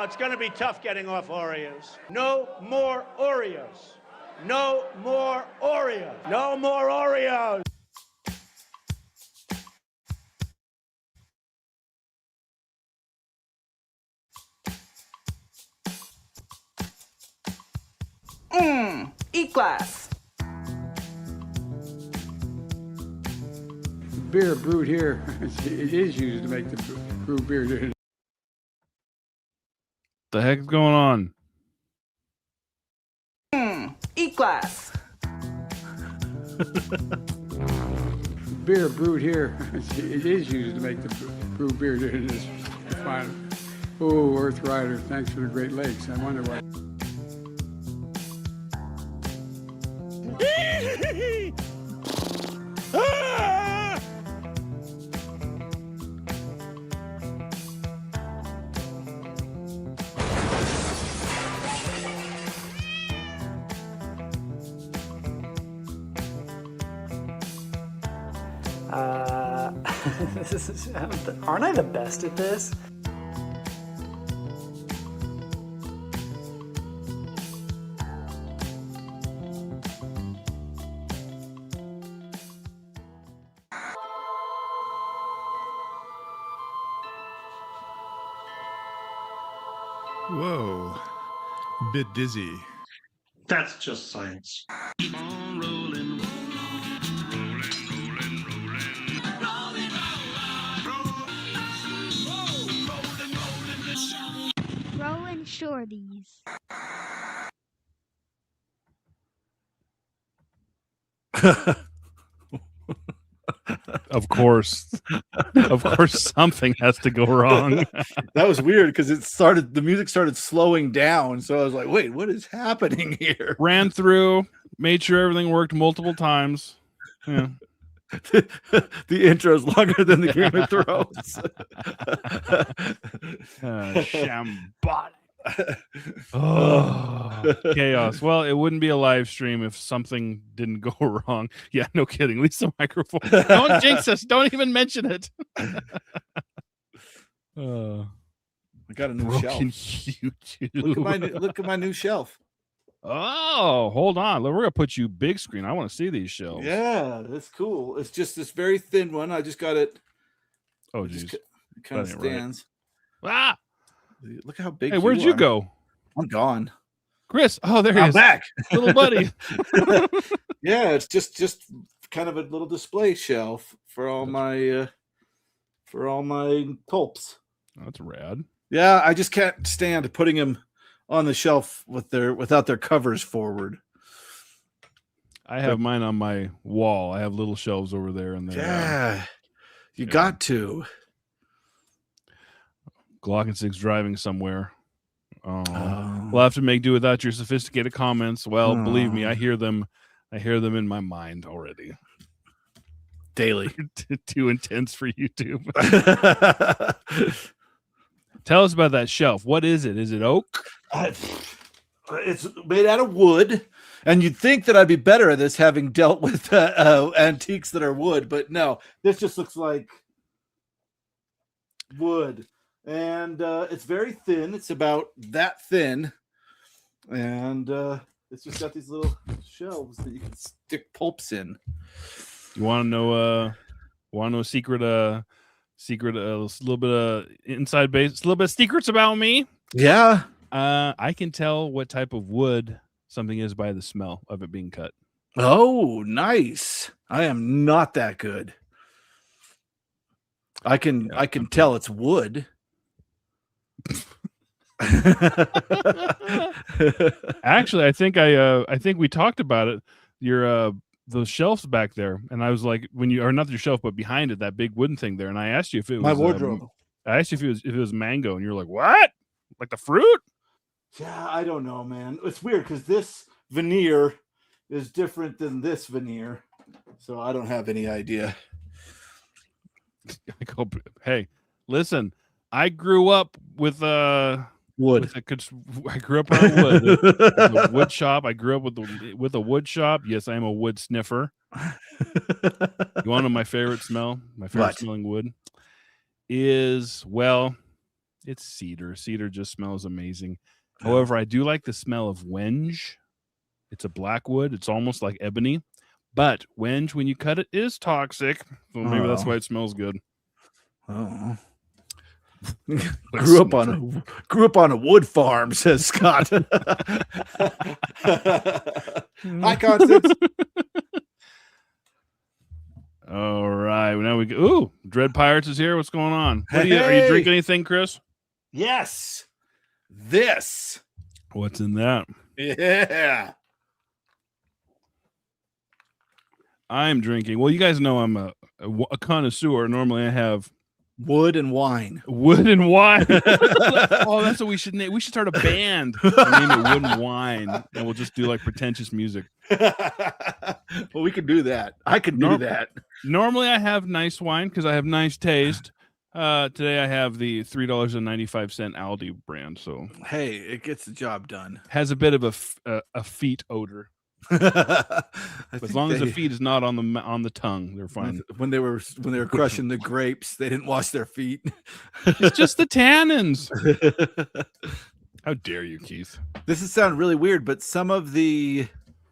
It's going to be tough getting off Oreos. No more Oreos. No more Oreos. No more Oreos. Eat glass. Beer brewed here, it is used to make the brew beer. The heck's going on? Eat glass. Beer brewed here, it is used to make the brew beer. It is fine. Oh, Earth Rider, thanks for the Great Lakes. I wonder why. Aren't I the best at this? Whoa. Bit dizzy. That's just science. Keep on rolling, Rollin Shorties. Of course. Of course something has to go wrong. That was weird because the music started slowing down. So I was like, wait, what is happening here? Ran through, made sure everything worked multiple times. Yeah. The intro is longer than the Game of Thrones. Shambolic. Oh, chaos. Well, it wouldn't be a live stream if something didn't go wrong. Yeah, no kidding. Leave the microphone. Don't jinx us. Don't even mention it. I got a new Broken shelf. YouTube. Look at my new shelf. Oh, hold on. We're gonna put you big screen. I want to see these shelves. Yeah, that's cool. It's just this very thin one. I just got it. Oh, geez. It kind of stands. Right. Ah! Look how big. Hey, where'd you go? I'm gone. Chris. Oh, there he is. I'm back. Little buddy. Yeah, it's just kind of a little display shelf for all my tulps. That's rad. Yeah, I just can't stand putting them on the shelf without their covers forward. I have mine on my wall. I have little shelves over there, and You got to. Glockenstick's driving somewhere. We'll have to make do without your sophisticated comments. Well, believe me, I hear them in my mind already. Daily. Too intense for YouTube. Tell us about that shelf. What is it? Is it oak? It's made out of wood. And you'd think that I'd be better at this having dealt with antiques that are wood, but no, this just looks like wood. And it's very thin. It's about that thin. And it's just got these little shelves that you can stick pulps in. You want to know a secret, a little bit of inside base, a little bit of secrets about me? Yeah. I can tell what type of wood something is by the smell of it being cut. Oh, nice. I am not that good. I can tell it's wood. Actually, I think we talked about it. Your those shelves back there, and I was like, not your shelf, but behind it, that big wooden thing there, and I asked you if it was my wardrobe. I asked you if it was mango, and you're like, what? Like the fruit? Yeah, I don't know, man. It's weird because this veneer is different than this veneer, so I don't have any idea. I go, hey, listen, I grew up with Wood. I grew up around wood. The wood shop. I grew up with a wood shop. Yes, I am a wood sniffer. You want to know my favorite smell? My favorite smelling wood is, well, it's cedar. Cedar just smells amazing. However, I do like the smell of wenge. It's a black wood. It's almost like ebony. But wenge, when you cut it, is toxic. So maybe that's why it smells good. Oh. Grew up on a wood farm, says Scott. Hi, Constance. All right, now we go. Ooh, Dread Pirates is here. What's going on? Are you drinking anything, Chris? Yes. This. What's in that? Yeah. I'm drinking. Well, you guys know I'm a connoisseur. Normally, I have wood and wine. Wood and wine. Oh, that's what we should name. We should start a band and name it Wood and Wine, and we'll just do like pretentious music. Well, we can do that. I can do that. Normally, I have nice wine because I have nice taste. Today, I have the $3.95 Aldi brand. So hey, it gets the job done. Has a bit of a feet odor. As long as the feet is not on the tongue, they're fine. When they were crushing the grapes, they didn't wash their feet. It's just the tannins. How dare you, Keith? This is sound really weird, but some of the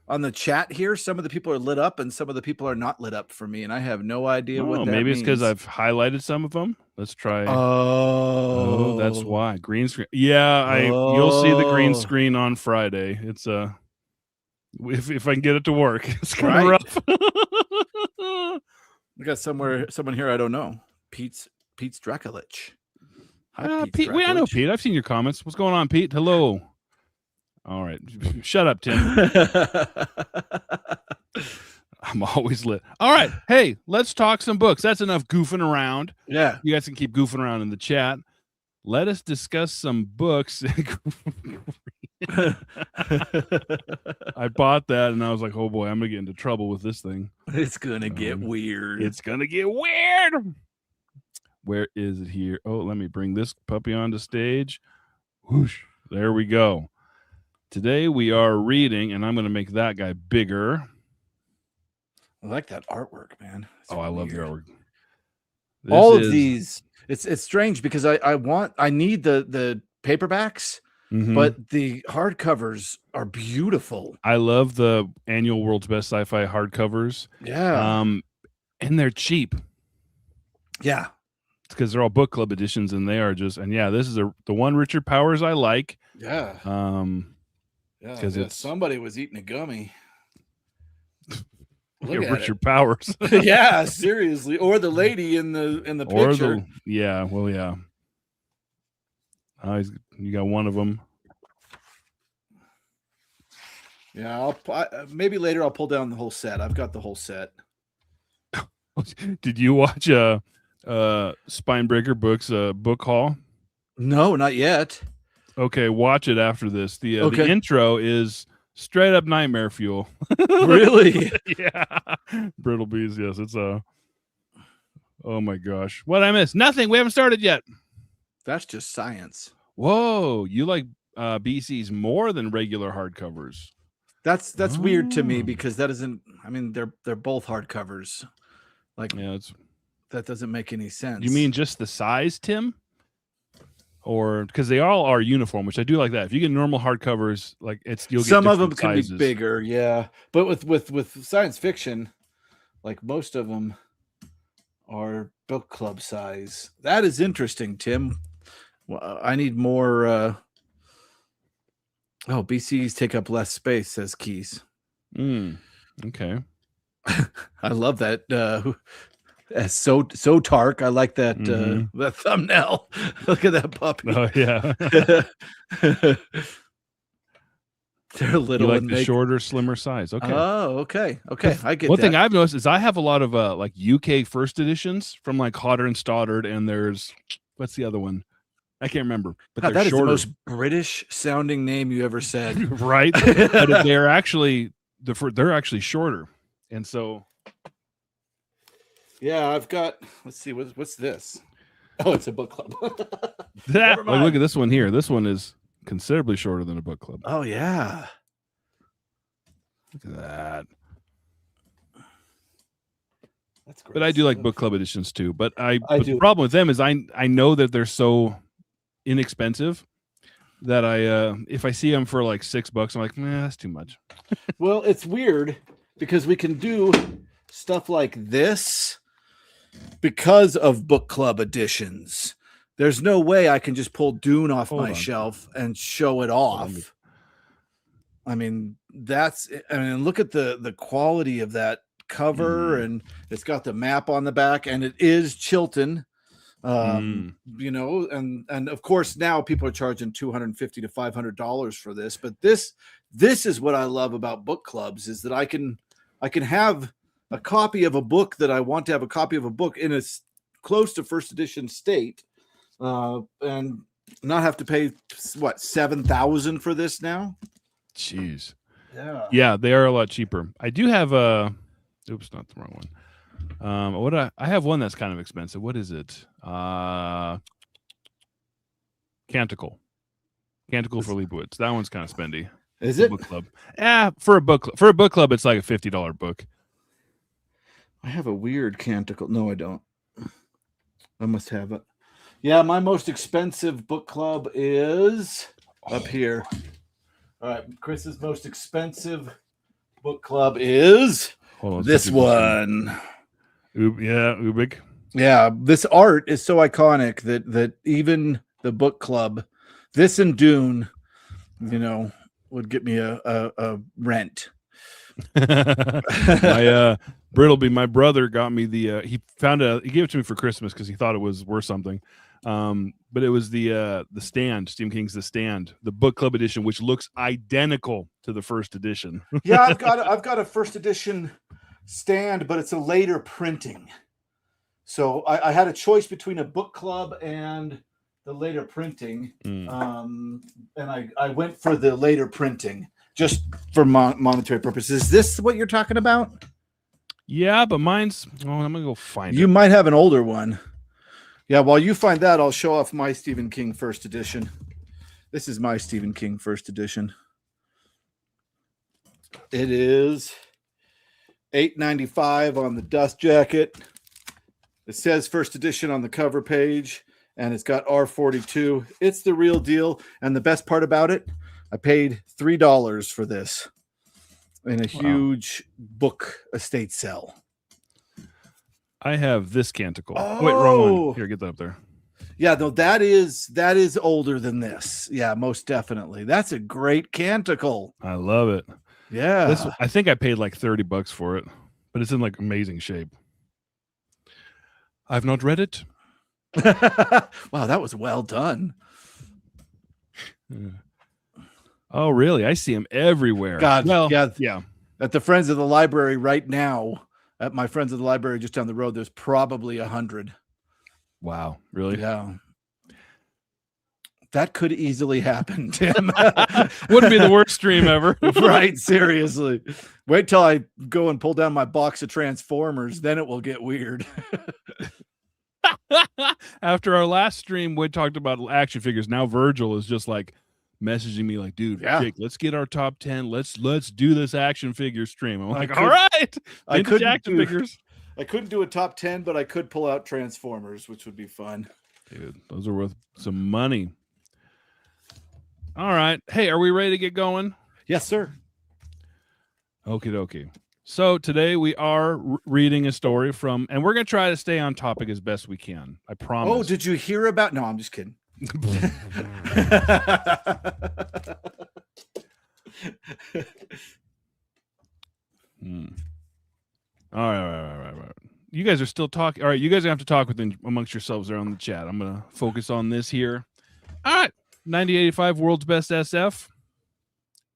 on the chat here, some of the people are lit up and some of the people are not lit up for me, and I have no idea what that maybe means. It's because I've highlighted some of them. Let's try. Oh, that's why. Green screen. Yeah, you'll see the green screen on Friday. It's if I can get it to work. It's kind of rough. We got someone here I don't know. Pete's Draculich. Hi, Pete. I know Pete. I've seen your comments. What's going on, Pete? Hello. All right. Shut up, Tim. I'm always lit. All right. Hey, let's talk some books. That's enough goofing around. Yeah. You guys can keep goofing around in the chat. Let us discuss some books. I bought that and I was like, oh boy, I'm going to get into trouble with this thing. It's going to get weird. It's going to get weird. Where is it here? Oh, let me bring this puppy onto stage. Whoosh. There we go. Today we are reading, and I'm going to make that guy bigger. I like that artwork, man. I love the artwork. All of these, it's strange because I need the paperbacks, but the hardcovers are beautiful. I love the annual World's Best Sci-Fi hardcovers. Yeah. And they're cheap. Yeah. It's because they're all book club editions, and they are just, and yeah, this is the one Richard Powers I like. Yeah. Yeah, because somebody was eating a gummy. Look at Richard Powers. Yeah, seriously. Or the lady in the picture. Yeah. You got one of them. Yeah, maybe later I'll pull down the whole set. I've got the whole set. Did you watch Spinebreaker Books book haul? No, not yet. Okay, watch it after this. The intro is straight up nightmare fuel. Really? Yeah. Brittle Bees, yes. It's oh my gosh. What I missed? Nothing. We haven't started yet. That's just science. Whoa, you like BCs more than regular hardcovers. That's weird to me because that isn't, I mean, they're both hardcovers. Like, yeah, that doesn't make any sense. You mean just the size, Tim? Or because they all are uniform, which I do like that. If you get normal hardcovers, like you'll get some of them sizes. can be bigger, yeah. But with science fiction, like most of them are book club size. That is interesting, Tim. Well, I need more. BCs take up less space, says Keys. Okay. I love that. So Tark. I like that that thumbnail. Look at that puppy. Oh yeah. They're little. You like the shorter, slimmer size. Okay. Oh, okay. I get One that. thing I've noticed is I have a lot of like UK first editions from like Hodder and Stoddard, and there's what's the other one? I can't remember. But God, they're that shorter. is the most British sounding name you ever said. Right? But they're actually shorter, and so. Yeah, I've got. Let's see. What's this? Oh, it's a book club. Like, look at this one here. This one is considerably shorter than a book club. Oh yeah. Look at that. That's great. But I do like book club editions too. But but do. the problem with them is I know that they're so inexpensive that if I see them for like $6, I'm like, nah, that's too much. Well, it's weird because we can do stuff like this because of book club editions. There's no way I can just pull Dune off my shelf and show it off. I mean, look at the quality of that cover, and it's got the map on the back, and it is Chilton. You know, and of course now people are charging $250 to $500 for this, but this is what I love about book clubs, is that I can have a copy of a book that I want to have a copy of a book in a close to first edition state, and not have to pay what, $7,000 for this now. Jeez. Yeah, they are a lot cheaper. I do have oops, not the wrong one. I have one that's kind of expensive. What is it? Canticle for Leibowitz. That one's kind of spendy. Is it? Book club. For a book club, it's like a $50 book. I have a weird Canticle. No, I don't. I must have it. Yeah, my most expensive book club is up here. All right, Chris's most expensive book club is this one. Ubik. Yeah, this art is so iconic that even the book club, this and Dune, you know, would get me a rent. Brittleby, my brother, got me he gave it to me for Christmas because he thought it was worth something. But it was the Stand, Stephen King's The Stand, the book club edition, which looks identical to the first edition. Yeah, I've got a first edition Stand, but it's a later printing. So I had a choice between a book club and the later printing, and I went for the later printing just for monetary purposes. Is this what you're talking about? Yeah, but mine's. Oh, I'm gonna go find it. You might have an older one. Yeah, while you find that, I'll show off my Stephen King first edition. This is my Stephen King first edition. It is $8.95 on the dust jacket. It says first edition on the cover page, and it's got R42. It's the real deal, and the best part about it, I paid $3 for this in a huge book estate sale. I have this Canticle. Oh, wait, wrong one. Here, get that up there. Yeah, no, that is older than this. Yeah, most definitely. That's a great Canticle. I love it. Yeah. I think I paid like $30 for it, but it's in like amazing shape. I've not read it. Wow, that was well done. Oh, really? I see them everywhere. God, well, yeah. At the Friends of the Library right now, at my Friends of the Library just down the road, there's probably 100. Wow, really? Yeah. That could easily happen, Tim. Wouldn't be the worst stream ever. Right, seriously. Wait till I go and pull down my box of Transformers, then it will get weird. After our last stream, we talked about action figures. Now Virgil is just like messaging me like, dude, Jake, let's get our top 10. Let's do this action figure stream. I'm like, all right. I couldn't action figures. I couldn't do a top 10, but I could pull out Transformers, which would be fun. Dude, those are worth some money. All right. Hey, are we ready to get going? Yes, sir. Okie dokie. So today we are reading a story from, and we're going to try to stay on topic as best we can. I promise. Oh, did you hear about? No, I'm just kidding. All right. You guys are still talking. All right, you guys have to talk amongst yourselves there on the chat. I'm going to focus on this here. All right. 9085 World's Best SF.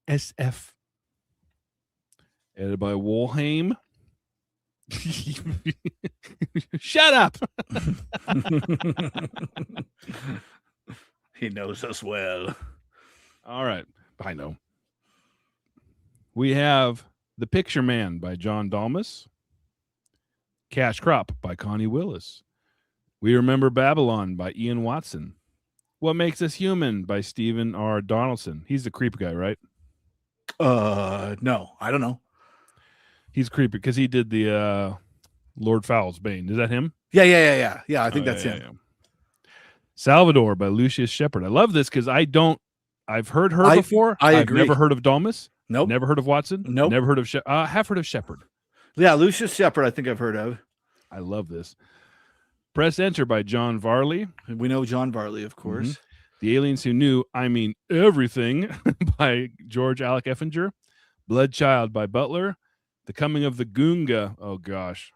SF. Edited by Wollheim. Shut up. He knows us well. All right. I know. We have The Picture Man by John Dalmas. Cash Crop by Connie Willis. We Remember Babylon by Ian Watson. What Makes Us Human by Stephen R. Donaldson. He's the creep guy, right? No, I don't know. He's creepy because he did the Lord Fowl's Bane. Is that him? Yeah. I think that's him. Yeah. Salvador by Lucius Shepard. I love this because I've heard her before. I I've agree. never heard of Dalmas. Nope. Never heard of Watson. Nope. Never heard of have heard of Shepard. Yeah, Lucius Shepard, I think I've heard of. I love this. Press Enter by John Varley. We know John Varley, of course. Mm-hmm. The Aliens Who Knew, I Mean Everything by George Alec Effinger. Bloodchild by Butler. The Coming of the Goonga. Oh, gosh.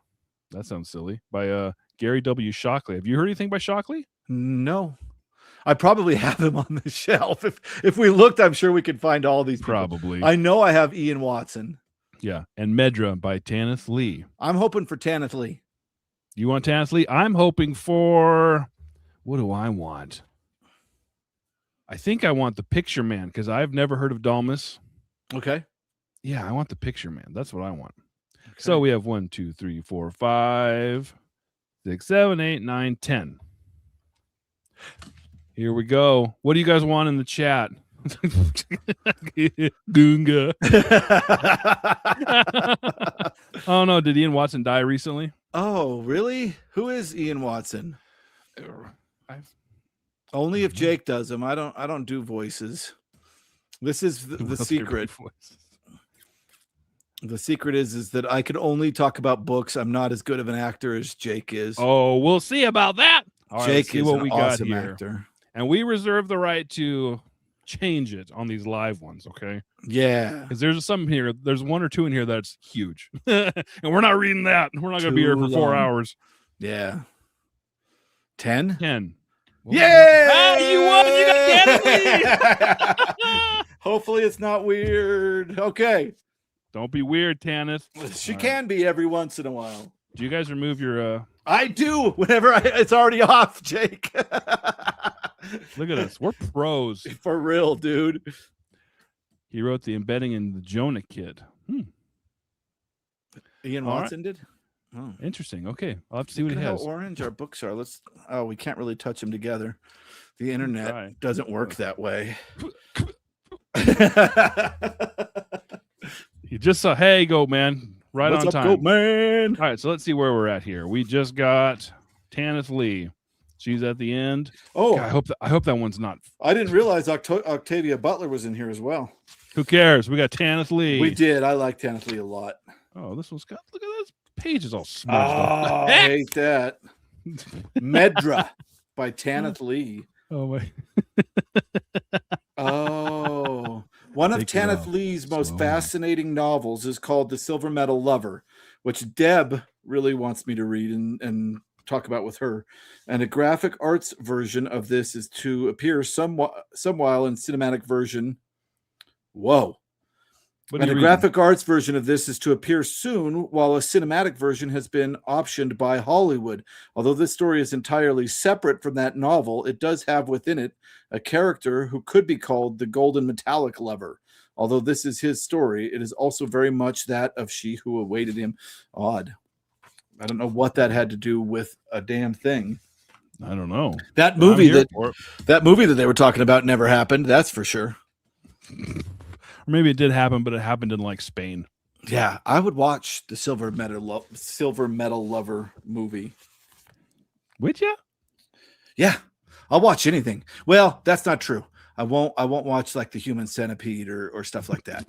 That sounds silly. By Gary W. Shockley. Have you heard anything by Shockley? No. I probably have him on the shelf. If we looked, I'm sure we could find all these people. Probably. I know I have Ian Watson. Yeah. And Medra by Tanith Lee. I'm hoping for Tanith Lee. You want Tanith Lee? I'm hoping for... What do I want? I think I want the Picture Man because I've never heard of Dalmas. Okay. Yeah, I want the Picture Man. That's what I want. Okay. So we have 1, 2, 3, 4, 5, 6, 7, 8, 9, 10. Here we go. What do you guys want in the chat? Goonga. Oh no, did Ian Watson die recently? Oh, really? Who is Ian Watson? Only if Jake does them. I don't do voices. This is the secret. The secret is that I can only talk about books. I'm not as good of an actor as Jake is. Oh, we'll see about that. All Jake right, see is what an we awesome got here. actor. And we reserve the right to change it on these live ones, okay? Yeah. Because there's some here. There's 1 or 2 in here that's huge. And we're not reading that. We're not going to be here for 4 hours. Yeah. 10? 10. Yeah! Ah, you won! You got Tanith. Hopefully it's not weird. Okay. Don't be weird, Tanith. She can be every once in a while. Do you guys remove your... I do. Whenever it's already off, Jake. Look at us. We're pros. For real, dude. He wrote the embedding in the Jonah Kid. Ian Watson did? Oh. Interesting. Okay. I'll have to see what he has. How orange our books are. We can't really touch them together. The internet doesn't work that way. You just saw, hey, go, man. Right What's on up, time. Goat Man? All right, so let's see where we're at here. We just got Tanith Lee. She's at the end. Oh, God, I hope that one's not. I didn't realize Octavia Butler was in here as well. Who cares? We got Tanith Lee. We did. I like Tanith Lee a lot. Oh, this one's got. Look at this page is all smudged. Oh, I hate that. Medra by Tanith Lee. Oh my. Oh. One of Tanith Lee's most fascinating novels is called The Silver Medal Lover, which Deb really wants me to read and talk about with her. And a graphic arts version of this is to appear some while in cinematic version. Whoa. And a graphic arts version of this is to appear soon, while a cinematic version has been optioned by Hollywood. Although this story is entirely separate from that novel, it does have within it a character who could be called the Golden Metallic Lover. Although this is his story, it is also very much that of She Who Awaited Him. Odd. I don't know what that had to do with a damn thing. I don't know. That movie that they were talking about never happened. That's for sure. Or maybe it did happen, but it happened in like Spain. Yeah, I would watch the Silver Medal Lover movie. Would you? Yeah, I'll watch anything. Well, that's not true. I won't watch like the Human Centipede or stuff like that.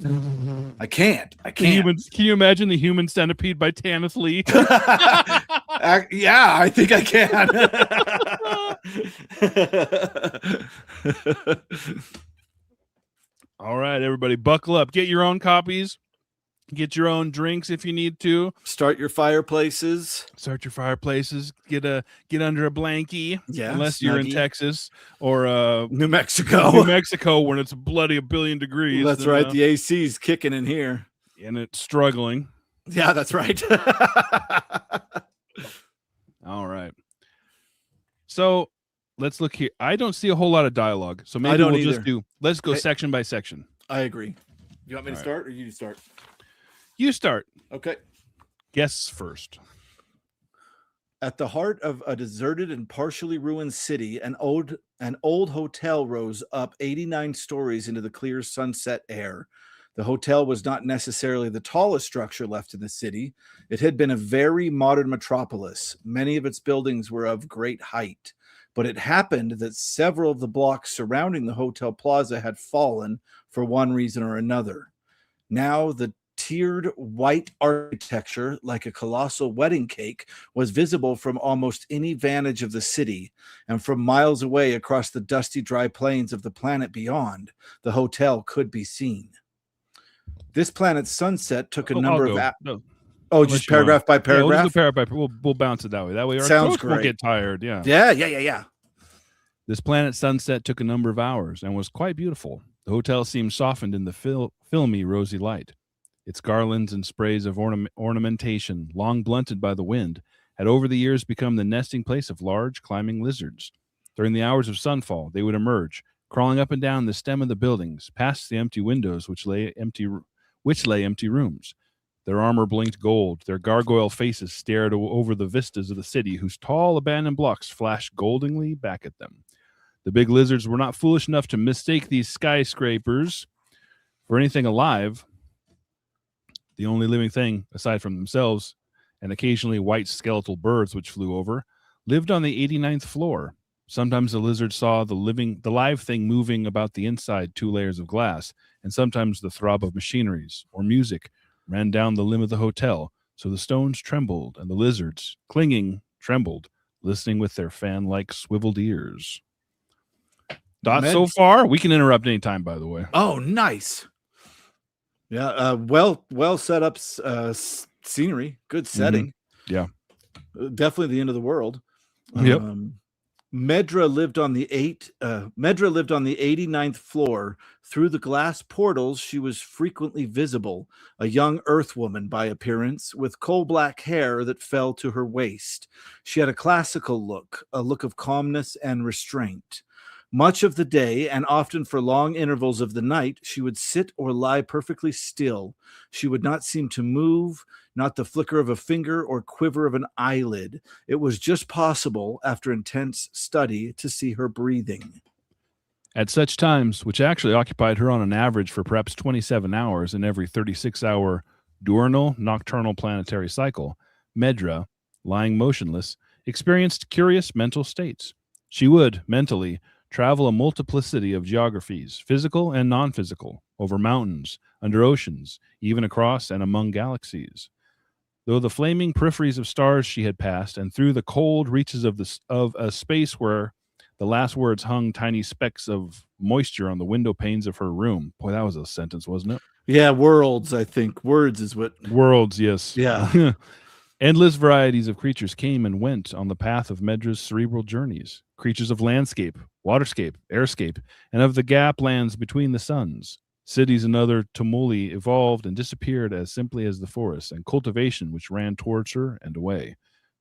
I can't. Can you imagine the Human Centipede by Tanith Lee? Yeah, I think I can. All right, everybody, buckle up. Get your own copies. Get your own drinks if you need to. Start your fireplaces. Get under a blankie. Yeah, unless you're in Texas or New Mexico. New Mexico, when it's bloody 1 billion degrees. That's right. The AC's kicking in here, and it's struggling. Yeah, that's right. All right. So let's look here. I don't see a whole lot of dialogue, so maybe we'll just let's go section by section. I agree. You want me to start or you start? You start. Okay. Guess first. At the heart of a deserted and partially ruined city, an old hotel rose up 89 stories into the clear sunset air. The hotel was not necessarily the tallest structure left in the city. It had been a very modern metropolis. Many of its buildings were of great height. But it happened that several of the blocks surrounding the hotel plaza had fallen for one reason or another. Now the tiered white architecture, like a colossal wedding cake, was visible from almost any vantage of the city, and from miles away across the dusty, dry plains of the planet beyond, the hotel could be seen. This planet's sunset took a number of... just paragraph by paragraph? Yeah, we'll just go paragraph. We'll bounce it that way. That way our Sounds throats won't great. get tired. Yeah. Yeah. This planet's sunset took a number of hours and was quite beautiful. The hotel seemed softened in the filmy, rosy light. Its garlands and sprays of ornamentation, long blunted by the wind, had over the years become the nesting place of large, climbing lizards. During the hours of sunfall, they would emerge, crawling up and down the stem of the buildings, past the empty windows which lay empty rooms. Their armor blinked gold. Their gargoyle faces stared over the vistas of the city, whose tall abandoned blocks flashed goldenly back at them. The big lizards were not foolish enough to mistake these skyscrapers for anything alive. The only living thing, aside from themselves, and occasionally white skeletal birds which flew over, lived on the 89th floor. Sometimes the lizard saw the live thing moving about the inside 2 layers of glass, and sometimes the throb of machineries or music ran down the limb of the hotel, so the stones trembled, and the lizards, clinging, trembled, listening with their fan-like swiveled ears. So far? We can interrupt anytime, by the way. Oh, nice. Yeah, well set up scenery, good setting. Yeah. Definitely the end of the world. Yep. Medra lived on the 89th floor. Through the glass portals, she was frequently visible, a young earth woman by appearance, with coal-black hair that fell to her waist. She had a classical look, a look of calmness and restraint. Much of the day, and often for long intervals of the night, she would sit or lie perfectly still. She would not seem to move, not the flicker of a finger or quiver of an eyelid. It was just possible, after intense study, to see her breathing. At such times, which actually occupied her on an average for perhaps 27 hours in every 36-hour diurnal nocturnal planetary cycle, Medra, lying motionless, experienced curious mental states. She would, mentally, travel a multiplicity of geographies, physical and non-physical, over mountains, under oceans, even across and among galaxies. Though the flaming peripheries of stars she had passed, and through the cold reaches of a space where the last words hung tiny specks of moisture on the window panes of her room. Boy, that was a sentence, wasn't it? Yeah, worlds, I think. Words is what... Worlds, yes. Yeah. Endless varieties of creatures came and went on the path of Medra's cerebral journeys. Creatures of landscape, waterscape, airscape, and of the gap lands between the suns. Cities and other tumuli evolved and disappeared as simply as the forests and cultivation which ran towards her and away.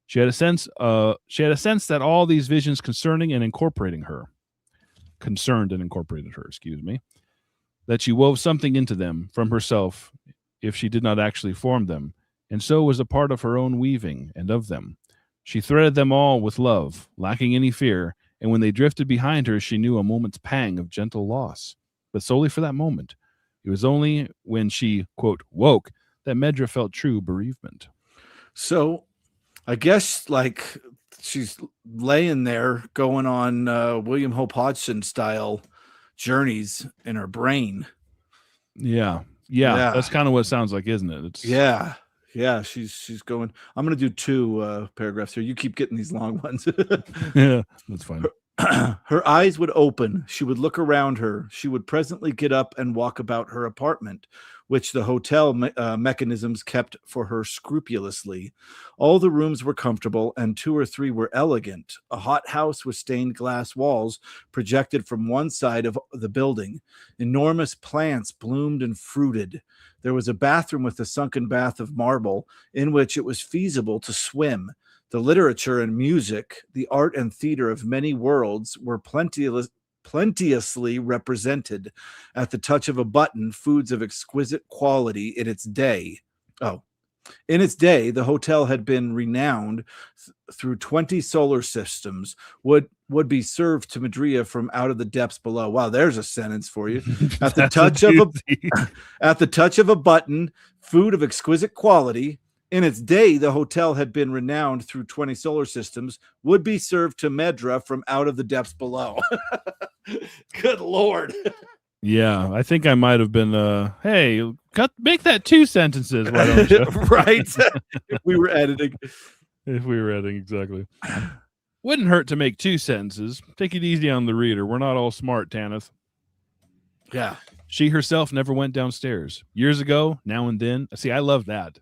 She had a sense that all these visions concerned and incorporated her, that she wove something into them from herself if she did not actually form them, and so was a part of her own weaving and of them. She threaded them all with love, lacking any fear, and when they drifted behind her, she knew a moment's pang of gentle loss. But solely for that moment. It was only when she, quote, woke, that Medra felt true bereavement. So, I guess, like, she's laying there going on William Hope Hodgson style journeys in her brain. Yeah. That's kind of what it sounds like, isn't it? Yeah, she's going. I'm going to do 2 paragraphs here. You keep getting these long ones. Yeah, that's fine. Her eyes would open. She would look around her. She would presently get up and walk about her apartment, which the hotel mechanisms kept for her scrupulously. All the rooms were comfortable, and 2 or 3 were elegant. A hothouse with stained glass walls projected from one side of the building. Enormous plants bloomed and fruited. There was a bathroom with a sunken bath of marble in which it was feasible to swim. The literature and music, the art and theater of many worlds were plenteously represented. At the touch of a button, foods of exquisite quality in its day. Oh, In its day, the hotel had been renowned through 20 solar systems, would be served to Madria from out of the depths below. Wow, there's a sentence for you. At the touch of a button, food of exquisite quality. In its day, the hotel had been renowned through 20 solar systems, would be served to Medra from out of the depths below. Good Lord. Yeah, I think I might have been, hey, make that 2 sentences. Why don't you? Right. If we were editing. Exactly. Wouldn't hurt to make 2 sentences. Take it easy on the reader. We're not all smart, Tanith. Yeah. She herself never went downstairs. Years ago, now and then. See, I love that.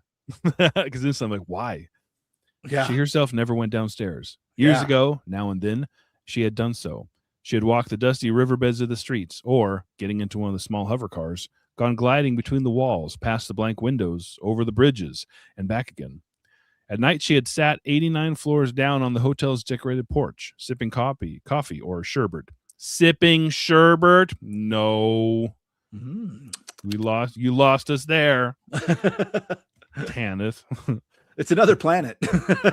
Because then I'm like, why? Yeah. She herself never went downstairs. Years ago, now and then, she had done so. She had walked the dusty riverbeds of the streets, or, getting into one of the small hover cars, gone gliding between the walls, past the blank windows, over the bridges, and back again. At night, she had sat 89 floors down on the hotel's decorated porch, sipping coffee or sherbet. Sipping sherbet? No. You lost us there. Tanith. It's another planet.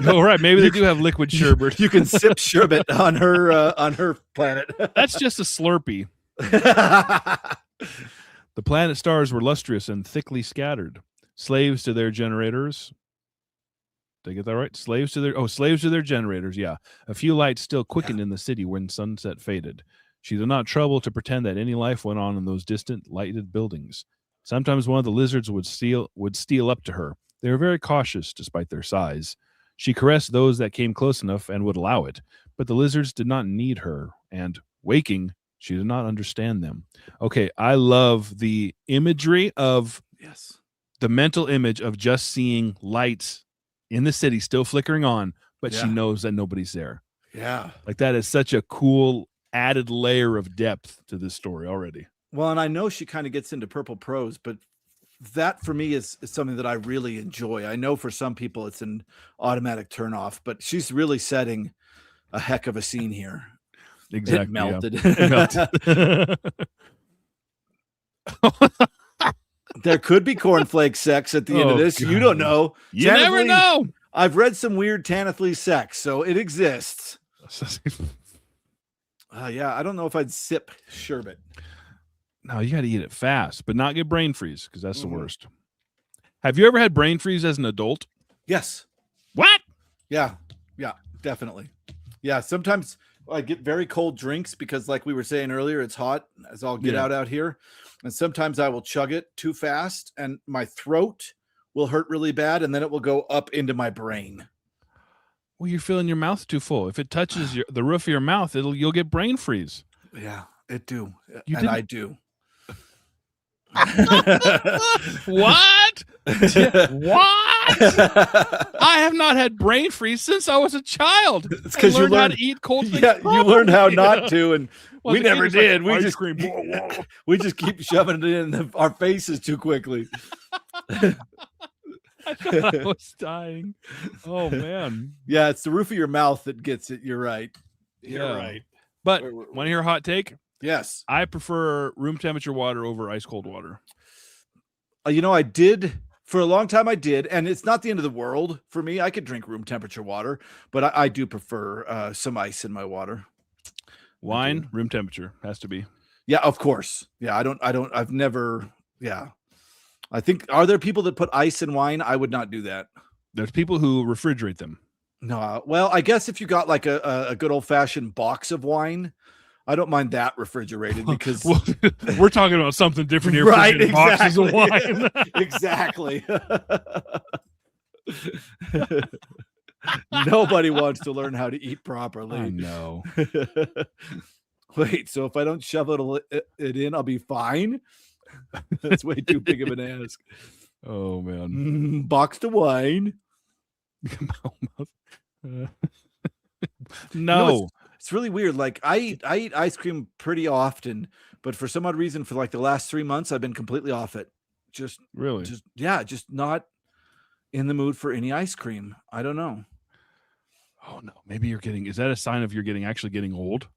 Oh, right. Maybe they do have liquid sherbet. You can sip sherbet on her planet. That's just a Slurpee. The planet stars were lustrous and thickly scattered. Slaves to their generators. Did I get that right? Slaves to their generators. Yeah. A few lights still quickened in the city when sunset faded. She did not trouble to pretend that any life went on in those distant, lighted buildings. Sometimes one of the lizards would steal up to her. They were very cautious, despite their size. She caressed those that came close enough and would allow it, but the lizards did not need her, and, waking, she did not understand them. Okay, I love the imagery of the mental image of just seeing lights in the city still flickering on, but she knows that nobody's there. Yeah. Like, that is such a cool added layer of depth to this story already. Well, and I know she kind of gets into purple prose, but that for me is something that I really enjoy. I know for some people it's an automatic turnoff, but she's really setting a heck of a scene here. Exactly. It melted. Yeah. It melted. There could be cornflake sex at the end of this. God. You don't know. You never know. I've read some weird Tanith sex, so it exists. Yeah, I don't know if I'd sip sherbet. No, you got to eat it fast, but not get brain freeze, because that's the worst. Have you ever had brain freeze as an adult? Yes. What? Yeah, definitely. Yeah, sometimes I get very cold drinks because, like we were saying earlier, it's hot as I'll get out here. And sometimes I will chug it too fast, and my throat will hurt really bad, and then it will go up into my brain. Well, you're feeling your mouth too full. If it touches the roof of your mouth, you'll get brain freeze. Yeah, it do. I do. What? What? I have not had brain freeze since I was a child. It's because you learned how to eat cold things. Yeah, you learned how not to, and we never did. Like We just keep shoving it in our faces too quickly. I thought I was dying. Oh man. Yeah, it's the roof of your mouth that gets it. You're right. You're right. But want to hear a hot take? Yes. I prefer room temperature water over ice cold water. I did for a long time. I did, and it's not the end of the world for me. I could drink room temperature water, but I do prefer some ice in my water. Wine, room temperature has to be. Yeah, of course. Yeah, I've never. Yeah, I think, are there people that put ice in wine? I would not do that. There's people who refrigerate them. No, well, I guess if you got like a good old fashioned box of wine, I don't mind that refrigerated because we're talking about something different here. Right, exactly. Boxes of wine. Exactly. Nobody wants to learn how to eat properly. I know. Wait, so if I don't shove it in, I'll be fine? That's way too big of an ask. Oh, man. Boxed of wine. No. It's really weird. Like I eat ice cream pretty often, but for some odd reason, for like the last 3 months, I've been completely off it. Just not in the mood for any ice cream. I don't know. Oh no, maybe is that a sign of you're actually getting old?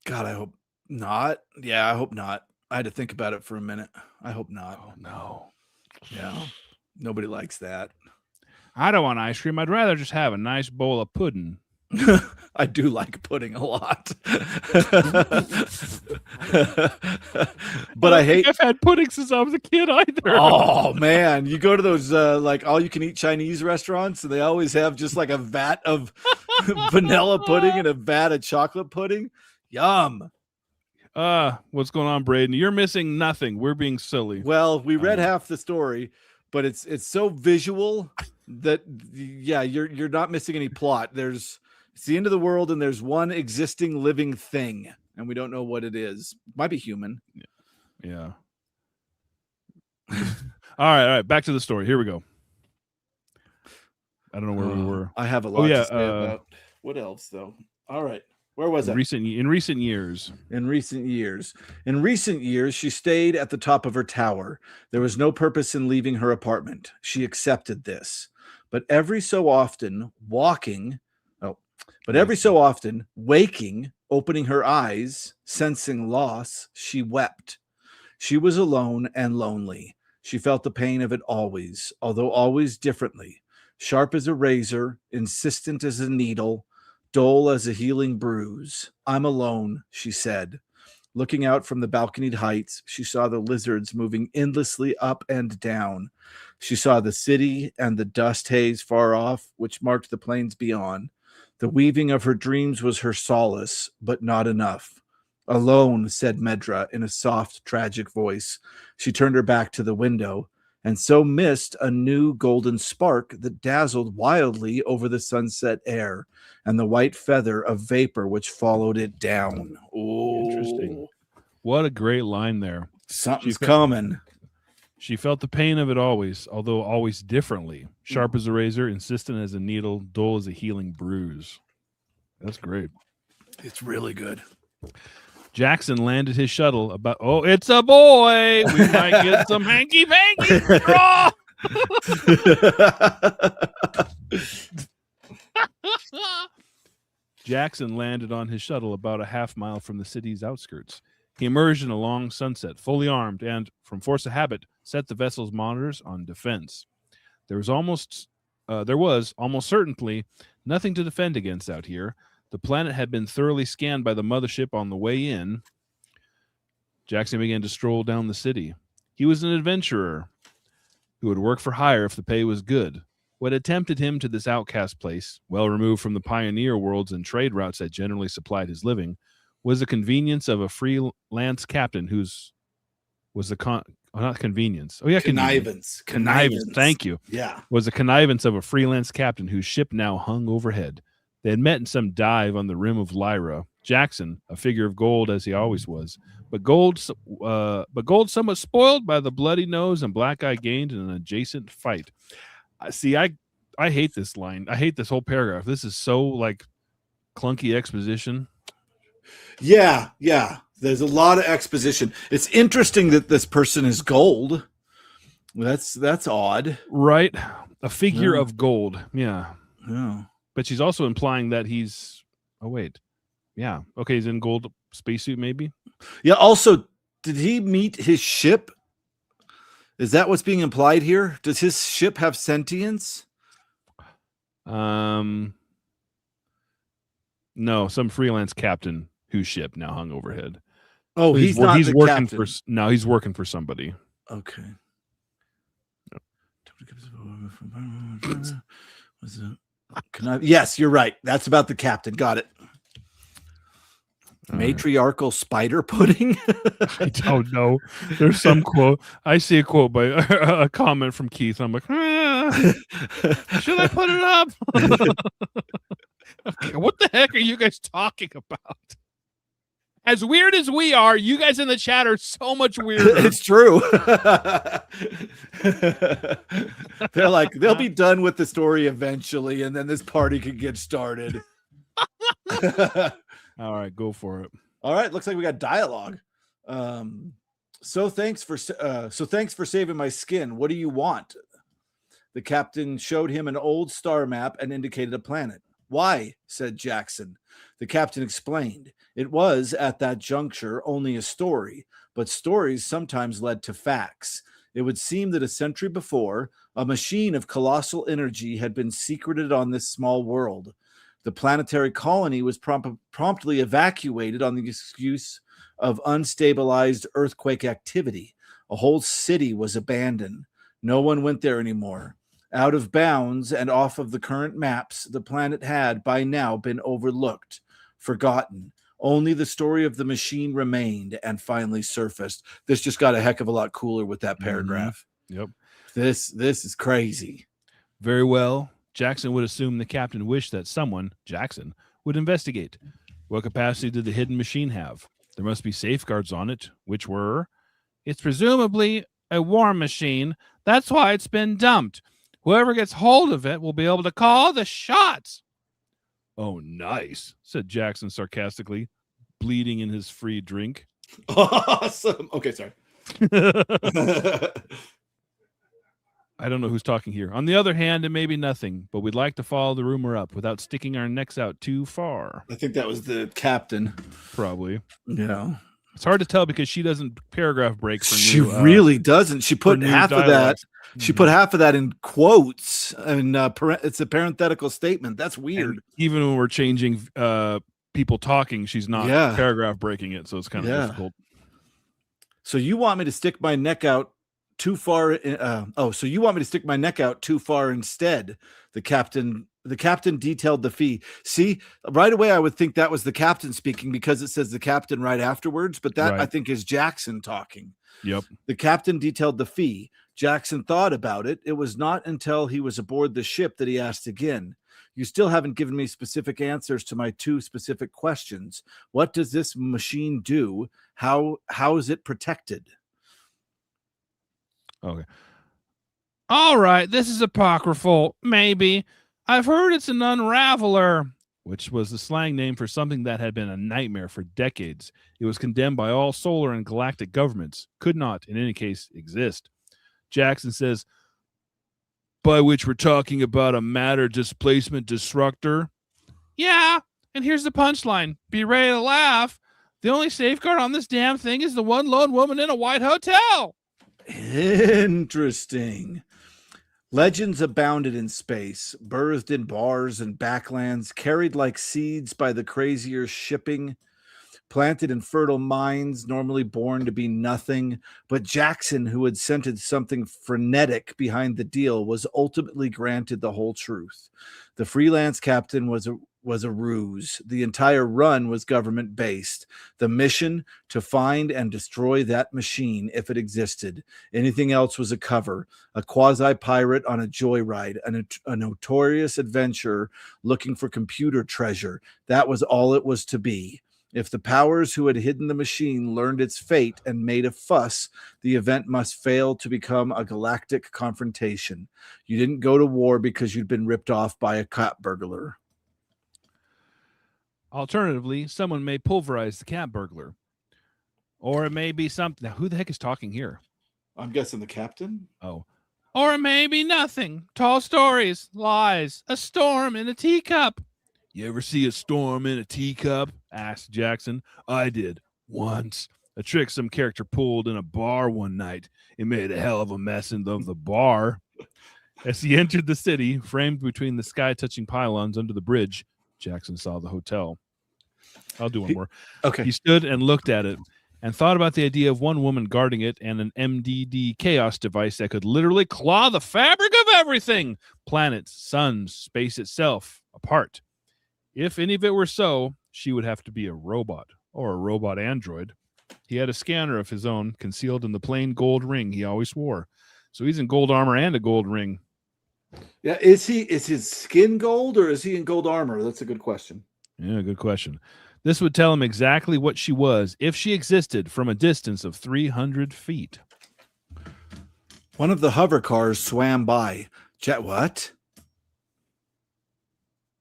God, I hope not. Yeah, I hope not. I had to think about it for a minute. I hope not. Oh no. Yeah. Nobody likes that. I don't want ice cream. I'd rather just have a nice bowl of pudding. I do like pudding a lot. But I hate. I've had pudding since I was a kid either. Oh man, you go to those like all you can eat Chinese restaurants and they always have just like a vat of vanilla pudding and a vat of chocolate pudding. Yum. What's going on, Braden? You're missing nothing. We're being silly. Well, we read half the story, but it's so visual that yeah, you're not missing any plot. It's the end of the world and there's one existing living thing and we don't know what it is. Might be human. Yeah. All right. Back to the story. Here we go. I don't know where we were. I have a lot to say about what else though. All right. Where was I? In recent years, she stayed at the top of her tower. There was no purpose in leaving her apartment. She accepted this. But every so often, waking, opening her eyes, sensing loss, she wept. She was alone and lonely. She felt the pain of it always, although always differently. Sharp as a razor, insistent as a needle, dull as a healing bruise. I'm alone, she said. Looking out from the balconied heights, she saw the lizards moving endlessly up and down. She saw the city and the dust haze far off, which marked the plains beyond. The weaving of her dreams was her solace, but not enough. Alone, said Medra in a soft, tragic voice. She turned her back to the window, and so missed a new golden spark that dazzled wildly over the sunset air and the white feather of vapor which followed it down. Oh, interesting. What a great line there. Something's coming. She felt the pain of it always, although always differently. Sharp as a razor, insistent as a needle, dull as a healing bruise. That's great. It's really good. Jackson landed his shuttle about. Oh, it's a boy. We might get some hanky panky. Draw. Jackson landed on his shuttle about a half mile from the city's outskirts. He emerged in a long sunset, fully armed, and, from force of habit, set the vessel's monitors on defense. There was almost certainly nothing to defend against out here. The planet had been thoroughly scanned by the mothership on the way in. Jackson began to stroll down the city. He was an adventurer who would work for hire if the pay was good. What had tempted him to this outcast place, well removed from the pioneer worlds and trade routes that generally supplied his living, was the convenience of a freelance captain connivance. Thank you. Yeah. Was the connivance of a freelance captain whose ship now hung overhead. They had met in some dive on the rim of Lyra. Jackson, a figure of gold as he always was, but gold somewhat spoiled by the bloody nose and black eye gained in an adjacent fight. See, I hate this line. I hate this whole paragraph. This is so like clunky exposition. Yeah. There's a lot of exposition. It's interesting that this person is gold. That's odd. Right? A figure of gold. Yeah. Yeah. But she's also implying that he's yeah. Okay, he's in gold spacesuit, maybe. Yeah. Also, did he meet his ship? Is that what's being implied here? Does his ship have sentience? No, some freelance captain whose ship now hung overhead. Oh, so he's not the working captain. he's working for somebody. Okay. Yes, you're right. That's about the captain. Got it. Matriarchal spider pudding. I don't know. There's some quote. I see a quote by a comment from Keith. I'm like, should I put it up? Okay, what the heck are you guys talking about? As weird as we are, you guys in the chat are so much weirder. It's true. They're like, they'll be done with the story eventually, and then this party can get started. All right, go for it. All right, looks like we got dialogue. So thanks for saving my skin. What do you want? The captain showed him an old star map and indicated a planet. Why? Said Jackson. The captain explained. It was, at that juncture, only a story, but stories sometimes led to facts. It would seem that a century before, A machine of colossal energy had been secreted on this small world. The planetary colony was promptly evacuated on the excuse of unstabilized earthquake activity. A whole city was abandoned. No one went there anymore. Out of bounds and off of the current maps, the planet had by now been overlooked, forgotten. Only the story of the machine remained and finally surfaced. This just got a heck of a lot cooler with that paragraph. Yep. This is crazy. Very well. Jackson would assume the captain wished that someone, Jackson, would investigate. What capacity did the hidden machine have? There must be safeguards on it, which were, it's presumably a war machine. That's why it's been dumped. Whoever gets hold of it will be able to call the shots. Oh, nice, said Jackson sarcastically, bleeding in his free drink. Awesome. Okay, sorry. I don't know who's talking here. On the other hand, it may be nothing, but we'd like to follow the rumor up without sticking our necks out too far. I think that was the captain. Probably. Yeah. It's hard to tell because she doesn't paragraph break for She new, really doesn't. She put half of that. She put half of that in quotes, and it's a parenthetical statement. That's weird. And even when we're changing people talking, she's not paragraph breaking it, so it's kind of difficult. So you want me to stick my neck out too far? So you want me to stick my neck out too far instead? The captain detailed the fee. See, right away I would think that was the captain speaking because it says the captain right afterwards, but that I think is Jackson talking. Yep. The captain detailed the fee. Jackson thought about it. It was not until he was aboard the ship that he asked again. You still haven't given me specific answers to my two specific questions. What does this machine do? How is it protected? Okay. All right, this is apocryphal. Maybe. I've heard it's an unraveler, which was the slang name for something that had been a nightmare for decades. It was condemned by all solar and galactic governments. Could not, in any case, exist. Jackson says, by which we're talking about a matter displacement disruptor. Yeah, and here's the punchline. Be ready to laugh. The only safeguard on this damn thing is the one lone woman in a white hotel. Interesting. Legends abounded in space, birthed in bars and backlands, carried like seeds by the crazier shipping, planted in fertile minds, normally born to be nothing. But Jackson, who had scented something frenetic behind the deal, was ultimately granted the whole truth. The freelance captain was a ruse. The entire run was government-based. The mission to find and destroy that machine, if it existed. Anything else was a cover, a quasi-pirate on a joyride, a notorious adventurer looking for computer treasure. That was all it was to be. If the powers who had hidden the machine learned its fate and made a fuss, the event must fail to become a galactic confrontation. You didn't go to war because you'd been ripped off by a cat burglar. Alternatively, someone may pulverize the cat burglar. Or it may be something. Now, who the heck is talking here? I'm guessing the captain. Oh. Or it may be nothing. Tall stories, lies, a storm in a teacup. You ever see a storm in a teacup? Asked Jackson. I did, once. A trick some character pulled in a bar one night. It made a hell of a mess in the bar. As he entered the city, framed between the sky-touching pylons under the bridge, Jackson saw the hotel. I'll do one more. Okay. He stood and looked at it and thought about the idea of one woman guarding it and an MDD chaos device that could literally claw the fabric of everything. Planets, suns, space itself apart. If any of it were so, she would have to be a robot or a robot android. He had a scanner of his own concealed in the plain gold ring he always wore. So he's in gold armor and a gold ring. Yeah, is his skin gold or is he in gold armor? That's a good question. Yeah, good question. This would tell him exactly what she was if she existed from a distance of 300 feet. One of the hover cars swam by. What?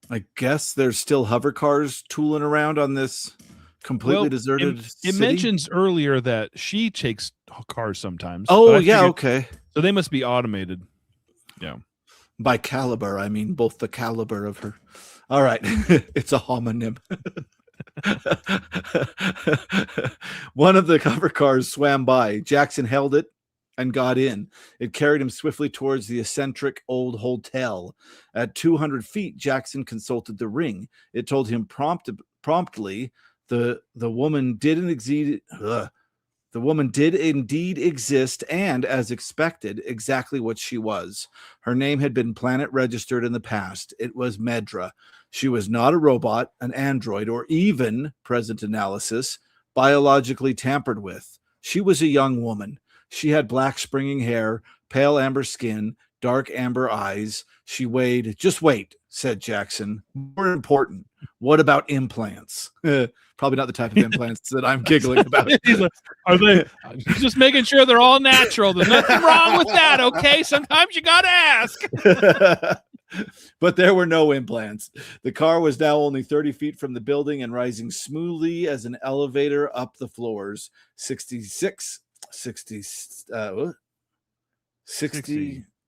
I guess there's still hover cars tooling around on this completely deserted It city? mentions earlier that she takes cars sometimes. Oh, yeah, okay. So they must be automated. Yeah. By caliber, I mean both the caliber of her. All right. It's a homonym. One of the hover cars swam by. Jackson held it and got in. It carried him swiftly towards the eccentric old hotel. At 200 feet, Jackson consulted the ring. It told him promptly the woman didn't exceed. The woman did indeed exist, and, as expected, exactly what she was. Her name had been planet registered in the past. It was Medra. She was not a robot, an android, or even, present analysis, biologically tampered with. She was a young woman. She had black springing hair, pale amber skin, dark amber eyes. She weighed, just wait, said Jackson. More important, what about implants? Probably not the type of implants that I'm giggling about. Are they? Just making sure they're all natural. There's nothing wrong with that, okay? Sometimes you gotta ask. But there were no implants. The car was now only 30 feet from the building and rising smoothly as an elevator up the floors. 66, 60,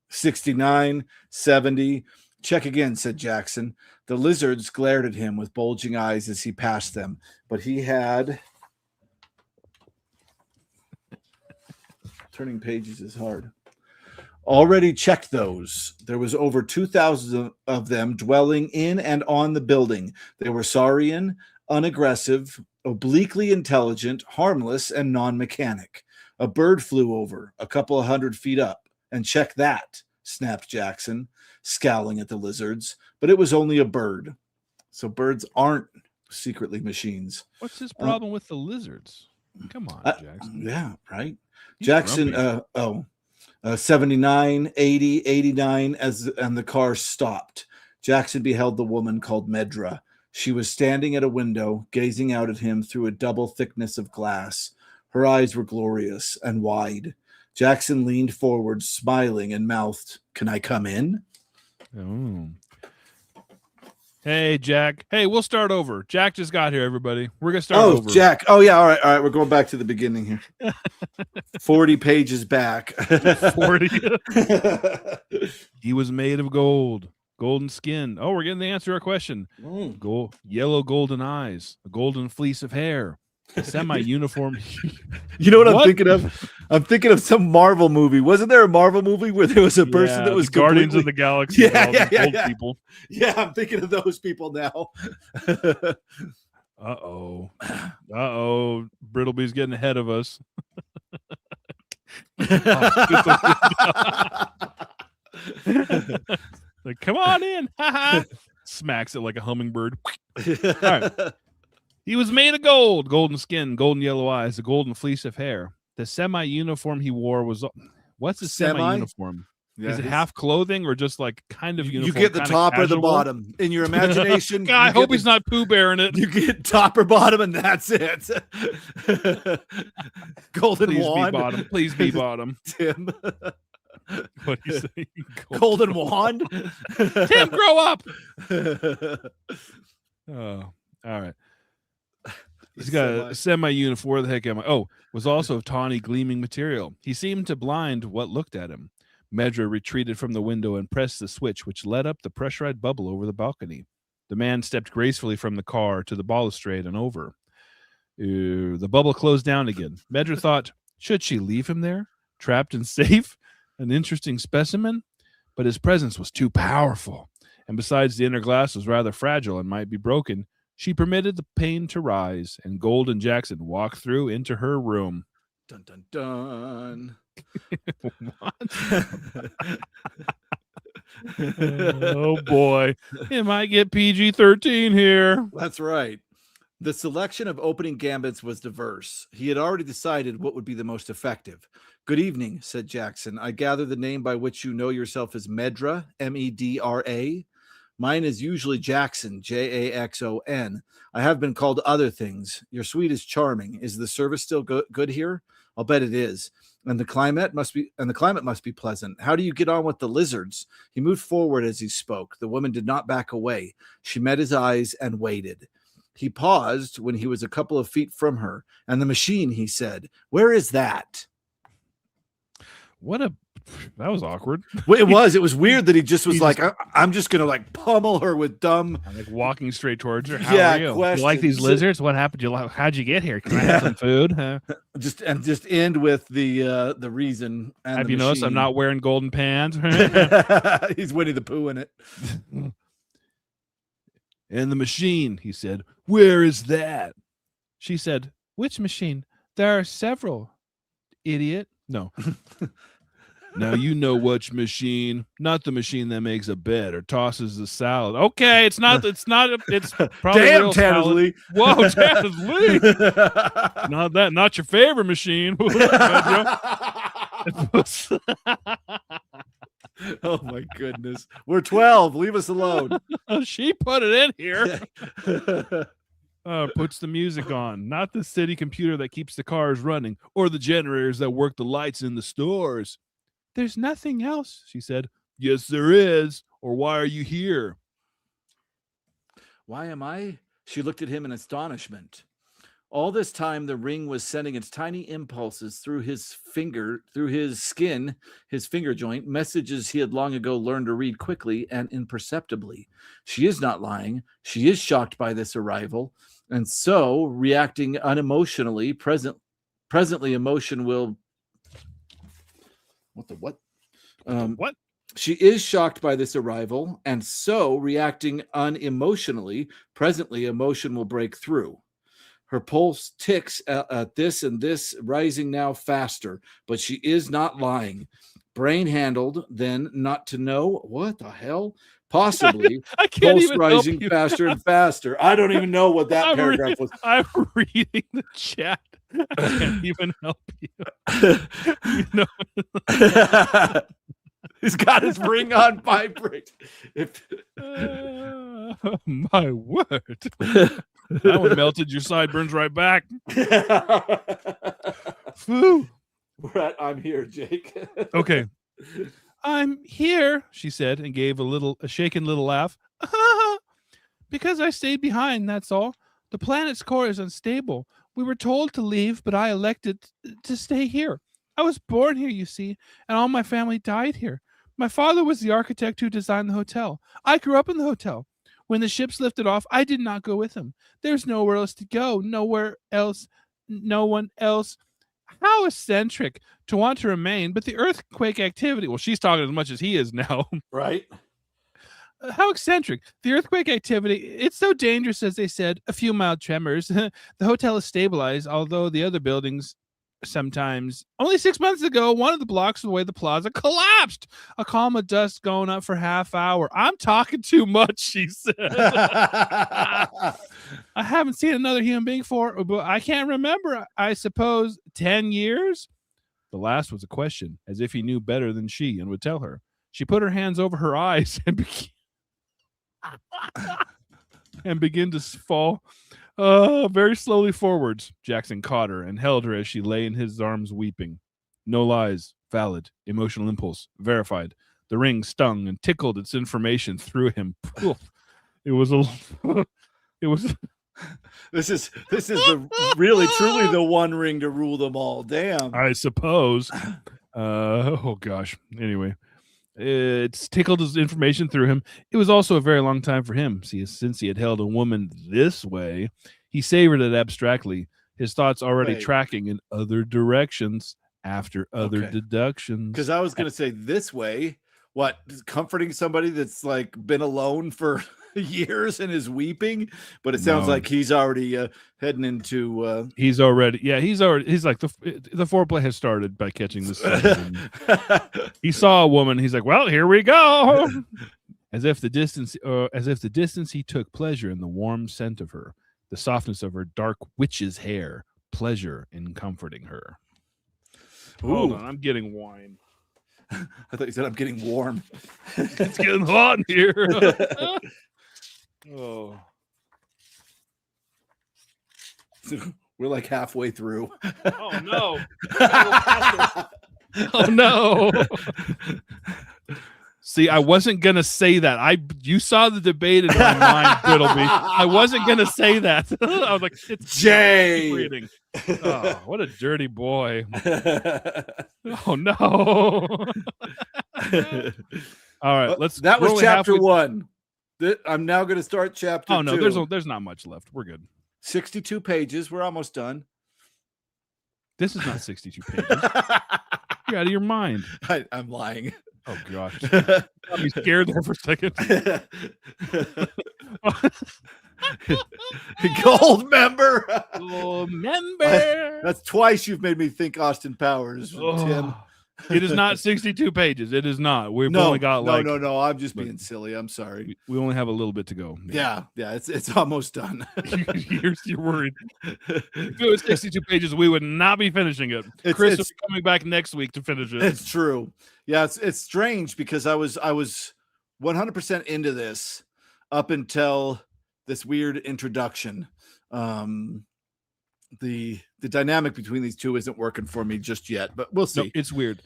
69, 70. Check again, said Jackson. The lizards glared at him with bulging eyes as he passed them, but he had... Turning pages is hard. Already checked those. There was over 2,000 of them dwelling in and on the building. They were saurian, unaggressive, obliquely intelligent, harmless, and non-mechanic. A bird flew over, a couple of 100 feet up. And check that, snapped Jackson, scowling at the lizards. But it was only a bird. So birds aren't secretly machines. What's his problem with the lizards? Come on, Jackson. Yeah, right. He's Jackson, grumpy. 79, 80, 89, and the car stopped. Jackson beheld the woman called Medra. She was standing at a window, gazing out at him through a double thickness of glass. Her eyes were glorious and wide. Jackson leaned forward, smiling, and mouthed, "Can I come in?" Oh. Hey, Jack. Hey, we'll start over. Jack just got here, everybody. We're going to start over. Oh, Jack. Oh, yeah. All right. We're going back to the beginning here. 40 pages back. 40. He was made of gold, golden skin. Oh, we're getting the answer to our question. Gold, yellow golden eyes, a golden fleece of hair, a semi-uniform. You know what I'm thinking of? I'm thinking of some Marvel movie. Wasn't there a Marvel movie where there was a person that was Guardians of the Galaxy? Yeah. People. Yeah, I'm thinking of those people now. Uh-oh. Brittleby's getting ahead of us. Like, come on in. Smacks it like a hummingbird. All right. He was made of gold, golden skin, golden yellow eyes, a golden fleece of hair. The semi-uniform he wore was... What's a semi-uniform? Yeah, is it half clothing or just like kind of uniform? You get the top or the bottom. In your imagination. God, I hope he's not Pooh Bearing it. You get top or bottom and that's it. Golden Please wand. Be bottom. Please be bottom. Tim. What do you say? Golden wand? Tim, grow up. Oh, all right. He's got a semi-uniform. Where the heck am I? Oh, was also of tawny, gleaming material. He seemed to blind what looked at him. Medra retreated from the window and pressed the switch, which let up the pressurized bubble over the balcony. The man stepped gracefully from the car to the balustrade and over. The bubble closed down again. Medra thought, should she leave him there, trapped and safe? An interesting specimen? But his presence was too powerful. And besides, the inner glass was rather fragile and might be broken. She permitted the pane to rise, and Gold and Jackson walked through into her room. Dun, dun, dun. Oh, boy. It might get PG-13 here. That's right. The selection of opening gambits was diverse. He had already decided what would be the most effective. Good evening, said Jackson. I gather the name by which you know yourself is Medra, M-E-D-R-A. Mine is usually Jackson, J-A-X-O-N. I have been called other things. Your suite is charming. Is the service still good here? I'll bet it is. And the climate must be pleasant. How do you get on with the lizards? He moved forward as he spoke. The woman did not back away. She met his eyes and waited. He paused when he was a couple of feet from her. And the machine, he said, where is that? That was awkward. Well, it was weird that he just was like, I'm just gonna like pummel her with dumb, like walking straight towards her. How Yeah, are you? questions. You like these lizards? What happened? How'd you get here? Can I have some food? Huh? just end with the reason. And Have the you noticed I'm machine. not wearing golden pants? He's Winnie the Pooh in it. And the machine, he said, where is that? She said, which machine? There are several, idiot. No. Now you know which machine, not the machine that makes a bed or tosses the salad. Okay, it's probably Damn, real Tanner salad. Lee. Whoa, Tanner Lee. Not your favorite machine. Oh my goodness. We're 12. Leave us alone. She put it in here. Puts the music on, not the city computer that keeps the cars running or the generators that work the lights in the stores. There's nothing else, she said. Yes, there is. Or why are you here? Why am I? She looked at him in astonishment. All this time, the ring was sending its tiny impulses through his skin, his finger joint, messages he had long ago learned to read quickly and imperceptibly. She is not lying. She is shocked by this arrival. And so, reacting unemotionally, presently emotion will... What? What? She is shocked by this arrival, and so, reacting unemotionally, presently emotion will break through. Her pulse ticks at this and this, rising now faster, but she is not lying. Brain handled, then not to know what the hell? Possibly. I can't pulse even rising help you. faster and faster. I don't even know what that paragraph was. I'm reading the chat. I can't even help you. You know. He's got his ring on vibrate. My word. That one melted. Your sideburns right back. Foo. We're at I'm here, Jake. Okay. I'm here, she said, and gave a shaken little laugh. Because I stayed behind, that's all. The planet's core is unstable. We were told to leave, but I elected to stay here. I was born here, you see, and all my family died here. My father was the architect who designed the hotel. I grew up in the hotel. When the ships lifted off, I did not go with him. There's nowhere else to go, nowhere else, no one else. How eccentric to want to remain, but the earthquake activity, well, she's talking as much as he is now. Right. How eccentric. The earthquake activity, it's so dangerous, as they said, a few mild tremors. The hotel is stabilized, although the other buildings sometimes. Only 6 months ago, one of the blocks away, the plaza collapsed. A column of dust going up for half hour. I'm talking too much, she said. I haven't seen another human being for, but I can't remember, I suppose, 10 years? The last was a question, as if he knew better than she and would tell her. She put her hands over her eyes and began to fall very slowly forwards. Jackson caught her and held her as she lay in his arms weeping. No lies, valid, emotional impulse, verified. The ring stung and tickled its information through him. It was This is really truly the one ring to rule them all. Damn. I suppose. Oh gosh. Anyway, it's tickled his information through him. It was also a very long time for him. See, since he had held a woman this way, he savored it abstractly, his thoughts already tracking in other directions after other deductions. Because I was going to say this way, what, comforting somebody that's like been alone for years and is weeping, but it sounds like he's already heading into he's like the foreplay has started by catching this. He saw a woman, he's like, well, here we go. as if the distance he took pleasure in the warm scent of her, the softness of her dark witch's hair, pleasure in comforting her. Ooh. Hold on, I'm getting wine. I thought you said I'm getting warm. It's getting hot in here. Oh, we're like halfway through. Oh no. Oh no. See, I wasn't gonna say that. You saw the debate in my mind, Biddleby. I wasn't gonna say that. I was like, it's Jay. reading. Oh, what a dirty boy. Oh no. All right, That was chapter 1. I'm now going to start chapter 2. Oh no, there's not much left. We're good. 62 pages. We're almost done. This is not 62 pages. You're out of your mind. I'm lying. Oh gosh. Got me scared there for a second. Gold member. Gold member. That's twice you've made me think Austin Powers, Tim. It is not 62 pages. It is not. We've only got no. I'm just being silly. I'm sorry. We only have a little bit to go. Yeah. It's almost done. You're worried. If it was 62 pages, we would not be finishing it. Chris will be coming back next week to finish it. It's true. Yeah, it's strange because I was 100% into this up until this weird introduction. The dynamic between these two isn't working for me just yet, but we'll see. No, it's weird.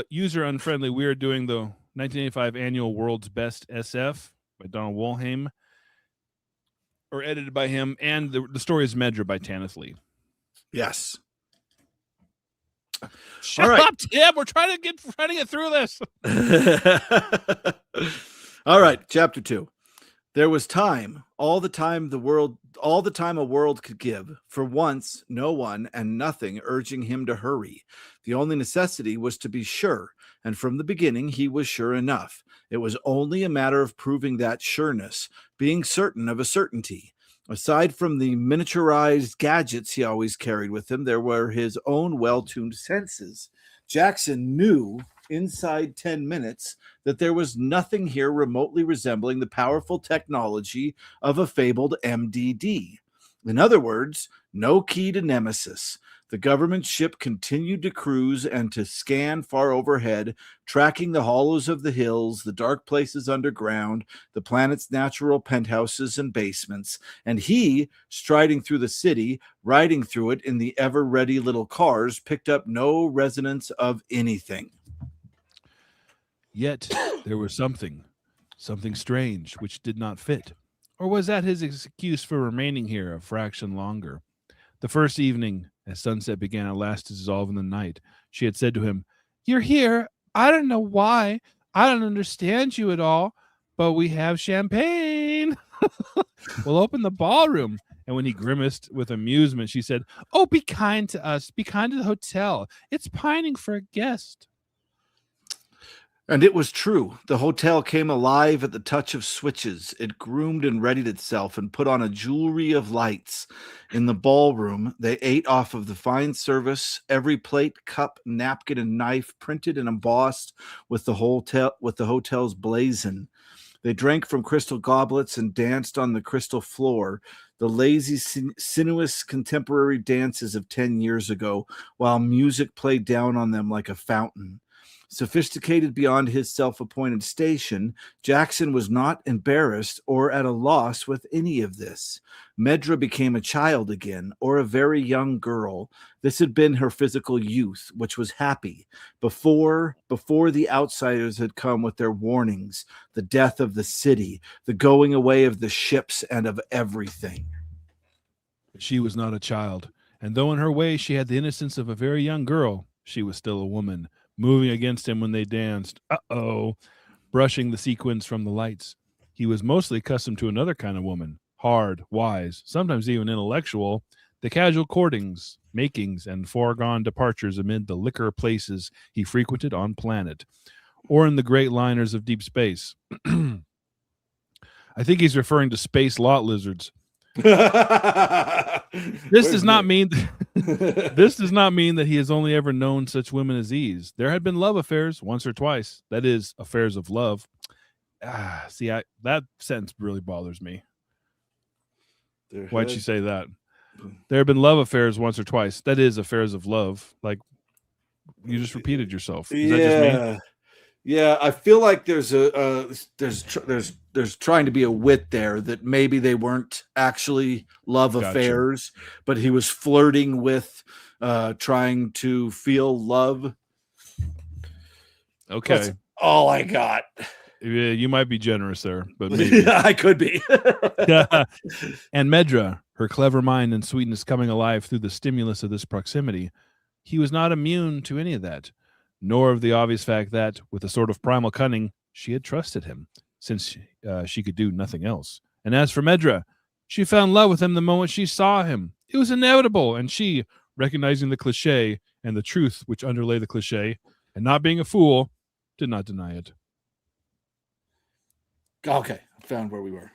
User unfriendly. We are doing the 1985 annual World's Best SF by Donald Wollheim, or edited by him, and the story is Medra by Tanith Lee. Yes. Shut up, Tim. We're trying to get through this. All right, chapter 2. There was time, all the time a world could give. For once, no one and nothing urging him to hurry. The only necessity was to be sure, and from the beginning he was sure enough. It was only a matter of proving that sureness, being certain of a certainty. Aside from the miniaturized gadgets he always carried with him, there were his own well-tuned senses. Jackson knew inside 10 minutes that there was nothing here remotely resembling the powerful technology of a fabled MDD. In other words, no key to Nemesis. The government ship continued to cruise and to scan far overhead, tracking the hollows of the hills, the dark places underground, the planet's natural penthouses and basements, and he, striding through the city, riding through it in the ever-ready little cars, picked up no resonance of anything. Yet there was something strange which did not fit. Or was that his excuse for remaining here a fraction longer? The first evening, as sunset began at last to dissolve in the night, she had said to him, "You're here. I don't know why. I don't understand you at all, but we have champagne. We'll open the ballroom." And when he grimaced with amusement, she said, "Oh, be kind to us. Be kind to the hotel. It's pining for a guest." And it was true. The hotel came alive at the touch of switches. It groomed and readied itself and put on a jewelry of lights. In the ballroom, they ate off of the fine service, every plate, cup, napkin, and knife printed and embossed with the hotel's blazon. They drank from crystal goblets and danced on the crystal floor, the lazy, sinuous contemporary dances of 10 years ago, while music played down on them like a fountain. Sophisticated beyond his self-appointed station, Jackson was not embarrassed or at a loss with any of this. Medra became a child again, or a very young girl. This had been her physical youth, which was happy. Before the outsiders had come with their warnings, the death of the city, the going away of the ships and of everything. She was not a child, and though in her way she had the innocence of a very young girl, she was still a woman, moving against him when they danced, brushing the sequins from the lights. He was mostly accustomed to another kind of woman, hard, wise, sometimes even intellectual, the casual courtings, makings, and foregone departures amid the liquor places he frequented on planet, or in the great liners of deep space. I think he's referring to space lot lizards. This does not mean that he has only ever known such women as these. There had been love affairs once or twice. That is, affairs of love. That sentence really bothers me. Why'd she say that? There have been love affairs once or twice. That is, affairs of love. Like, you just repeated yourself. Is that just me? Yeah, I feel like there's trying to be a wit there that maybe they weren't actually love affairs, but he was flirting with trying to feel love. Okay. all I got. Yeah, you might be generous there, but maybe. I could be. And Medra, her clever mind and sweetness coming alive through the stimulus of this proximity, he was not immune to any of that, nor of the obvious fact that, with a sort of primal cunning, she had trusted him, since she could do nothing else. And as for Medra, she fell in love with him the moment she saw him. It was inevitable, and she, recognizing the cliche and the truth which underlay the cliche, and not being a fool, did not deny it. Okay, I found where we were.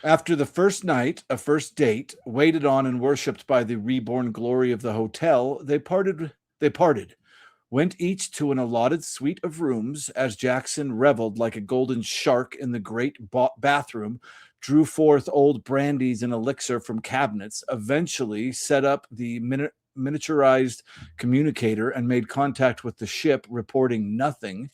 After the first night, a first date, waited on and worshipped by the reborn glory of the hotel, they parted. Went each to an allotted suite of rooms as Jackson reveled like a golden shark in the great bathroom, drew forth old brandies and elixir from cabinets, eventually set up the miniaturized communicator and made contact with the ship, reporting nothing.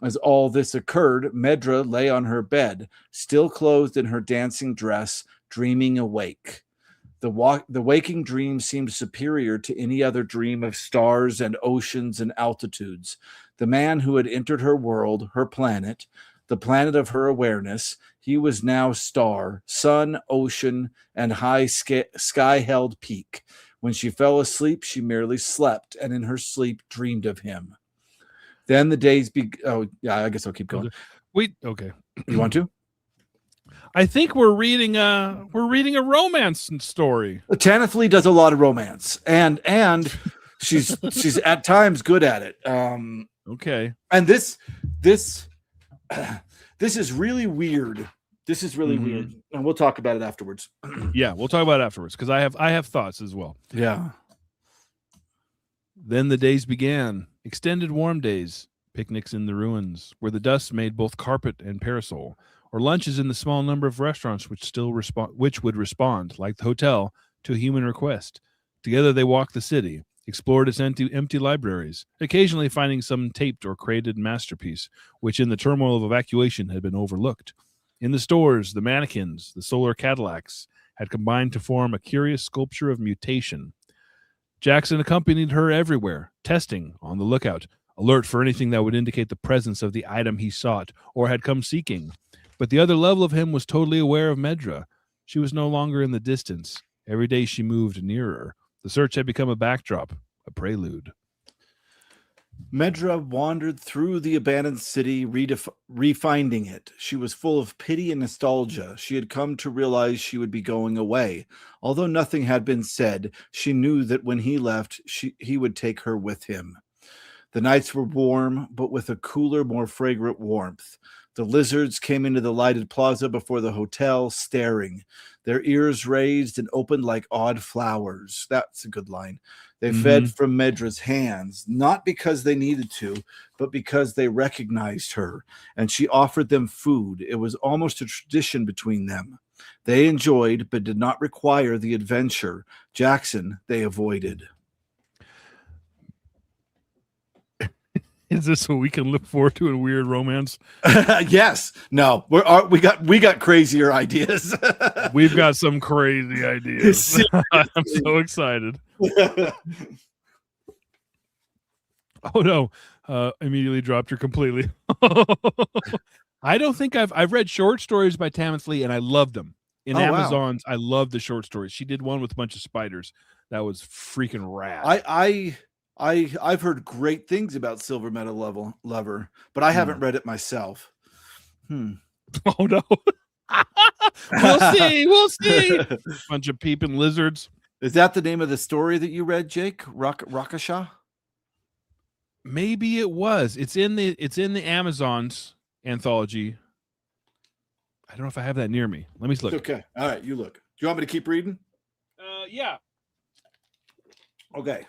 As all this occurred, Medra lay on her bed, still clothed in her dancing dress, dreaming awake. The waking dream seemed superior to any other dream of stars and oceans and altitudes. The man who had entered her world, her planet, the planet of her awareness, he was now star, sun, ocean, and high sky-held peak. When she fell asleep, she merely slept, and in her sleep dreamed of him. Then the days I guess I'll keep going. Okay. You want to? I think we're reading a romance story. Tanith Lee does a lot of romance, and she's at times good at it. Okay. And this is really weird. This is really weird, and we'll talk about it afterwards. Yeah, we'll talk about it afterwards because I have thoughts as well. Yeah. Then the days began, extended warm days, picnics in the ruins, where the dust made both carpet and parasol, or lunches in the small number of restaurants which would respond, like the hotel, to a human request. Together they walked the city, explored its empty libraries, occasionally finding some taped or crated masterpiece, which in the turmoil of evacuation had been overlooked. In the stores, the mannequins, the solar Cadillacs, had combined to form a curious sculpture of mutation. Jackson accompanied her everywhere, testing, on the lookout, alert for anything that would indicate the presence of the item he sought or had come seeking. But the other level of him was totally aware of Medra. She was no longer in the distance. Every day she moved nearer. The search had become a backdrop, a prelude. Medra wandered through the abandoned city, refinding it. She was full of pity and nostalgia. She had come to realize she would be going away. Although nothing had been said, she knew that when he left, he would take her with him. The nights were warm, but with a cooler, more fragrant warmth. The lizards came into the lighted plaza before the hotel, staring, their ears raised and opened like odd flowers. That's a good line. They fed from Medra's hands, not because they needed to, but because they recognized her, and she offered them food. It was almost a tradition between them. They enjoyed, but did not require the adventure. Jackson, they avoided. Is this what we can look forward to in weird romance? Yes. No. We got crazier ideas. We've got some crazy ideas. I'm so excited. Oh no! Immediately dropped her completely. I don't think I've read short stories by Tanith Lee, and I loved them. In Amazons, wow. I love the short stories. She did one with a bunch of spiders that was freaking rad. I've heard great things about Silver Meadow Lover, but I haven't read it myself. Oh no. We'll see. Bunch of peeping lizards. Is that the name of the story that you read, Jake? Rakasha? Maybe it was. It's in the Amazons anthology. I don't know if I have that near me. Let me look. Okay. All right, you look. Do you want me to keep reading? Yeah. Okay.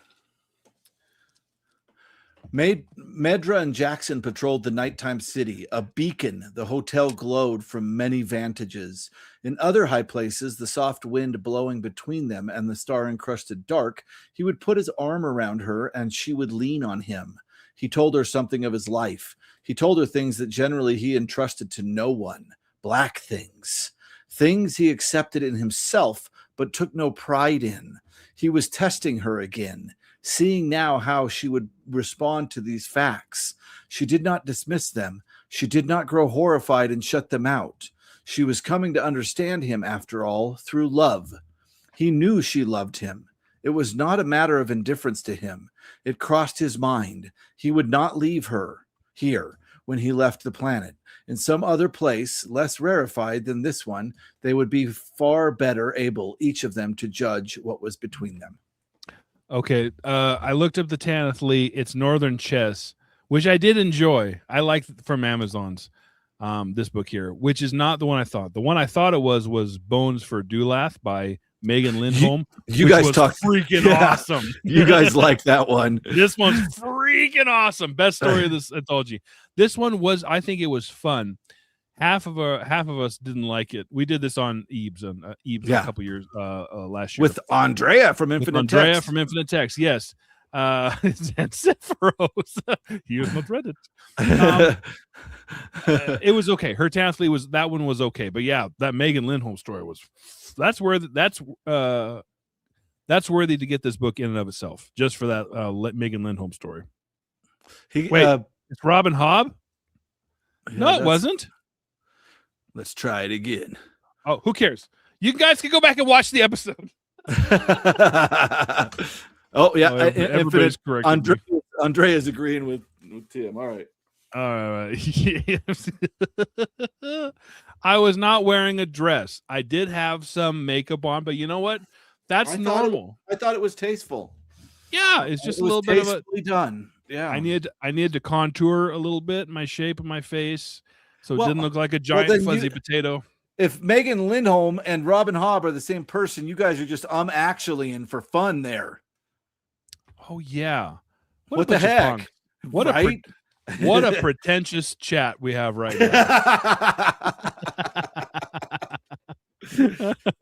Medra and Jackson patrolled the nighttime city, a beacon. The hotel glowed from many vantages. In other high places, the soft wind blowing between them and the star-encrusted dark, he would put his arm around her and she would lean on him. He told her something of his life. He told her things that generally he entrusted to no one. Black things. Things he accepted in himself, but took no pride in. He was testing her again, seeing now how she would respond to these facts. She did not dismiss them. She did not grow horrified and shut them out. She was coming to understand him, after all, through love. He knew she loved him. It was not a matter of indifference to him. It crossed his mind. He would not leave her here when he left the planet. In some other place, less rarefied than this one, they would be far better able, each of them, to judge what was between them. Okay. I looked up the Tanith Lee. It's Northern Chess, which I did enjoy. I liked from Amazon's this book here, which is not the one I thought. The one I thought it was Bones for Dulath by Megan Lindholm. You guys talk freaking awesome. You guys like that one. This one's freaking awesome. Best story of this anthology. This one was, I think it was fun. Half of us didn't like it. We did this on Ebes a couple years last year with Andrea from Infinite Text. Yes. And Sephiroth. He was not Reddit. It was okay. Her Tanith Lee that one was okay. But yeah, that Megan Lindholm story that's worthy to get this book in and of itself, just for that Megan Lindholm story. Wait, it's Robin Hobb? Yeah, no, it wasn't. Let's try it again. Oh, who cares? You guys can go back and watch the episode. Oh yeah, everybody's correct. Andrea is agreeing with Tim. All right. I was not wearing a dress. I did have some makeup on, but you know what? That's normal. I thought it was tasteful. Yeah, it's just a little bit of tastefully done. Yeah, I needed to contour a little bit my shape of my face, so it didn't look like a giant fuzzy potato. If Megan Lindholm and Robin Hobb are the same person, you guys are just actually in for fun there. Oh yeah, what the heck? What right? What a pretentious chat we have right now.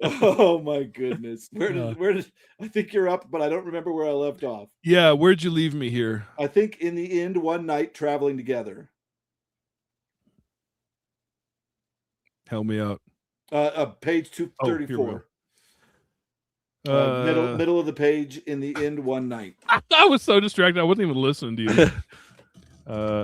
Oh my goodness. Where did I think you're up, but I don't remember where I left off. Yeah, where'd you leave me here? I think in the end, one night traveling together. Help me out. Page 234. Middle of the page, in the end, one night. I was so distracted. I wasn't even listening to you.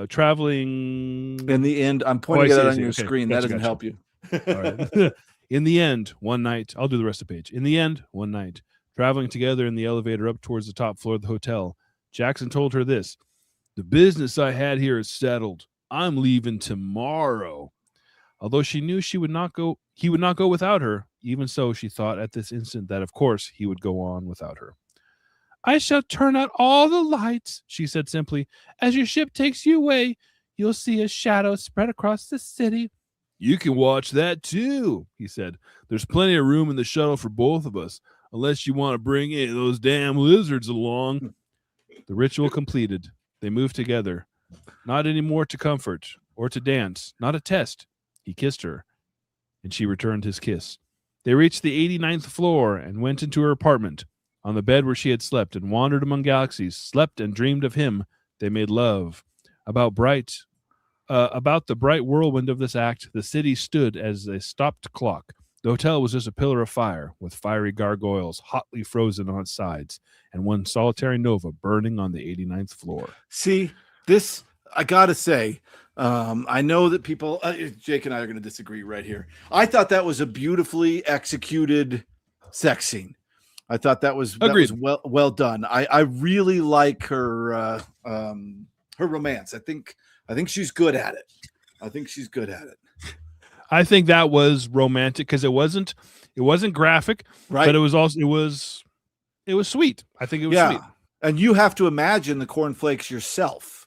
Traveling. In the end, I'm pointing it out on your screen. That doesn't help you. All right. In the end, one night. I'll do the rest of the page. In the end, one night. Traveling together in the elevator up towards the top floor of the hotel, Jackson told her this: "The business I had here is settled. I'm leaving tomorrow." Although she knew he would not go without her, even so she thought at this instant that of course he would go on without her. "I shall turn out all the lights," she said simply. "As your ship takes you away, you'll see a shadow spread across the city." "You can watch that too," he said. "There's plenty of room in the shuttle for both of us, unless you want to bring any of those damn lizards along." The ritual completed, they moved together. Not any more to comfort or to dance, not a test. He kissed her, and she returned his kiss. They reached the 89th floor and went into her apartment. On the bed where she had slept and wandered among galaxies, slept and dreamed of him, they made love. About the bright whirlwind of this act, the city stood as a stopped clock. The hotel was just a pillar of fire, with fiery gargoyles hotly frozen on its sides, and one solitary nova burning on the 89th floor. See, this, I gotta say, I know that people, Jake and I are going to disagree right here. I thought that was a beautifully executed sex scene. I thought that was well done. I really like her romance. I think she's good at it. I think that was romantic because it wasn't graphic, right? But it was sweet. I think it was sweet. And you have to imagine the cornflakes yourself.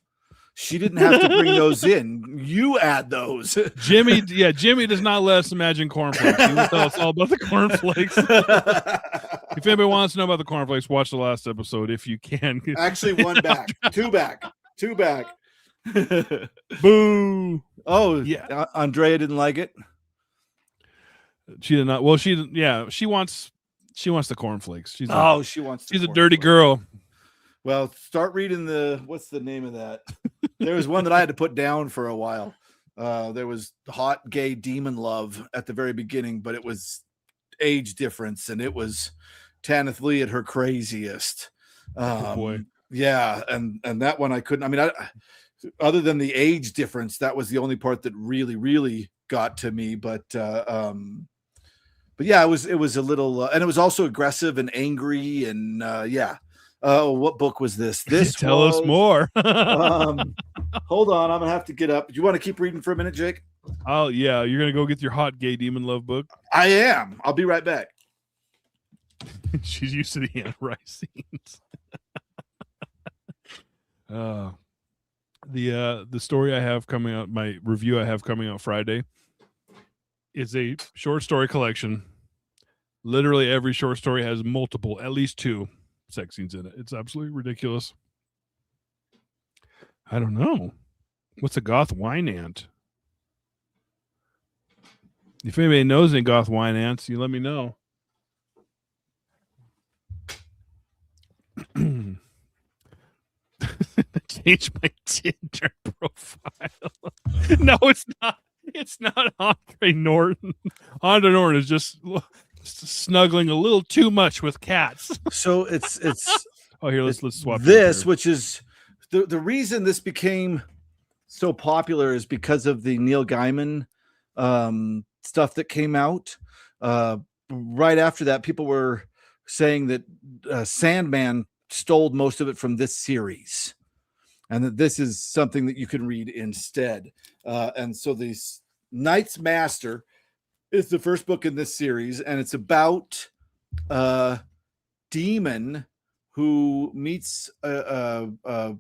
She didn't have to bring those in. You add those. Jimmy does not let us imagine cornflakes. He will tell us all about the cornflakes. If anybody wants to know about the cornflakes, watch the last episode if you can. Actually, two back. Boo. Oh, yeah. Andrea didn't like it. She did not. Well, she wants the cornflakes. She's a dirty girl. Well, start reading what's the name of that? There was one that I had to put down for a while. There was hot gay demon love at the very beginning, but it was age difference, and it was Tanith Lee at her craziest. Oh boy. Yeah, and that one I couldn't. I mean, other than the age difference, that was the only part that really got to me. But yeah, it was a little, and it was also aggressive and angry, and yeah. What book was this? Tell us more. Hold on, I'm gonna have to get up. Do you want to keep reading for a minute, Jake? Oh yeah, you're gonna go get your hot gay demon love book. I am. I'll be right back. She's used to the Anne Rice scenes. The story I have coming out, my review I have coming out Friday, is a short story collection. Literally every short story has multiple, at least 2 sex scenes in it. It's absolutely ridiculous. I don't know. What's a goth wine ant? If anybody knows any goth wine ants, you let me know. Change my Tinder profile. No, it's not. It's not Andre Norton. Andre Norton is just snuggling a little too much with cats. So it's oh, here, let's swap this, which is the reason this became so popular is because of the Neil Gaiman stuff that came out. Right after that, people were saying that Sandman stole most of it from this series, and that this is something that you can read instead. And so this Knight's Master is the first book in this series, and it's about a demon who meets a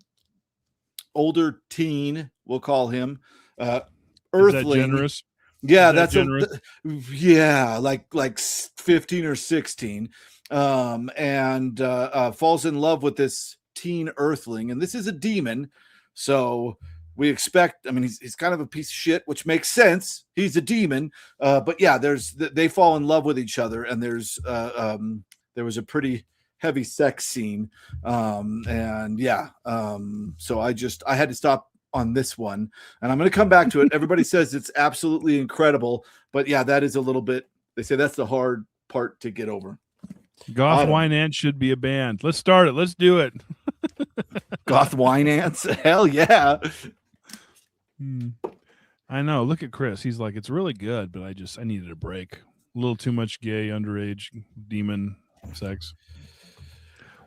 older teen, we'll call him, Earthling. Is that generous? Yeah, that's generous. Like 15 or 16, and falls in love with this teen Earthling, and this is a demon, so we expect. I mean, he's kind of a piece of shit, which makes sense. He's a demon, but yeah, they fall in love with each other, and there was a pretty heavy sex scene, and yeah, so I had to stop on this one, and I'm going to come back to it. Everybody says it's absolutely incredible, but yeah, that is a little bit. They say that's the hard part to get over. Goth Wine Ants should be a band. Let's start it. Let's do it. Goth Wine Ants, hell yeah. I know. Look at Chris. He's like, it's really good, but I needed a break. A little too much gay underage demon sex.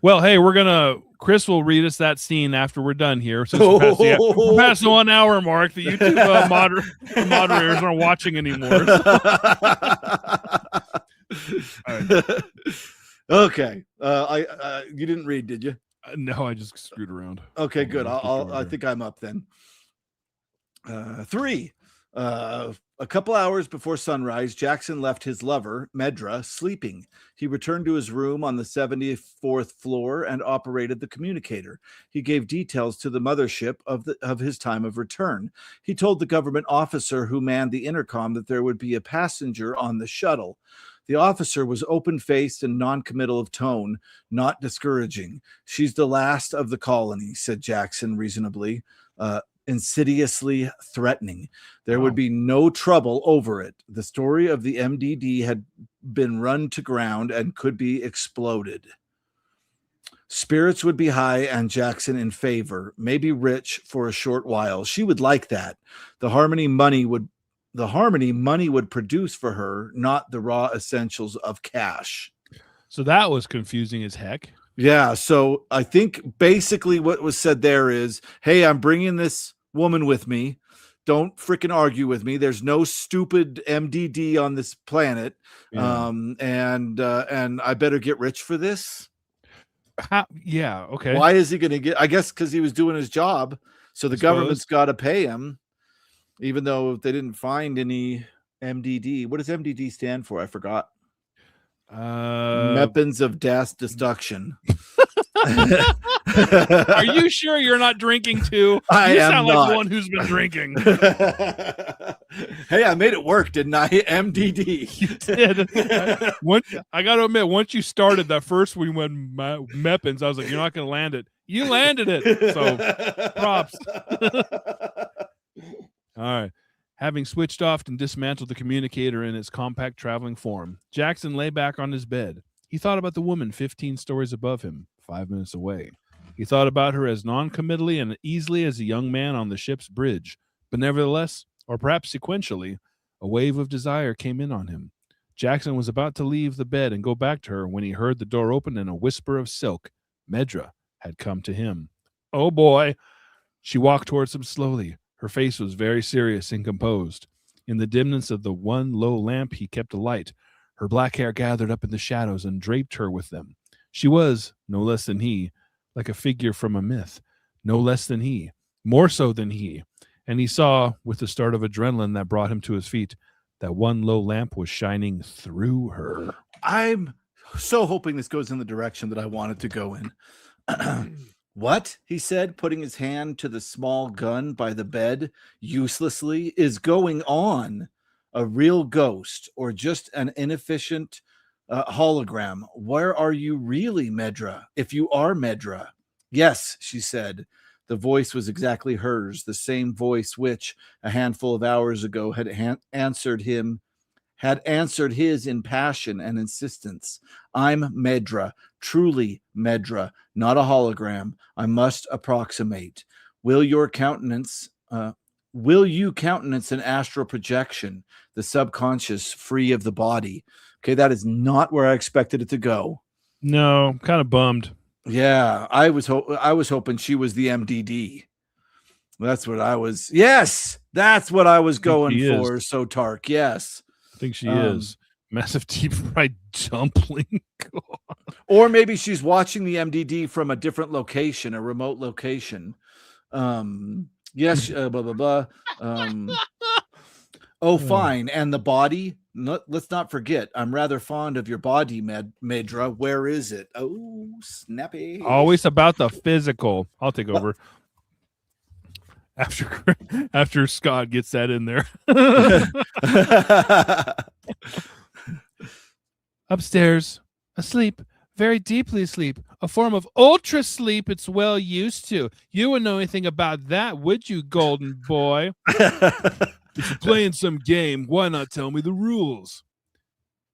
Well, hey, Chris will read us that scene after we're done here. Since we're past the 1 hour mark, the YouTube moderators aren't watching anymore. All right. Okay. You didn't read, did you? No, I just screwed around. Okay, good. I think I'm up then. 3. A couple hours before sunrise, Jackson left his lover, Medra, sleeping. He returned to his room on the 74th floor and operated the communicator. He gave details to the mothership of his time of return. He told the government officer who manned the intercom that there would be a passenger on the shuttle. The officer was open-faced and non-committal of tone, not discouraging. She's the last of the colony, said Jackson reasonably. Insidiously threatening. There would be no trouble over it. The story of the MDD had been run to ground and could be exploded. Spirits would be high and Jackson in favor, maybe rich for a short while. She would like that. The harmony money would produce for her, not the raw essentials of cash. So that was confusing as heck. Yeah, so I think basically what was said there is, hey, I'm bringing this woman with me. Don't freaking argue with me. There's no stupid MDD on this planet. Yeah. And I better get rich for this. Yeah. Okay. Why is he going to get, I guess because he was doing his job. So the government's got to pay him, even though they didn't find any MDD. What does MDD stand for? I forgot. Weapons of mass destruction. Are you sure you're not drinking too? You sound like one who's been drinking. Hey, I made it work, didn't I? MDD. You did. I got to admit, once you started that first one, when Meppins, I was like, you're not going to land it. You landed it. So props. All right. Having switched off and dismantled the communicator in its compact traveling form, Jackson lay back on his bed. He thought about the woman 15 stories above him, 5 minutes away. He thought about her as non-committally and easily as a young man on the ship's bridge. But nevertheless, or perhaps sequentially, a wave of desire came in on him. Jackson was about to leave the bed and go back to her when he heard the door open and a whisper of silk. Medra had come to him. Oh boy! She walked towards him slowly. Her face was very serious and composed. In the dimness of the one low lamp he kept alight, her black hair gathered up in the shadows and draped her with them. She was, no less than he, like a figure from a myth, no less than he, more so than he. And he saw, with the start of adrenaline that brought him to his feet, that one low lamp was shining through her. I'm so hoping this goes in the direction that I want it to go in. What? He said, putting his hand to the small gun by the bed uselessly, is going on. A real ghost or just an inefficient hologram? Where are you really, Medra? If you are Medra. Yes, she said. The voice was exactly hers, the same voice which, a handful of hours ago, had answered his in passion and insistence. I'm Medra, truly Medra, not a hologram. I must approximate. Will you countenance an astral projection, the subconscious free of the body? Okay, that is not where I expected it to go. No, I'm kind of bummed. Yeah, I was hoping she was the MDD. That's what I was. Yes, that's what I was going for. Is. So Tark, yes. I think she is. Massive deep fried dumpling. Or maybe she's watching the MDD from a different location, a remote location. Yes, blah, blah, blah. Fine. And the body, let's not forget, I'm rather fond of your body, Medra. Where is it? Oh, snappy. Always about the physical. I'll take over. After Scott gets that in there. Upstairs, asleep, very deeply asleep, a form of ultra sleep it's well used to. You wouldn't know anything about that, would you, golden boy? If you're playing some game, why not tell me the rules?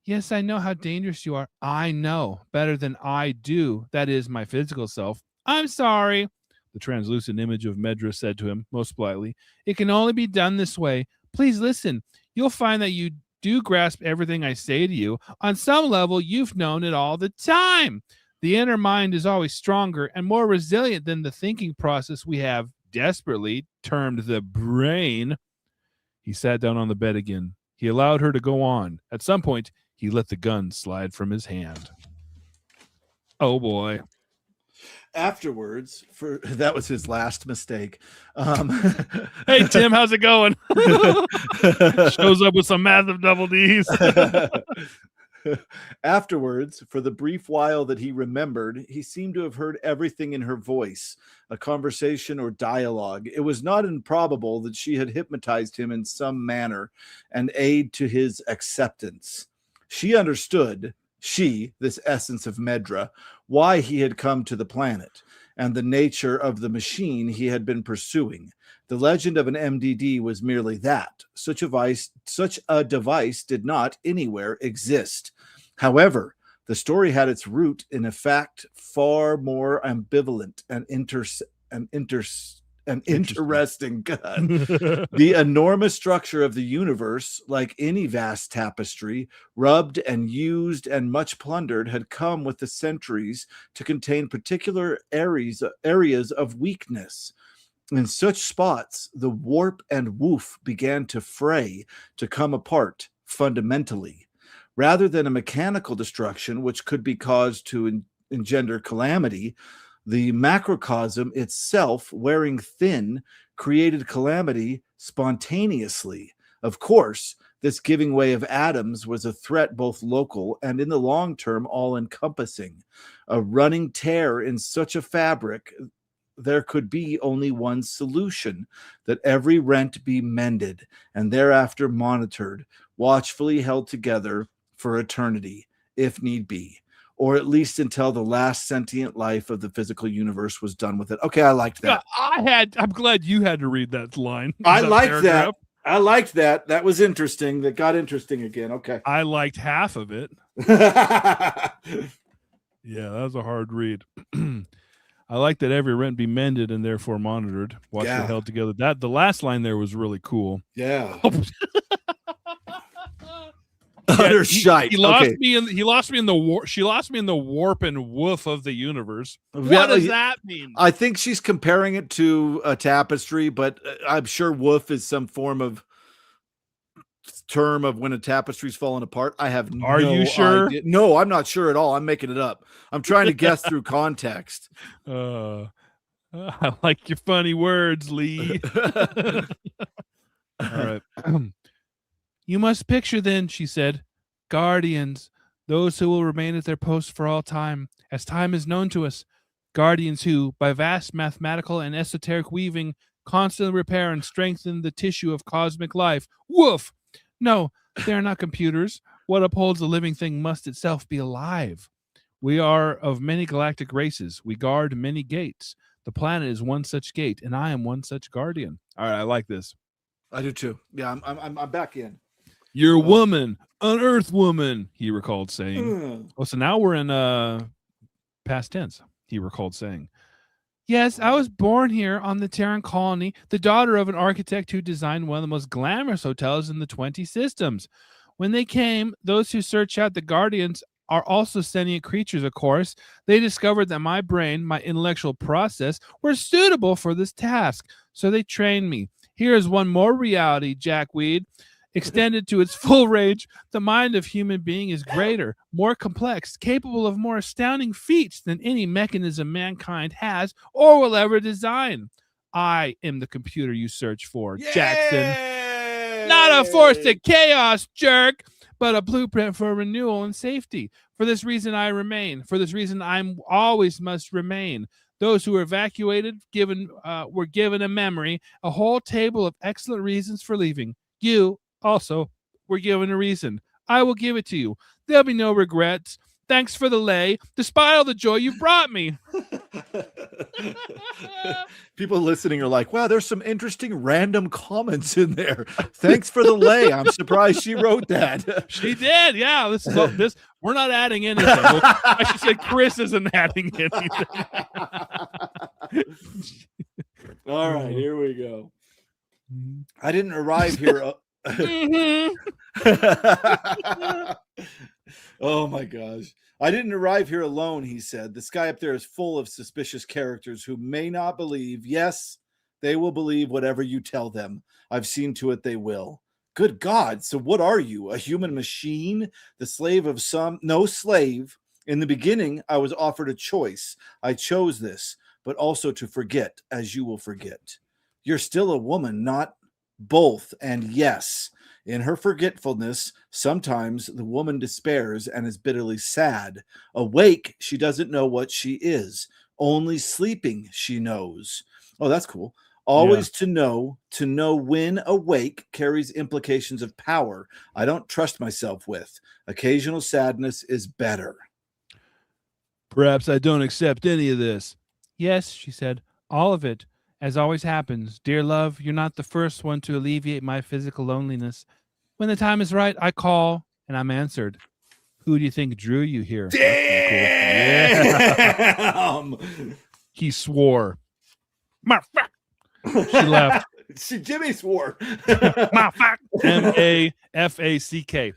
Yes, I know how dangerous you are. I know better than I do. That is my physical self. I'm sorry. The translucent image of Medra said to him, most politely, it can only be done this way. Please listen. You'll find that you do grasp everything I say to you. On some level, you've known it all the time. The inner mind is always stronger and more resilient than the thinking process we have desperately termed the brain. He sat down on the bed again. He allowed her to go on. At some point, he let the gun slide from his hand. Oh, boy. Afterwards, that was his last mistake. Hey, Tim, how's it going? Shows up with some massive double Ds. Afterwards, for the brief while that he remembered, he seemed to have heard everything in her voice, a conversation or dialogue. It was not improbable that she had hypnotized him in some manner, an aid to his acceptance. She understood, this essence of Medra, why he had come to the planet and the nature of the machine he had been pursuing. The legend of an MDD was merely that. Such a device did not anywhere exist. However, the story had its root in a fact far more ambivalent and interesting. God. The enormous structure of the universe, like any vast tapestry, rubbed and used and much plundered, had come with the centuries to contain particular areas of weakness. In such spots, the warp and woof began to fray, to come apart fundamentally. Rather than a mechanical destruction, which could be caused to engender calamity, the macrocosm itself, wearing thin, created calamity spontaneously. Of course, this giving way of atoms was a threat both local and in the long term all-encompassing. A running tear in such a fabric, there could be only one solution, that every rent be mended and thereafter monitored, watchfully held together for eternity, if need be, or at least until the last sentient life of the physical universe was done with it. Okay, I liked that. I'm glad you had to read that line. I liked that. I liked that. That was interesting. That got interesting again. Okay. I liked half of it. Yeah, that was a hard read. I like that every rent be mended and therefore monitored. Watch Yeah. it held together. The last line there was really cool. Yeah. Yeah, shite. He lost Okay. me in the war. She lost me in the warp and woof of the universe. What Yeah, does that mean? I think she's comparing it to a tapestry, but I'm sure woof is some form of term of when a tapestry's falling apart. I have Are no you sure? idea. No, I'm not sure at all. I'm making it up. I'm trying to guess through context. I like your funny words, Lee. All right. You must picture then, she said, guardians, those who will remain at their posts for all time, as time is known to us. Guardians who, by vast mathematical and esoteric weaving, constantly repair and strengthen the tissue of cosmic life. Woof! No, they are not computers. What upholds a living thing must itself be alive. We are of many galactic races. We guard many gates. The planet is one such gate, and I am one such guardian. All right, I like this. I do too. Yeah, I'm back in. You're a woman, an Earth woman, he recalled saying. Oh, so now we're in past tense, he recalled saying. Yes, I was born here on the Terran colony, the daughter of an architect who designed one of the most glamorous hotels in the 20 systems. When they came, those who search out the Guardians are also sentient creatures, of course. They discovered that my brain, my intellectual process, were suitable for this task. So they trained me. Here is one more reality, Jackweed. Extended to its full range, the mind of human being is greater, more complex, capable of more astounding feats than any mechanism mankind has or will ever design. I am the computer you search for, Jackson. Not a force to chaos, jerk, but a blueprint for renewal and safety. For this reason, I remain. For this reason, I'm always must remain. Those who were evacuated were given a memory, a whole table of excellent reasons for leaving. You also were given a reason. I will give it to you. There'll be no regrets. Thanks for the lay, despite all the joy you brought me. People listening are like, wow, there's some interesting random comments in there. Thanks for the lay. I'm surprised she wrote that. She did. Yeah. This we're not adding anything. Well, I should say Chris isn't adding anything. All right, here we go. I didn't arrive here. Oh my gosh. I didn't arrive here alone, he said. The sky up there is full of suspicious characters who may not believe. Yes, they will believe whatever you tell them. I've seen to it they will. Good God. So what are you? A human machine? The slave of some? No slave. In the beginning, I was offered a choice. I chose this, but also to forget as you will forget. You're still a woman, not both. And yes, in her forgetfulness, sometimes the woman despairs and is bitterly sad. Awake, she doesn't know what she is. Only sleeping, she knows. Oh, that's cool. Always to know when awake carries implications of power I don't trust myself with. Occasional sadness is better. Perhaps I don't accept any of this. Yes, she said, all of it. As always happens, dear love, you're not the first one to alleviate my physical loneliness. When the time is right, I call, and I'm answered. Who do you think drew you here? Damn! Cool. Yeah. He swore. She left. Jimmy swore. M-A-F-A-C-K.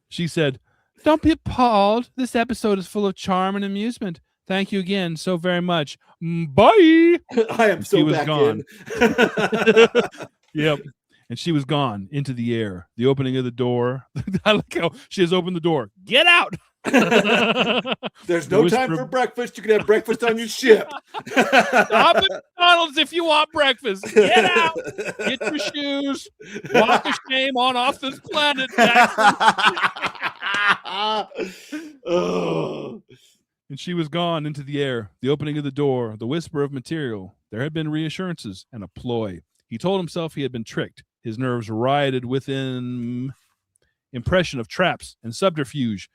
She said, don't be appalled. This episode is full of charm and amusement. Thank you again so very much. Bye. I am so back gone. in. Yep. And she was gone into the air. The opening of the door. I like how she has opened the door. Get out. There's no time for breakfast. You can have breakfast on your ship. Stop at McDonald's if you want breakfast. Get out. Get your shoes. Walk the shame on off this planet, Jackson. Oh. And she was gone into the air. The opening of the door. The whisper of material. There had been reassurances and a ploy. He told himself he had been tricked. His nerves rioted within impression of traps and subterfuge.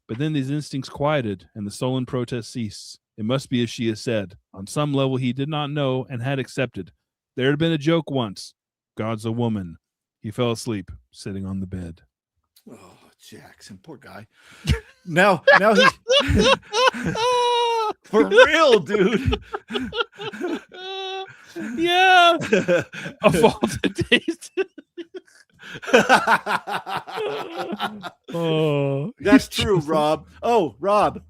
But then these instincts quieted, and the sullen protest ceased. It must be as she has said. On some level he did not know and had accepted. There had been a joke once. God's a woman. He fell asleep, sitting on the bed. Oh, Jackson, poor guy. Now he For real, dude. Yeah. A faulty taste. Oh, That's true, Rob. Oh, Rob,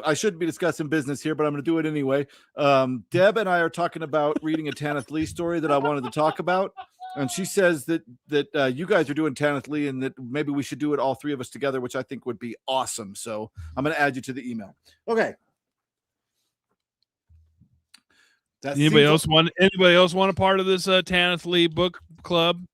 I shouldn't be discussing business here, but I'm going to do it anyway. Deb and I are talking about reading a Tanith Lee story that I wanted to talk about, and she says that you guys are doing Tanith Lee, and that maybe we should do it all three of us together, which I think would be awesome. So I'm going to add you to the email. Okay. Anybody else want a part of this Tanith Lee book club?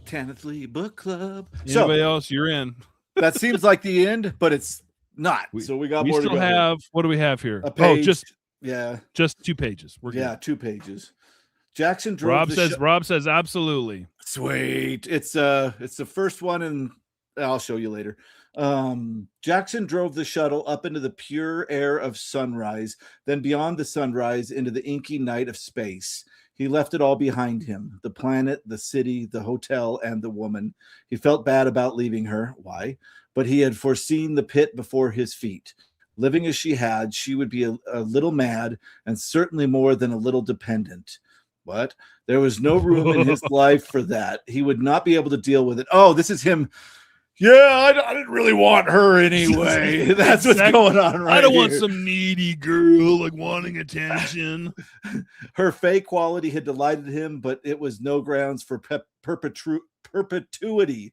Tanith Lee book club. Anybody else? You're in. That seems like the end, but it's not. So we got more to go. What do we have here? A page. Just 2 pages. We're good. 2 pages. Jackson drove. Rob says absolutely. Sweet. It's the first one, and I'll show you later. Jackson drove the shuttle up into the pure air of sunrise, then beyond the sunrise into the inky night of space. He left it all behind him, the planet, the city, the hotel, and the woman. He felt bad about leaving her. Why? But he had foreseen the pit before his feet. Living as she had, she would be a little mad and certainly more than a little dependent. But there was no room in his life for that. He would not be able to deal with it. Oh, this is him. Yeah, I didn't really want her anyway. That's what's going on right here. I don't want some needy girl like wanting attention. Her fake quality had delighted him, but it was no grounds for perpetuity.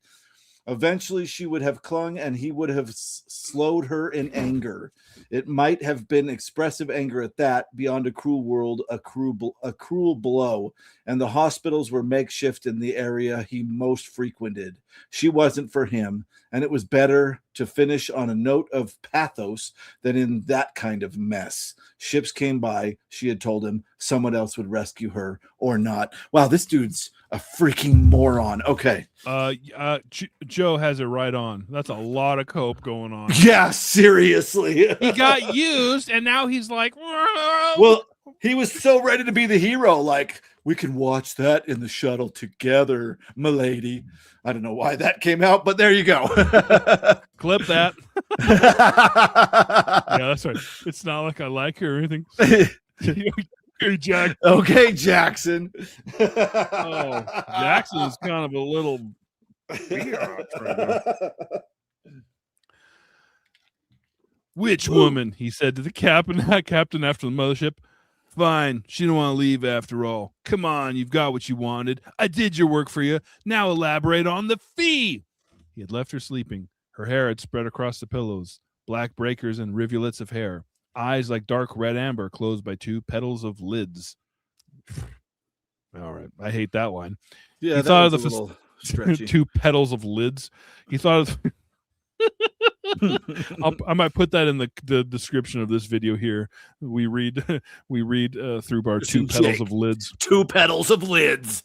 Eventually, she would have clung, and he would have slowed her in anger. It might have been expressive anger at that, beyond a cruel world, a cruel blow. And the hospitals were makeshift in the area he most frequented. She wasn't for him, and it was better to finish on a note of pathos than in that kind of mess. Ships came by, she had told him. Someone else would rescue her, or not. Wow, this dude's a freaking moron. Okay. Joe has it right on. That's a lot of cope going on. Yeah, seriously. He got used, and now he's like, well, he was so ready to be the hero. Like, we can watch that in the shuttle together, milady. I don't know why that came out, but there you go. Clip that. Yeah, that's right. It's not like I like her or anything. Okay, Jack. Okay, Jackson. Oh, Jackson is kind of a little biatch right now. Which woman? He said to the captain after the mothership. Fine, she didn't want to leave after all. Come on, you've got what you wanted. I did your work for you. Now elaborate on the fee. He had left her sleeping. Her hair had spread across the pillows, black breakers and rivulets of hair. Eyes like dark red amber closed by 2 petals of lids. All right. I hate that line. Yeah, he thought of the 2 petals of lids. He thought of I might put that in the description of this video here. We read through our 2 petals of lids. 2 petals of lids.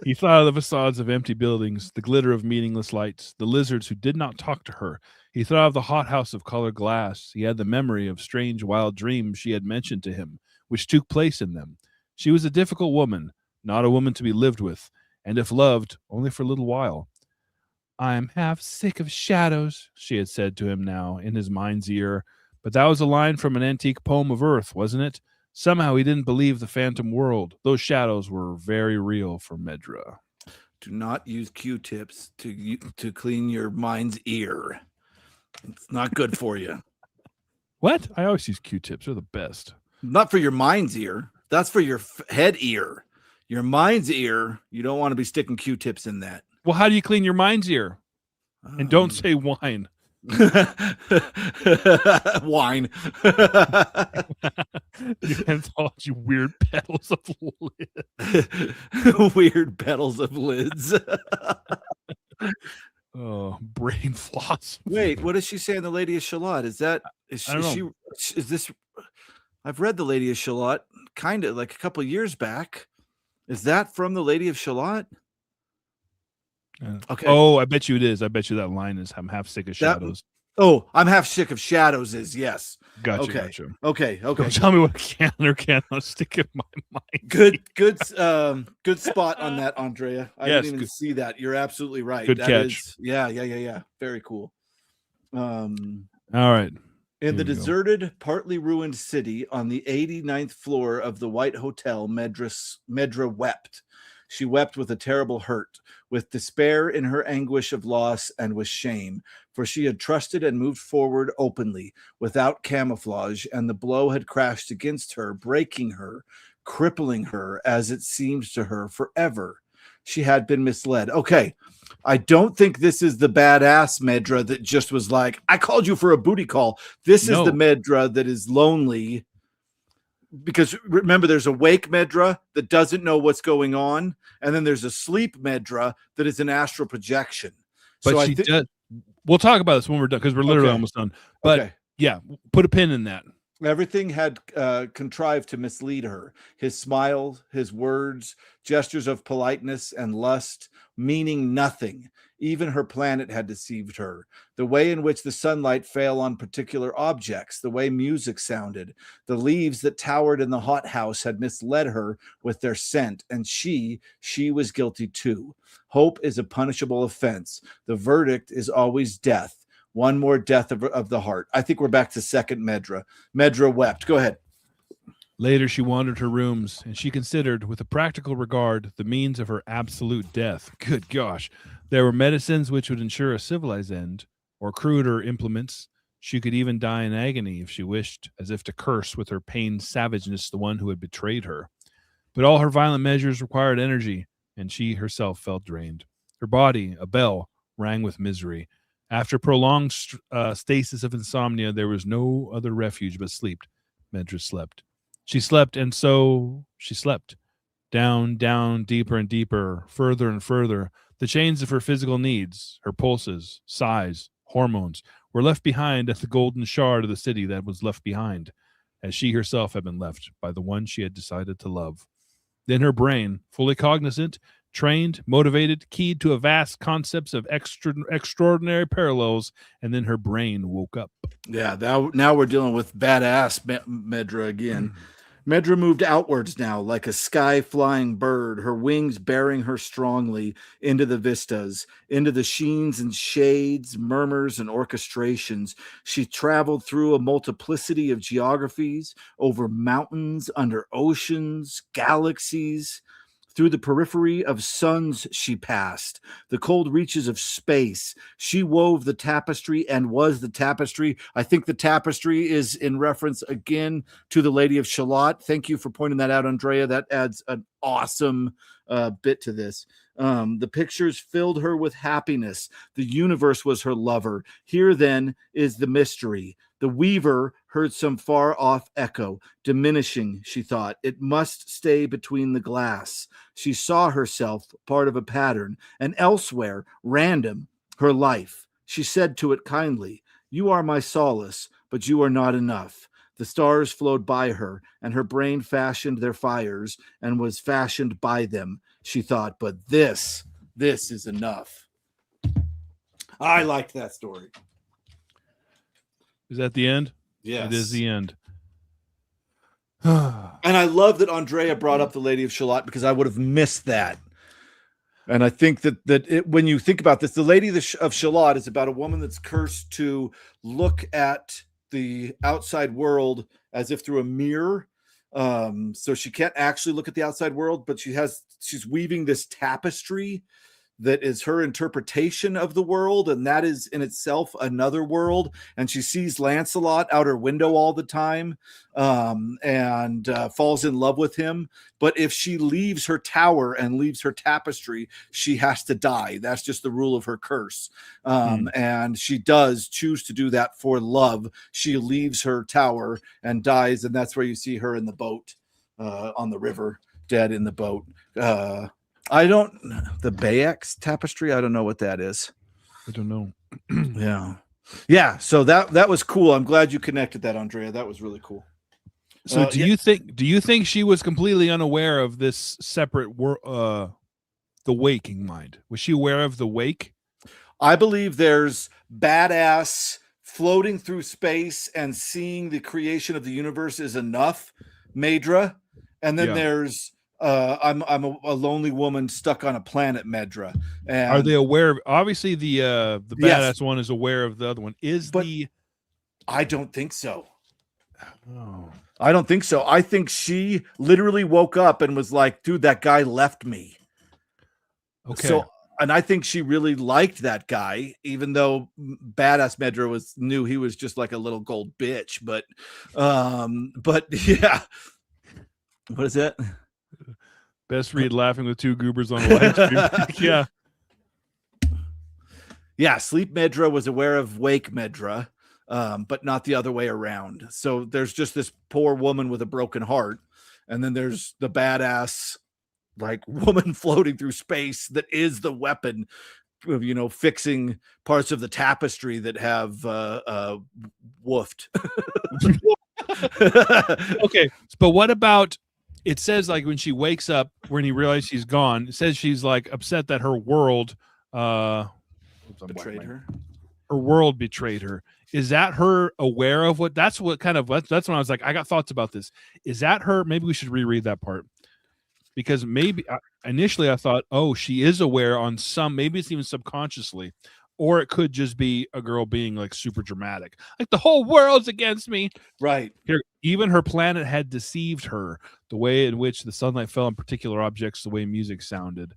He thought of the facades of empty buildings, the glitter of meaningless lights, the lizards who did not talk to her. He thought of the hothouse of colored glass. He had the memory of strange wild dreams she had mentioned to him, which took place in them. She was a difficult woman, not a woman to be lived with, and if loved, only for a little while. I'm half sick of shadows, she had said to him now, in his mind's ear. But that was a line from an antique poem of Earth, wasn't it? Somehow he didn't believe the phantom world. Those shadows were very real for Medra. Do not use Q-tips to clean your mind's ear. It's not good for you. What? I always use Q-tips. They're the best. Not for your mind's ear. That's for your head ear. Your mind's ear, you don't want to be sticking Q-tips in that. Well, how do you clean your mind's ear? And don't say wine. Wine. Your anthology weird petals of lids. Weird petals of lids. Oh, brain floss. Wait, what does she say in The Lady of Shalott? Is this? I've read The Lady of Shalott kind of like a couple of years back. Is that from The Lady of Shalott? Okay. Oh, I bet you it is. I bet you that line is I'm half sick of shadows. I'm half sick of shadows is yes. Gotcha. Okay. Don't tell me what can or cannot stick in my mind. Good spot on that, Andrea. I didn't even see that. You're absolutely right. Good catch. Yeah. Very cool. All right. In the Here we go. deserted, partly ruined city on the 89th floor of the White Hotel, Medra wept. She wept with a terrible hurt, with despair in her anguish of loss and with shame, for she had trusted and moved forward openly, without camouflage, and the blow had crashed against her, breaking her, crippling her, as it seemed to her, forever. She had been misled. Okay, I don't think this is the badass Medra that just was like, I called you for a booty call. This is the Medra that is lonely. Because remember, there's a wake Medra that doesn't know what's going on, and then there's a sleep Medra that is an astral projection. But so she does. We'll talk about this when we're done, because we're literally almost done. But yeah, put a pin in that. Everything had contrived to mislead her. His smile, his words, gestures of politeness and lust, meaning nothing. Even her planet had deceived her. The way in which the sunlight fell on particular objects, the way music sounded, the leaves that towered in the hothouse had misled her with their scent, and she was guilty too. Hope is a punishable offense. The verdict is always death. One more death of the heart. I think we're back to second Medra. Medra wept. Go ahead. Later, she wandered her rooms, and she considered, with a practical regard, the means of her absolute death. Good gosh. There were medicines which would ensure a civilized end, or cruder implements. She could even die in agony if she wished, as if to curse with her pained savageness the one who had betrayed her. But all her violent measures required energy, and she herself felt drained. Her body, a bell, rang with misery. After prolonged stasis of insomnia, there was no other refuge but sleep. Medra slept. She slept, and so she slept. Down, down, deeper and deeper, further and further. The chains of her physical needs, her pulses, sighs, hormones, were left behind at the golden shard of the city that was left behind, as she herself had been left by the one she had decided to love. Then her brain, fully cognizant, trained, motivated, keyed to a vast concepts of extraordinary parallels, and then her brain woke up. Yeah, now we're dealing with badass Medra again. Medra moved outwards now, like a sky-flying bird, her wings bearing her strongly into the vistas, into the sheens and shades, murmurs and orchestrations. She traveled through a multiplicity of geographies, over mountains, under oceans, galaxies. Through the periphery of suns she passed, the cold reaches of space. She wove the tapestry and was the tapestry. I think the tapestry is in reference again to the Lady of Shalott. Thank you for pointing that out, Andrea. That adds an awesome bit to this. The pictures filled her with happiness. The universe was her lover. Here then is the mystery. The weaver heard some far-off echo, diminishing, she thought. It must stay between the glass. She saw herself part of a pattern, and elsewhere, random, her life. She said to it kindly, "You are my solace, but you are not enough." The stars flowed by her, and her brain fashioned their fires, and was fashioned by them, she thought. But this is enough. I liked that story. Is that the end? Yes. It is the end. And I love that Andrea brought up the Lady of Shalott, because I would have missed that. And I think that when you think about this, the Lady of Shalott is about a woman that's cursed to look at the outside world as if through a mirror. So she can't actually look at the outside world, but she's weaving this tapestry that is her interpretation of the world, and that is in itself another world. And she sees Lancelot out her window all the time, and falls in love with him. But if she leaves her tower and leaves her tapestry, she has to die. That's just the rule of her curse. And she does choose to do that for love. She leaves her tower and dies, and that's where you see her in the boat on the river, dead in the boat. The Bayek's tapestry, I don't know what that is. I don't know. Yeah. So that was cool. I'm glad you connected that, Andrea. That was really cool. So do you think she was completely unaware of this separate the waking mind? Was she aware of the wake? I believe there's badass floating through space and seeing the creation of the universe is enough, Medra. And then there's I'm a lonely woman stuck on a planet, Medra. And are they aware of? Obviously, the badass one is aware of the other one. I don't think so. Oh. I don't think so. I think she literally woke up and was like, dude, that guy left me. Okay. So, and I think she really liked that guy, even though Badass Medra knew he was just like a little gold bitch. But yeah. What is that? Best read laughing with two goobers on a live stream. Yeah. Yeah. Sleep Medra was aware of Wake Medra, but not the other way around. So there's just this poor woman with a broken heart. And then there's the badass like woman floating through space that is the weapon of, you know, fixing parts of the tapestry that have woofed. Okay, but what about, it says like when she wakes up, when he realizes she's gone, it says she's like upset that her world betrayed her. Her world betrayed her. Is that her aware of what? That's what kind of. That's when I was like, I got thoughts about this. Is that her? Maybe we should reread that part, because maybe initially I thought, oh, she is aware on some. Maybe it's even subconsciously, or it could just be a girl being like super dramatic, like the whole world's against me. Right. Here, even her planet had deceived her. The way in which the sunlight fell on particular objects, the way music sounded.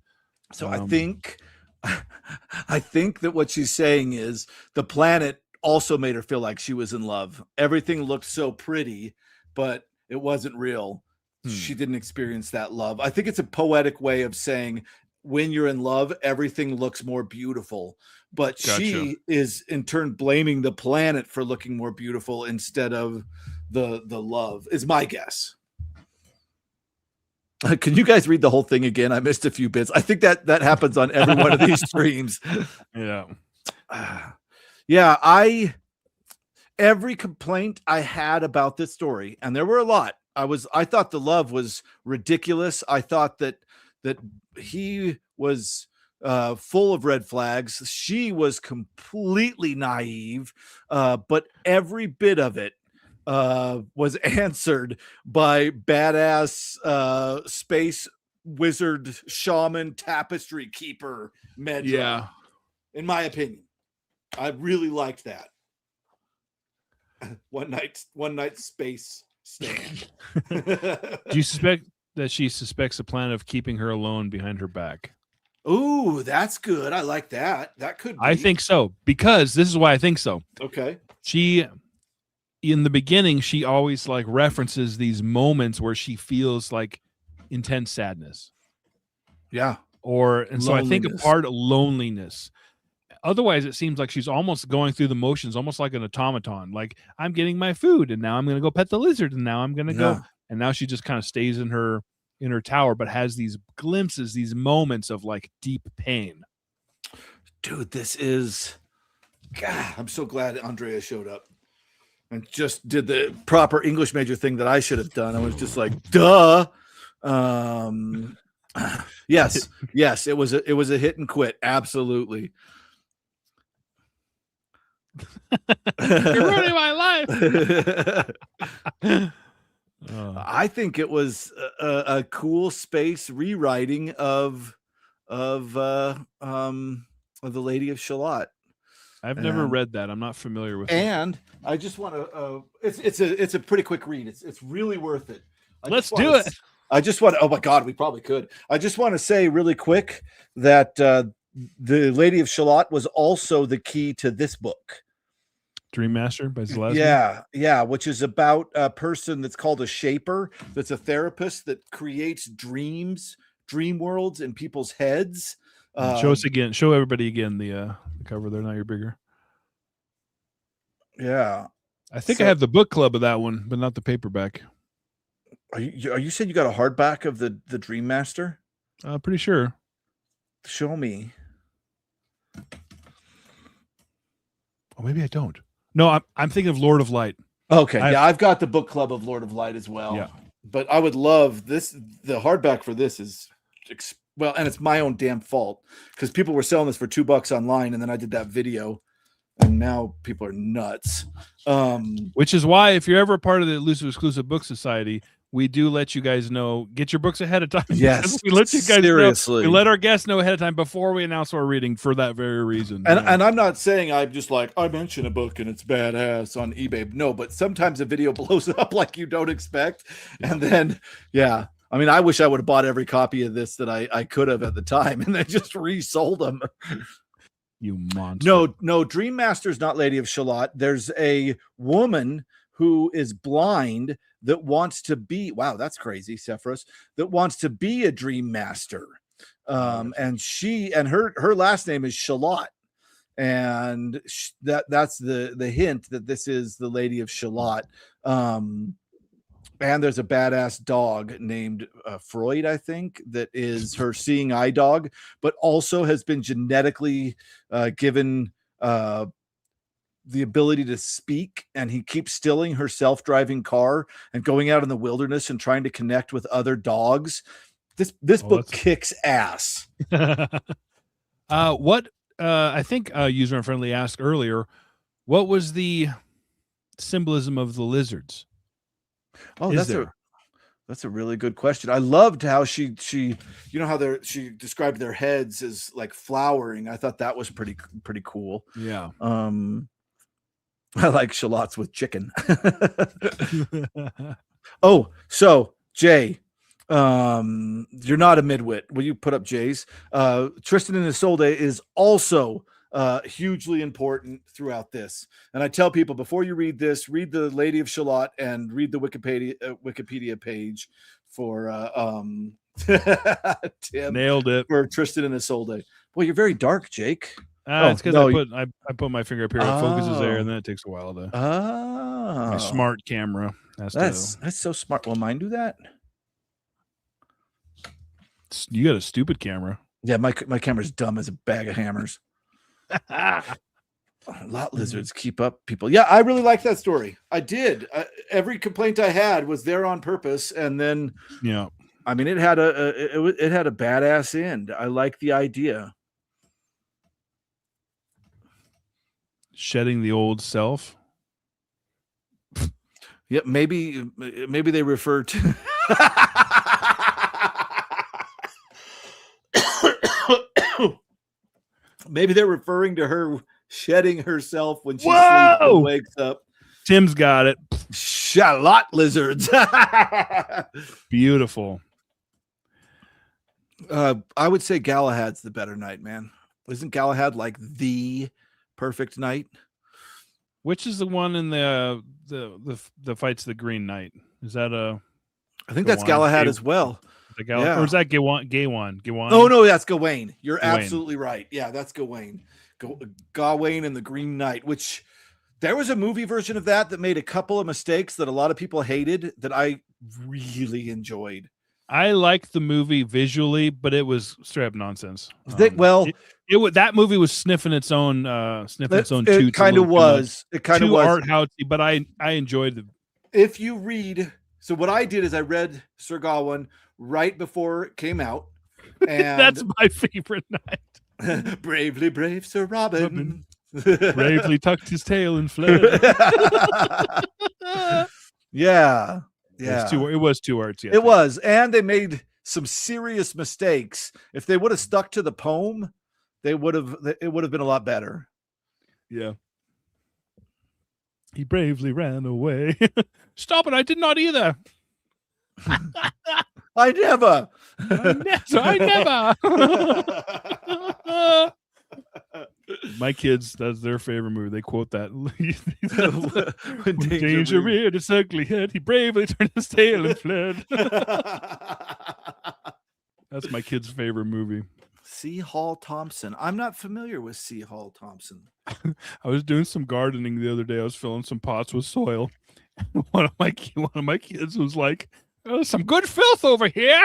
So I think that what she's saying is the planet also made her feel like she was in love. Everything looked so pretty, but it wasn't real. She didn't experience that love. I think it's a poetic way of saying when you're in love, everything looks more beautiful. But she is in turn blaming the planet for looking more beautiful instead of the love, is my guess. Can you guys read the whole thing again? I missed a few bits. I think that happens on every one of these streams. Yeah. Yeah, every complaint I had about this story, and there were a lot. I thought the love was ridiculous. I thought that he was full of red flags. She was completely naive, but every bit of it was answered by badass space wizard shaman tapestry keeper Medra. Yeah, in my opinion, I really liked that. One night space stand. Do you suspect that she suspects a plan of keeping her alone behind her back? Ooh, that's good. I like that. That could be. I think so, because this is why I think so. Okay. She, in the beginning, she always like references these moments where she feels like intense sadness. Yeah. So I think a part of loneliness. Otherwise, it seems like she's almost going through the motions, almost like an automaton. Like, I'm getting my food, and now I'm going to go pet the lizard, and now I'm going to go. And now she just kind of stays in her tower, but has these glimpses, these moments of like deep pain. Dude, this is. God, I'm so glad Andrea showed up and just did the proper English major thing that I should have done. I was just like, duh. Yes, it was a hit and quit. Absolutely. You're ruining my life. I think it was a cool space rewriting of the Lady of Shalott. I've never read that. I'm not familiar with it. And I just want to. It's a pretty quick read. It's really worth it. Let's do it. I just want to. Oh my God, we probably could. I just want to say really quick that the Lady of Shalott was also the key to this book. Dream Master by Zelazny? Yeah, which is about a person that's called a shaper, that's a therapist that creates dream worlds in people's heads. Show us again. Show everybody again the cover there. Now you're bigger. Yeah. I think I have the book club of that one, but not the paperback. Are you saying you got a hardback of the Dream Master? Pretty sure. Show me. Oh, maybe I don't. No, I'm thinking of Lord of Light. Okay, I've got the book club of Lord of Light as well. Yeah, but I would love this. The hardback for this is and it's my own damn fault because people were selling this for $2 online, and then I did that video, and now people are nuts. Which is why, if you're ever a part of the Elusive Exclusive Book Society, we do let you guys know. Get your books ahead of time. Yes, we let you guys seriously. know. We let our guests know ahead of time before we announce what we're reading for that very reason. And I'm not saying I'm just like, I mention a book and it's badass on eBay. No, but sometimes a video blows up like you don't expect. And then, yeah. I mean, I wish I would have bought every copy of this that I could have at the time and then just resold them. You monster. No, Dream Master's not Lady of Shalott. There's a woman who is blind that wants to be, wow, that's crazy, Sephiroth, that wants to be a Dream Master. And her last name is Shalott. And that's the hint that this is the Lady of Shalott. And there's a badass dog named Freud, I think, that is her seeing eye dog, but also has been genetically given the ability to speak. And he keeps stealing her self-driving car and going out in the wilderness and trying to connect with other dogs. This book kicks ass. What I think user friendly asked earlier, what was the symbolism of the lizards? Oh, that's a really good question. I loved how she how she described their heads as like flowering. I thought that was pretty cool. Yeah. I like shallots with chicken. Oh, so Jay, you're not a midwit. Will you put up Jay's? Tristan and Isolde is also hugely important throughout this. And I tell people before you read this, read the Lady of Shalott and read the Wikipedia page for Tim. Nailed it. For Tristan and Isolde. Well, you're very dark, Jake. It's because I put my finger up here. It focuses there, and then it takes a while to. Oh, my smart camera. That's so smart. Will mine do that? You got a stupid camera. Yeah, my camera's dumb as a bag of hammers. Lot lizards keep up people. Yeah, I really like that story. I did. Every complaint I had was there on purpose, and then yeah, I mean it had a badass end. I like the idea. Shedding the old self. Yeah, maybe they refer to. Maybe they're referring to her shedding herself when she sleeps and wakes up. Tim's got it. Shalott lizards. Beautiful. I would say Galahad's the better knight, man. Isn't Galahad like the perfect knight? Which is the one in the fights the Green Knight? Is that I think that's Galahad as well. Yeah. Or is that Gawain? Oh no, that's Gawain. You're absolutely right. Yeah, that's Gawain. Gawain and the Green Knight, which there was a movie version of that made a couple of mistakes that a lot of people hated that I really enjoyed. I liked the movie visually, but it was straight up nonsense. That movie was sniffing its own It kind of was. It kind of was art housey, but I enjoyed it. If you read, so what I did is I read Sir Gawain right before it came out, and that's my favorite night. Bravely brave Sir Robin. Bravely tucked his tail and fled. Yeah. It was too artsy. It was, and they made some serious mistakes. If they would have stuck to the poem, it would have been a lot better. Yeah. He bravely ran away. Stop it! I did not either. I never. My kids, that's their favorite movie. They quote that. When danger reared its ugly head, he bravely turned his tail and fled. That's my kid's favorite movie. C. Hall Thompson. I'm not familiar with C. Hall Thompson. I was doing some gardening the other day. I was filling some pots with soil. One of my kids was like, "Oh, some good filth over here."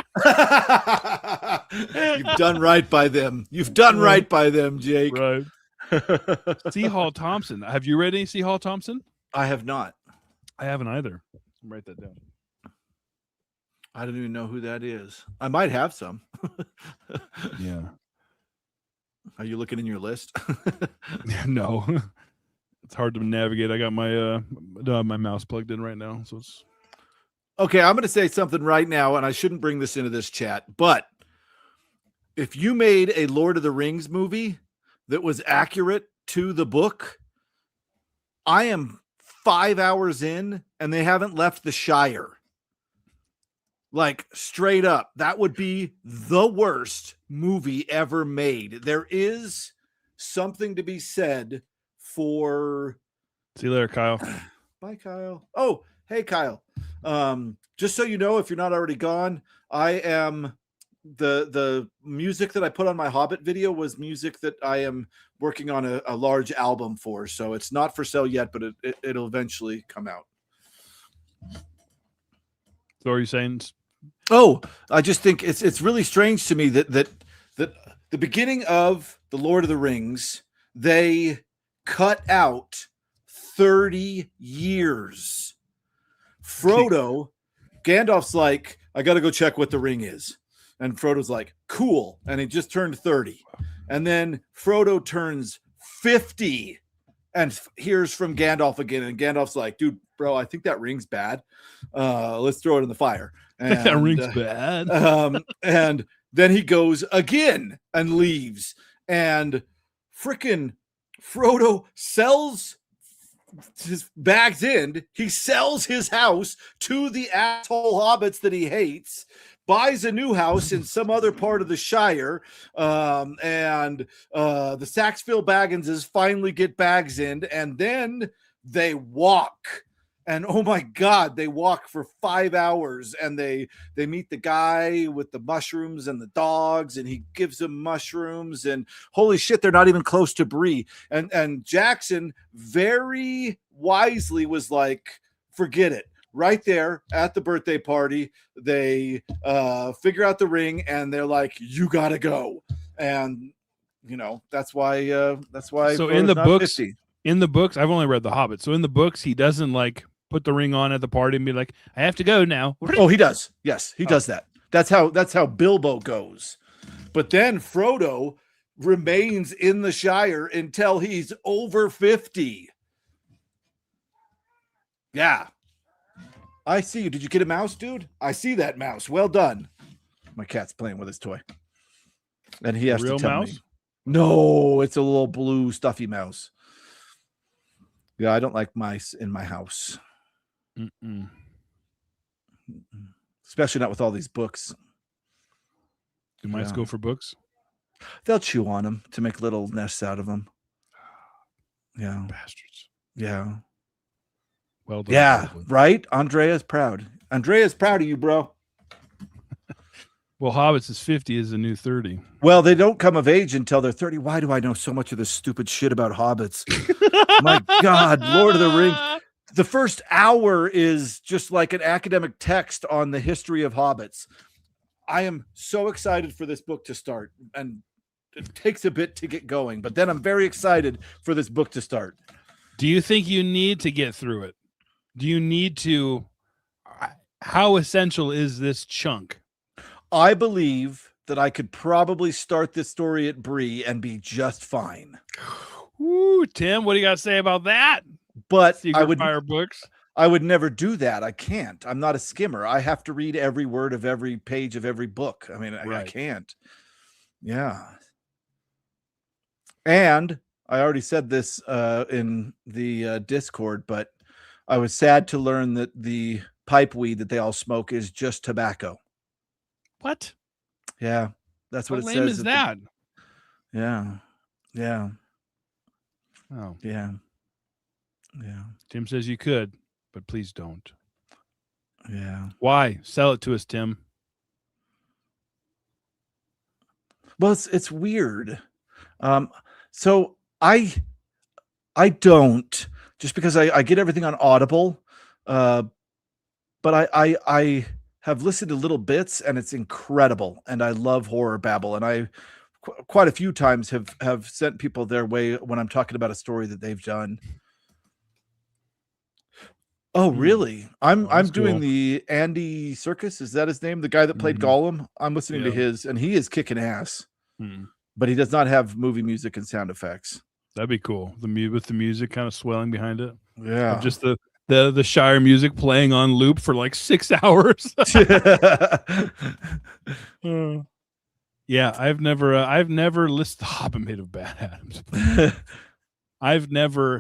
You've done right by them. You've done right by them, Jake. Right. C. Hall Thompson. Have you read any C. Hall Thompson? I have not. I haven't either. Write that down. I don't even know who that is. I might have some. Yeah. Are you looking in your list? No. It's hard to navigate. I got my my mouse plugged in right now, so it's. Okay, I'm going to say something right now, and I shouldn't bring this into this chat, but if you made a Lord of the Rings movie that was accurate to the book, I am 5 hours in and they haven't left the Shire. Like, straight up, that would be the worst movie ever made. There is something to be said for... See you later, Kyle. Bye, Kyle. Oh, hey, Kyle. Just so you know, if you're not already gone, I am... The music that I put on my Hobbit video was music that I am working on a large album for. So it's not for sale yet, but it'll eventually come out. So are you saying? Oh, I just think it's really strange to me that the beginning of the Lord of the Rings, they cut out 30 years. Frodo, Gandalf's like, I got to go check what the ring is. And Frodo's like, cool. And he just turned 30. And then Frodo turns 50 and hears from Gandalf again. And Gandalf's like, dude, bro, I think that ring's bad. Let's throw it in the fire. And, that ring's bad. And then he goes again and leaves. And frickin' Frodo sells his bags in. He sells his house to the asshole hobbits that he hates, buys a new house in some other part of the Shire, and the Saxville Bagginses finally get bags in, and then they walk. And oh my God, they walk for 5 hours, and they meet the guy with the mushrooms and the dogs, and he gives them mushrooms, and holy shit, they're not even close to Bree. And Jackson very wisely was like, forget it. Right there at the birthday party, they figure out the ring, and they're like, you gotta go. And you know, that's why So in the books, 50. In the books, I've only read The Hobbit. So in the books, he doesn't like put the ring on at the party and be like, I have to go now. Oh, he does. Yes, he does that. That's how Bilbo goes. But then Frodo remains in the Shire until he's over 50. Yeah. I see you. Did you get a mouse, dude? I see that mouse. Well done. My cat's playing with his toy. And he has to tell mouse? me. No, it's a little blue stuffy mouse. Yeah, I don't like mice in my house. Mm-mm. Especially not with all these books. Do mice go for books? They'll chew on them to make little nests out of them. Yeah. Bastards. Yeah. Well done. Yeah, right? Andrea's proud. Andrea's proud of you, bro. Well, Hobbits is 50 is the new 30. Well, they don't come of age until they're 30. Why do I know so much of this stupid shit about hobbits? My God, Lord of the Rings. The first hour is just like an academic text on the history of hobbits. I am so excited for this book to start, and it takes a bit to get going, but then I'm very excited for this book to start. Do you think you need to get through it? Do you need to? How essential is this chunk? I believe that I could probably start this story at Bree and be just fine. Ooh, Tim, what do you got to say about that? But Secret Fire books. I would never do that. I can't. I'm not a skimmer. I have to read every word of every page of every book. I mean, I can't. Yeah. And I already said this in the Discord, but I was sad to learn that the pipe weed that they all smoke is just tobacco. What? Yeah, that's what it lame says. Is that? Yeah. Oh. Yeah. Tim says you could, but please don't. Yeah. Why? Sell it to us, Tim. Well, it's weird. So I don't, just because I get everything on Audible, but I have listened to little bits, and it's incredible, and I love Horror Babble, and I quite a few times have sent people their way when I'm talking about a story that they've done. Oh, really? I'm doing cool. the Andy Serkis. Is that his name? The guy that played Gollum? I'm listening to his, and he is kicking ass. But he does not have movie music and sound effects. That'd be cool. With the music kind of swelling behind it. Yeah. Of just the the Shire music playing on loop for like 6 hours. Yeah, I've never listened. The Hobbit made of Bad Adams. I've never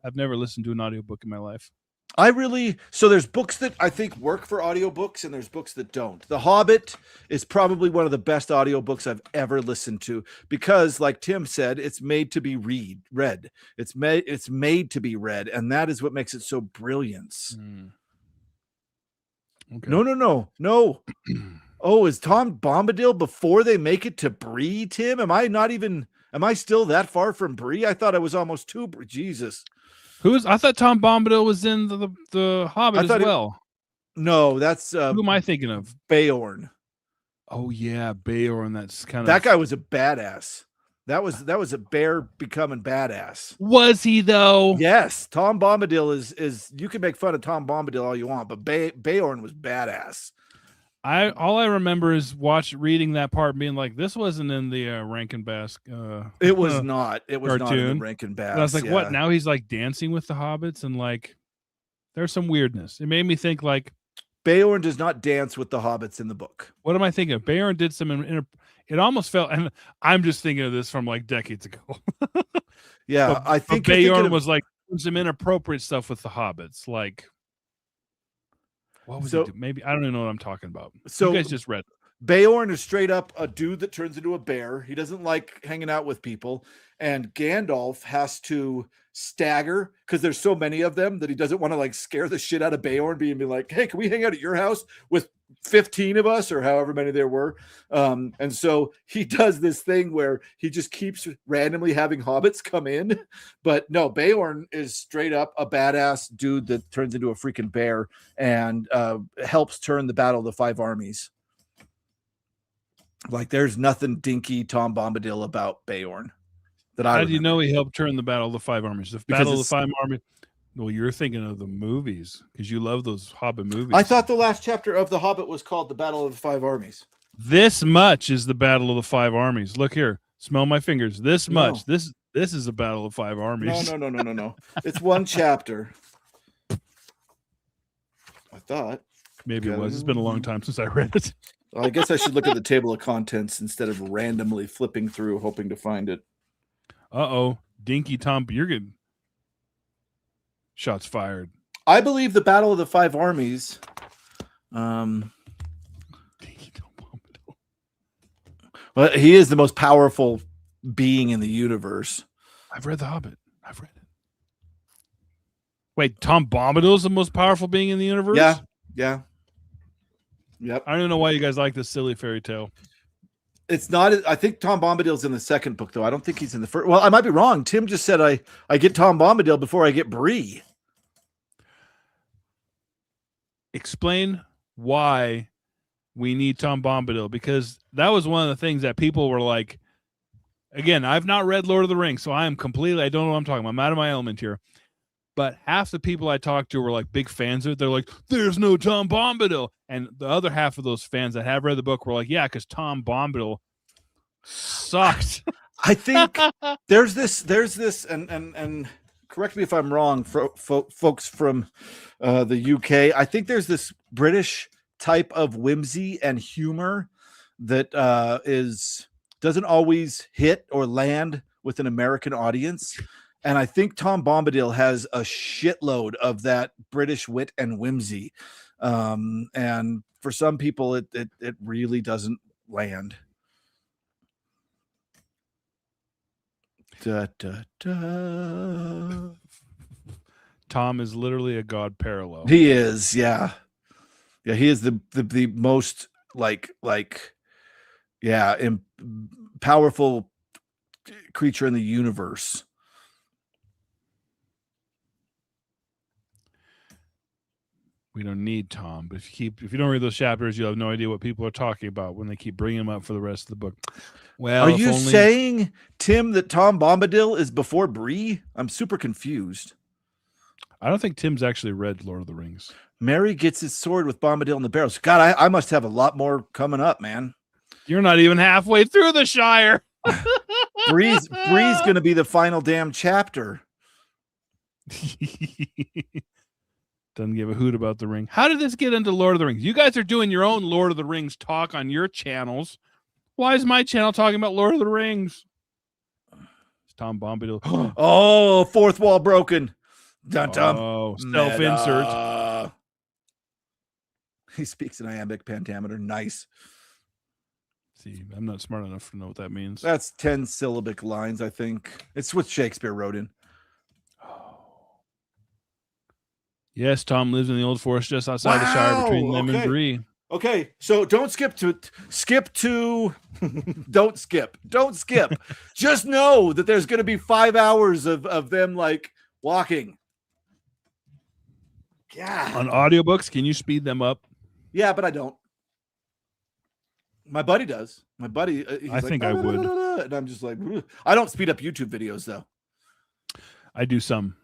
listened to an audiobook in my life. So there's books that I think work for audiobooks and there's books that don't. The Hobbit is probably one of the best audiobooks I've ever listened to because, like Tim said, it's made to be read. It's made to be read, and that is what makes it so brilliant. Okay. No. Oh, is Tom Bombadil before they make it to Bree, Tim? Am I still that far from Bree? I thought I was almost to Bree. Jesus. I thought Tom Bombadil was in the Hobbit as well. No, that's who am I thinking of? Beorn. Oh yeah, Beorn. That's that guy was a badass. That was a bear becoming badass. Was he though? Yes, Tom Bombadil is. You can make fun of Tom Bombadil all you want, but Beorn was badass. All I remember is reading that part and being like, this wasn't in the Rankin Bass. It was not. It was cartoon. not in the Rankin Bass. And I was like, what? Now he's like dancing with the hobbits and like, there's some weirdness. It made me think like, Beorn does not dance with the hobbits in the book. What am I thinking of? Beorn did some. It almost felt, and I'm just thinking of this from like decades ago. Yeah, I think Beorn was like some inappropriate stuff with the hobbits, like. What was it? Maybe I don't even know what I'm talking about. So you guys just read. Beorn is straight up a dude that turns into a bear. He doesn't like hanging out with people, and Gandalf has to stagger because there's so many of them that he doesn't want to like scare the shit out of Beorn, being like, "Hey, can we hang out at your house with 15 of us or however many there were?" And so he does this thing where he just keeps randomly having hobbits come in. But no, Beorn is straight up a badass dude that turns into a freaking bear and helps turn the Battle of the Five Armies. Like there's nothing dinky Tom Bombadil about Beorn. How do you know he helped turn the Battle of the Five Armies? The Battle of the Five Armies. Well, you're thinking of the movies because you love those Hobbit movies. I thought the last chapter of The Hobbit was called The Battle of the Five Armies. This much is the Battle of the Five Armies. Look here. Smell my fingers. This much. This is the Battle of Five Armies. No. It's one chapter. I thought. Maybe it was. It's been a long time since I read it. Well, I guess I should look at the table of contents instead of randomly flipping through hoping to find it. Uh-oh. Dinky Tom. You're good. Shots fired. I believe the Battle of the Five Armies. Well, he is the most powerful being in the universe. I've read The Hobbit. I've read it. Wait, Tom Bombadil is the most powerful being in the universe? Yeah. Yep. I don't even know why you guys like this silly fairy tale. It's not. I think Tom Bombadil's in the second book, though. I don't think he's in the first. Well, I might be wrong. Tim just said I get Tom Bombadil before I get Bree. Explain why we need Tom Bombadil, because that was one of the things that people were like, again, I've not read Lord of the Rings, so I don't know what I'm talking about. I'm out of my element here. But half the people I talked to were like big fans of it. They're like, there's no Tom Bombadil. And the other half of those fans that have read the book were like, yeah, because Tom Bombadil sucked. I think there's this, and correct me if I'm wrong, folks from the UK. I think there's this British type of whimsy and humor that doesn't always hit or land with an American audience. And I think Tom Bombadil has a shitload of that British wit and whimsy. And for some people, it really doesn't land. Da, da, da. Tom is literally a god parallel. He is, yeah. Yeah, he is the most powerful creature in the universe. We don't need Tom, but if you don't read those chapters, you'll have no idea what people are talking about when they keep bringing him up for the rest of the book. Well, are you saying, Tim, that Tom Bombadil is before Bree? I'm super confused. I don't think Tim's actually read Lord of the Rings. Merry gets his sword with Bombadil in the barrels. God, I must have a lot more coming up, man. You're not even halfway through the Shire. Bree's going to be the final damn chapter. Doesn't give a hoot about the ring. How did this get into Lord of the Rings? You guys are doing your own Lord of the Rings talk on your channels. Why is my channel talking about Lord of the Rings? It's Tom Bombadil. Oh, fourth wall broken. Dun dun. Oh, self-insert. Meta. He speaks in iambic pentameter. Nice. See, I'm not smart enough to know what that means. That's 10 syllabic lines, I think. It's what Shakespeare wrote in. Yes, Tom lives in the old forest just outside the Shire between Lim and Bree. Okay, so don't skip to don't skip. Just know that there's going to be 5 hours of them like walking. Yeah. On audiobooks, can you speed them up? Yeah, but I don't. My buddy does. My buddy, he's I think I would. And I'm just like, ugh. I don't speed up YouTube videos though. I do some.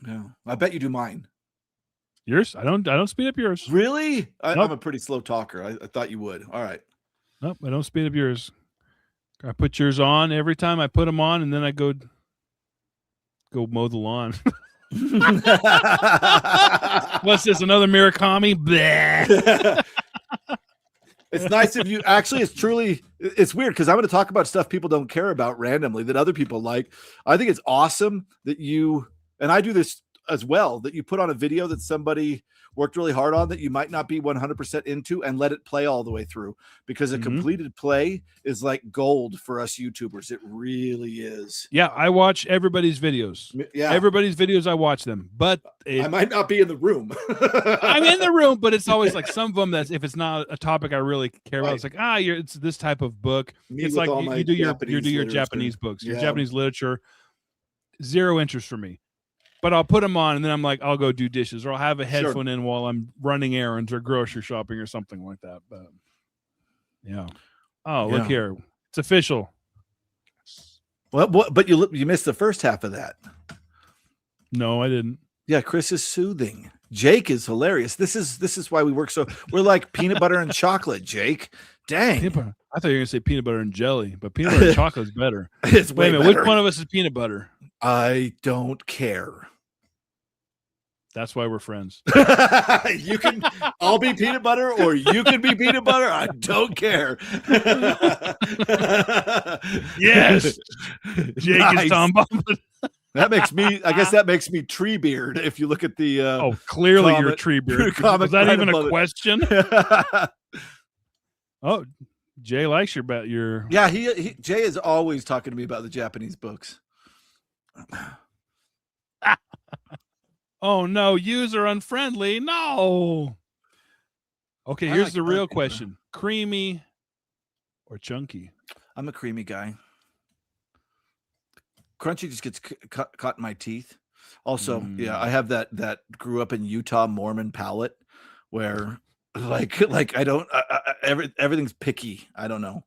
Yeah, I bet you do mine. Yours? I don't speed up yours. Really? Nope. I'm a pretty slow talker. I thought you would. All right. Nope, I don't speed up yours. I put yours on every time I put them on, and then I go mow the lawn. What's this? Another Murakami? Bleh. It's nice of you. Actually, it's weird because I'm going to talk about stuff people don't care about randomly that other people like. I think it's awesome that you, and I do this as well, that you put on a video that somebody worked really hard on that you might not be 100% into and let it play all the way through, because a completed play is like gold for us YouTubers. It really is. Yeah, I watch everybody's videos. Yeah. Everybody's videos, I watch them. But I might not be in the room. I'm in the room, but it's always like some of them that's, if it's not a topic I really care about, it's like, it's this type of book. It's like you do your Japanese books, your Japanese literature. Zero interest for me. But I'll put them on, and then I'm like, I'll go do dishes, or I'll have a headphone in while I'm running errands or grocery shopping or something like that. But yeah. Oh, look here. It's official. Well, but you missed the first half of that. No, I didn't. Yeah, Chris is soothing. Jake is hilarious. This is why we work so. We're like peanut butter and chocolate, Jake. Dang. I thought you were going to say peanut butter and jelly, but peanut butter and chocolate is better. It's way better. Which one of us is peanut butter? I don't care. That's why we're friends. I'll be peanut butter, or you can be peanut butter. I don't care. Yes. Jake is Tom Bombadil. I guess that makes me Tree Beard. If you look at the clearly you're Tree Beard. Was that even a question? Oh, Jay likes your Yeah, Jay is always talking to me about the Japanese books. Oh no, user unfriendly. No. Okay, here's the real question. Creamy or chunky? I'm a creamy guy. Crunchy just gets caught in my teeth. Also, yeah, I have that grew up in Utah Mormon palate where like I don't everything's picky. I don't know.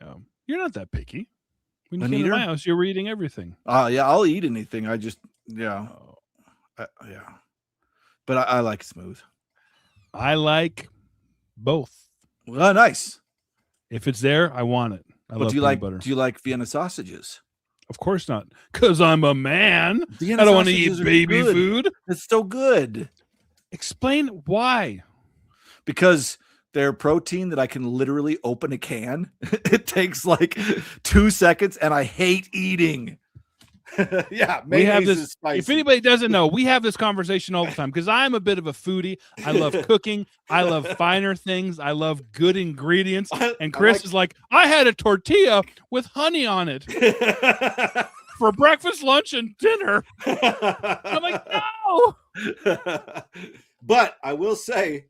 Yeah. You're not that picky. When you An came to eater? my house, you were eating everything. Yeah, I'll eat anything. I just but I like smooth. I like both. Well, nice. If it's there, I want it. I love peanut butter. Do you like Vienna sausages? Of course not, because I'm a man. Vienna I don't want to sausages eat are baby good. food. It's so good. Explain why. Because they're protein that I can literally open a can. It takes like 2 seconds, and I hate eating. Yeah, we have this. is spicy. If anybody doesn't know, we have this conversation all the time because I'm a bit of a foodie. I love cooking. I love finer things. I love good ingredients. And Chris is like, I had a tortilla with honey on it for breakfast, lunch, and dinner. I'm like, no. But I will say,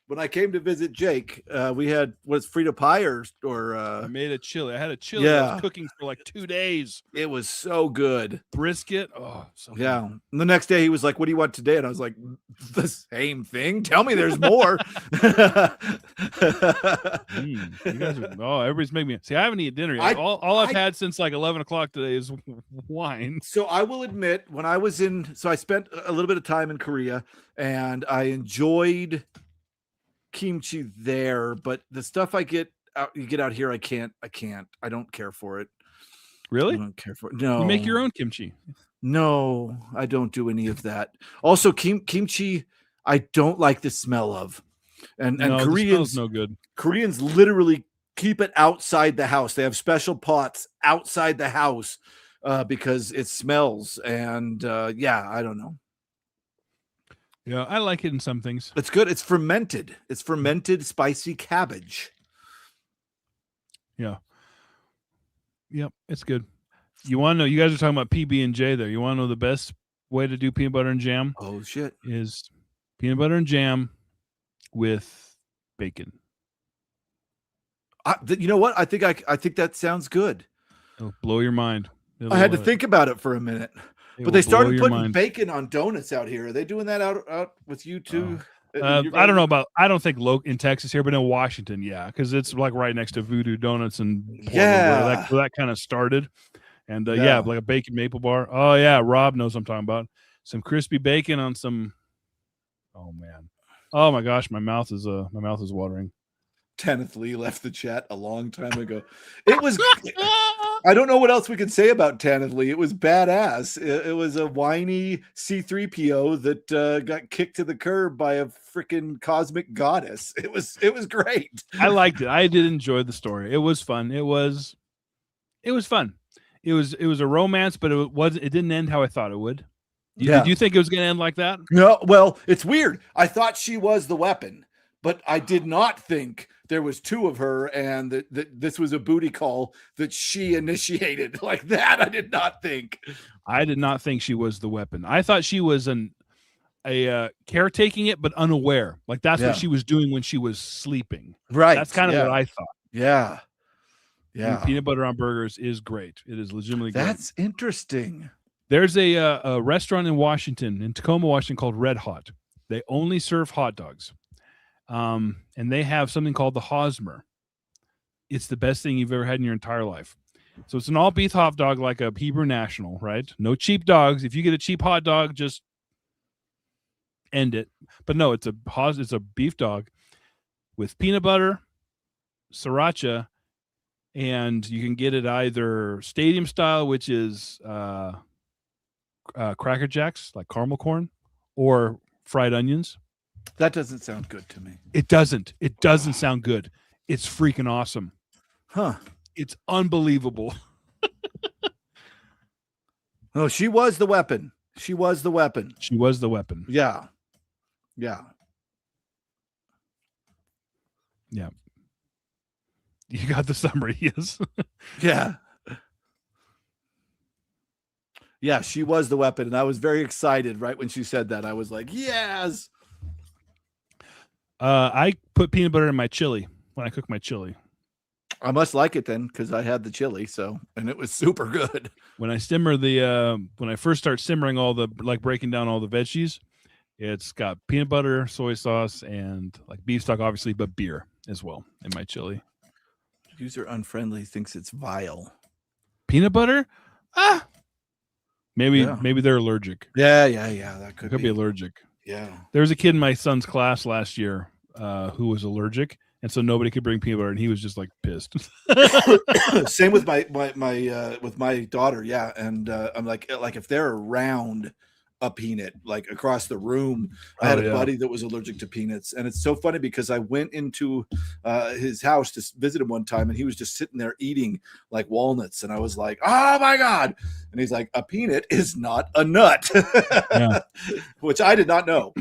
when I came to visit Jake, we had Frito pie or I made a chili. I had a chili that was cooking for like 2 days. It was so good. Brisket. Oh, so good. Yeah. And the next day he was like, "What do you want today?" And I was like, "The same thing. Tell me there's more." You guys everybody's making me. See, I haven't eaten dinner yet. All I've had since like 11 o'clock today is wine. So I will admit, when I was I spent a little bit of time in Korea, and I enjoyed kimchi there, but the stuff you get out here, I don't care for it. Really? I don't care for it. No. You make your own kimchi. No, I don't do any of that. Also, kimchi, I don't like the smell of. And No, the smell's Koreans no good. Koreans literally keep it outside the house. They have special pots outside the house because it smells. And yeah, I don't know. Yeah, I like it in some things. It's good. It's fermented. It's fermented spicy cabbage. Yeah. Yep, it's good. You want to know? You guys are talking about PB&J there. You want to know the best way to do peanut butter and jam? Oh shit! Is peanut butter and jam with bacon. You know what? I think that sounds good. It'll blow your mind. I had to think about it for a minute. But they started putting bacon on donuts out here. Are they doing that out with you too? I don't know about. I don't think in Texas here, but in Washington, yeah, because it's like right next to Voodoo Donuts and Portland, where that kind of started. And yeah, like a bacon maple bar. Oh yeah, Rob knows what I'm talking about. Some crispy bacon on some. Oh man, oh my gosh, my mouth is watering. Kenneth Lee left the chat a long time ago. It was. I don't know what else we can say about Kenneth Lee. It was badass. It was a whiny C-3PO that got kicked to the curb by a freaking cosmic goddess. It was great. I liked it. I did enjoy the story. It was fun. It was fun. It was a romance, but it didn't end how I thought it would. Did you think it was going to end like that? No. Well, it's weird. I thought she was the weapon, but I did not think there was two of her and that this was a booty call that she initiated like that. I did not think. I did not think she was the weapon. I thought she was caretaking it, but unaware. Like that's what she was doing when she was sleeping. Right. That's kind of what I thought. Yeah. Yeah. And peanut butter on burgers is great. It is legitimately great. That's interesting. There's a restaurant in Washington, in Tacoma, Washington, called Red Hot. They only serve hot dogs. And they have something called the Hosmer. It's the best thing you've ever had in your entire life. So it's an all beef hot dog, like a Hebrew National, right? No cheap dogs. If you get a cheap hot dog, just end it. But no, it's a beef dog with peanut butter, sriracha, and you can get it either stadium style, which is Cracker Jacks, like caramel corn, or fried onions. That doesn't sound good to me. It doesn't. It doesn't sound good. It's freaking awesome. Huh. It's unbelievable. No, she was the weapon. She was the weapon. She was the weapon. Yeah. Yeah. Yeah. You got the summary, yes. Yeah. Yeah, she was the weapon. And I was very excited right when she said that. I was like, yes. I put peanut butter in my chili when I cook my chili. I must like it then because I had the chili, and it was super good. When I simmer when I first start simmering breaking down all the veggies, it's got peanut butter, soy sauce, and like beef stock, obviously, but beer as well in my chili. User unfriendly thinks it's vile. Peanut butter? Maybe they're allergic. Yeah. That could be allergic. Yeah. There was a kid in my son's class last year who was allergic, and so nobody could bring peanut butter, and he was just like pissed. Same with my daughter, yeah. And I'm like if they're around a peanut like across the room, I had a buddy that was allergic to peanuts, and it's so funny because I went into his house to visit him one time, and he was just sitting there eating like walnuts, and I was like, oh my god. And he's like, a peanut is not a nut. Which I did not know.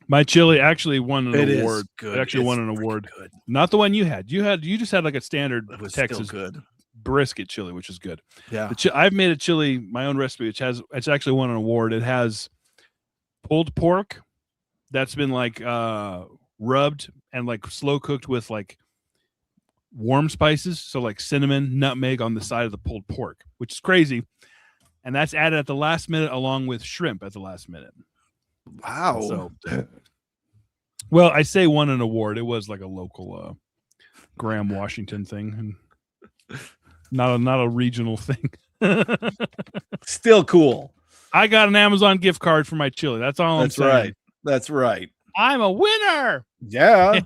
My chili actually won an award. Good. It actually won an award. Good. Not the one you had. You just had like a standard Texas good brisket chili, which is good. Yeah. I've made a chili, my own recipe, it's actually won an award. It has pulled pork that's been like rubbed and like slow cooked with like warm spices, so like cinnamon, nutmeg on the side of the pulled pork, which is crazy. And that's added at the last minute along with shrimp at the last minute. Wow. So, well, I say won an award. It was like a local Graham, Washington thing, and not a regional thing. Still cool. I got an Amazon gift card for my chili. That's all I'm saying. That's right. I'm a winner. Yeah.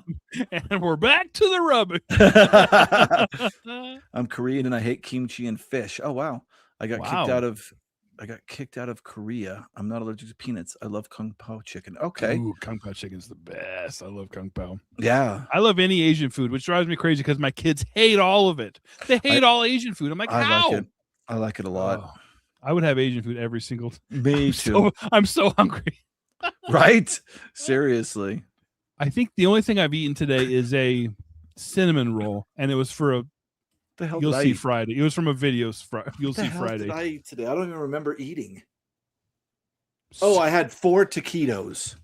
And we're back to the rubbish. I'm Korean and I hate kimchi and fish. Oh wow. I got kicked out of I got kicked out of Korea. I'm not allergic to peanuts. I love Kung Pao chicken. Okay. Ooh, Kung Pao chicken's the best. I love Kung Pao. Yeah. I love any Asian food, which drives me crazy because my kids hate all of it. They hate all Asian food. I'm like, I how? like it. I like it a lot. Oh, I would have Asian food every single. Me too. I'm so hungry. Right? Seriously. I think the only thing I've eaten today is a cinnamon roll, and it was for a. The hell You'll did I see eat? Friday. It was from a video. You'll What the see hell Friday. did I eat today? I don't even remember eating. Oh, I had 4 taquitos.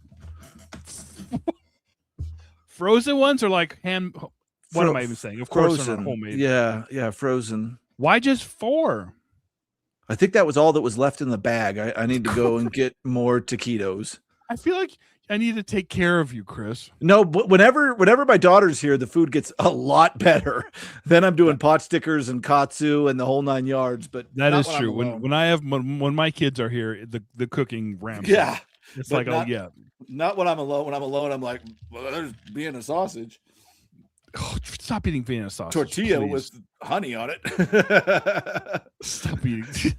Frozen ones are like hand. What am I even saying? Of course, they're not homemade. Yeah, frozen. Why just 4? I think that was all that was left in the bag. I need to go and get more taquitos. I feel like I need to take care of you, Chris. No, but whenever my daughter's here, the food gets a lot better. Then I'm doing pot stickers and katsu and the whole 9 yards. But That not is when I'm true. alone. When my kids are here, the cooking ramps. Yeah, up. It's but like not- oh yeah. Not when I'm alone. When I'm alone, I'm like, well, there's Vienna sausage, Oh, stop eating Vienna sausage. tortilla please. with honey on it. Stop eating.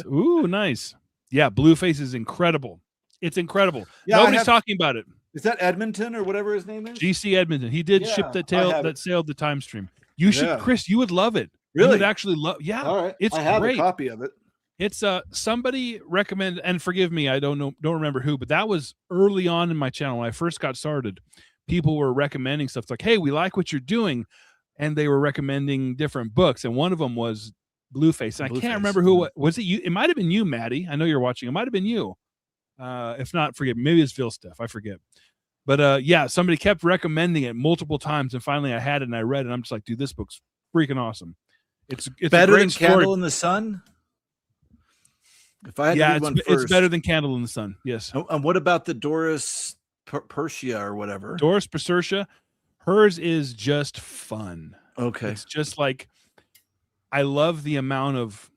Ooh, nice. Yeah, Blueface is incredible. It's incredible. Yeah, I Nobody's have- talking about it. Is that Edmonton or whatever his name is? GC Edmonton. He did Yeah, ship that I have it. sailed the time stream. You should, Yeah. Chris. You would love it. You Really? would actually love. Yeah, All right, it's I have great. a copy of it. It's somebody recommended, and forgive me, I don't remember who, but that was early on in my channel when I first got started. People were recommending stuff. It's like, hey, we like what you're doing, and they were recommending different books, and one of them was Blueface. And I Blueface. can't remember who was it. You? It might have been you, Maddie. I know you're watching. It might have been you. If not, forget. Maybe it's Phil Steph. I forget. But yeah, somebody kept recommending it multiple times, and finally I had it and I read it. And I'm just like, dude, this book's freaking awesome. It's Better a great than story. Candle in the Sun. If I had to Yeah, read one it's first, better than Candle in the Sun. Yes. And what about the Doris Persia or whatever? Doris Persertia, hers is just fun. Okay. It's just like, I love the amount of,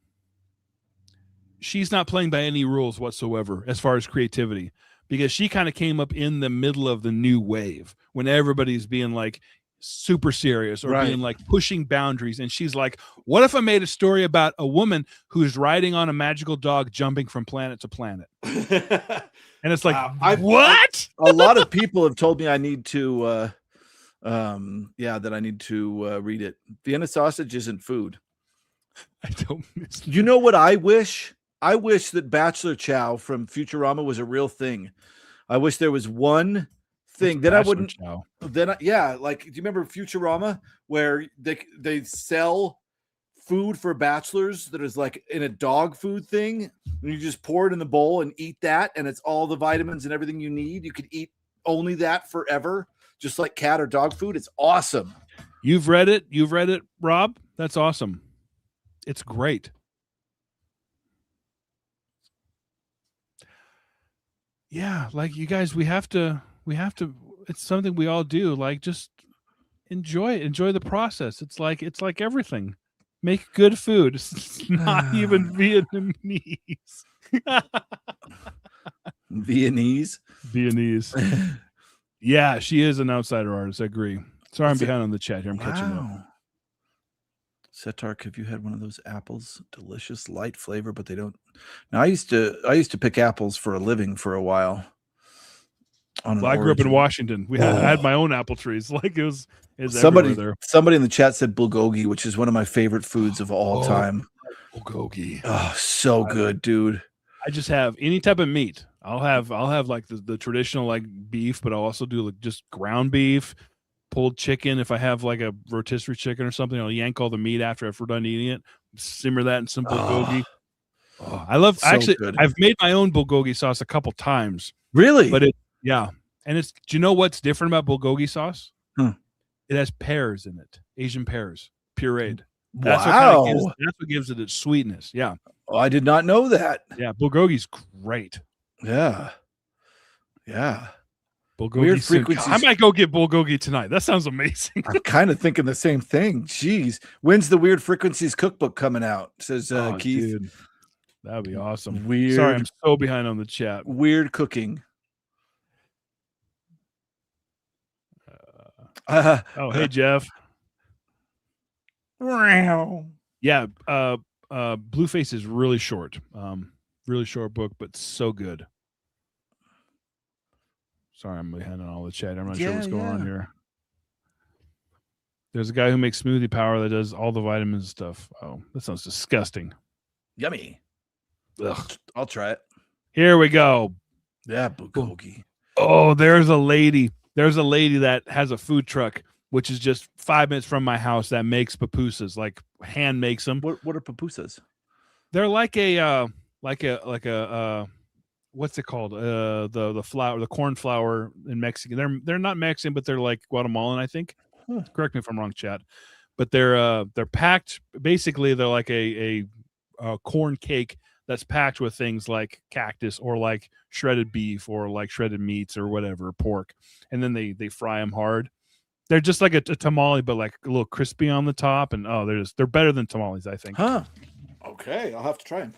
she's not playing by any rules whatsoever as far as creativity, because she kind of came up in the middle of the new wave when everybody's being like super serious or Right. being like pushing boundaries. And she's like, what if I made a story about a woman who's riding on a magical dog jumping from planet to planet? And it's like, Wow. what? A lot of people have told me I need to that I need to read it. Vienna sausage isn't food. I don't miss. You know what I wish? I wish that Bachelor Chow from Futurama was a real thing. I wish there was one thing. Then I wouldn't. Chow. Like, do you remember Futurama where they sell food for bachelors that is like in a dog food thing, and you just pour it in the bowl and eat that, and it's all the vitamins and everything you need. You could eat only that forever, just like cat or dog food. It's awesome. You've read it, Rob? That's awesome. It's great. Yeah, like you guys, we have to, it's something we all do. Like, just enjoy the process. It's like everything. Make good food. It's not even Vietnamese. Viennese. Yeah, she is an outsider artist. I agree. Sorry, I'm behind on the chat here. I'm catching up. Setark, have you had one of those apples? Delicious, light flavor, but they don't. Now, I used to pick apples for a living for a while. Well, I grew up in Washington. I had my own apple trees. Like it was somebody everywhere there. Somebody in the chat said bulgogi, which is one of my favorite foods of all time. Bulgogi. Oh, so good, dude. I just have any type of meat. I'll have like the traditional like beef, but I'll also do like just ground beef, pulled chicken. If I have like a rotisserie chicken or something, I'll yank all the meat after we're done eating it. Simmer that in some bulgogi. I love. So actually, good. I've made my own bulgogi sauce a couple times. Really? But yeah. And do you know what's different about bulgogi sauce? Huh. It has pears in it, Asian pears, pureed. Wow. That's what gives it its sweetness. Yeah. Oh, I did not know that. Yeah. Bulgogi's great. Yeah. Yeah. Bulgogi Weird soup. frequencies. I might go get bulgogi tonight. That sounds amazing. I'm kind of thinking the same thing. Jeez. When's the Weird Frequencies cookbook coming out? Says Keith. Dude, that would be awesome. Weird. Sorry, I'm so behind on the chat. Weird cooking. Oh, hey, Jeff. Yeah. Blueface is really short. Really short book, but so good. Sorry, I'm behind on all the chat. I'm not sure what's going on here. There's a guy who makes smoothie power that does all the vitamins and stuff. Oh, that sounds disgusting. Yummy. Ugh. I'll try it. Here we go. Yeah, bulgogi. Oh, there's a lady. There's a lady that has a food truck, which is just 5 minutes from my house, that makes pupusas, like hand makes them. What are pupusas? They're like a what's it called? The flour, the corn flour in Mexican. They're not Mexican, but they're like Guatemalan, I think. Correct me if I'm wrong, chat. But they're packed. Basically, they're like a corn cake that's packed with things like cactus or like shredded beef or like shredded meats or whatever, pork, and then they fry them hard. They're just like a tamale, but like a little crispy on the top, and they're better than tamales, I think. Huh? Okay, I'll have to try them.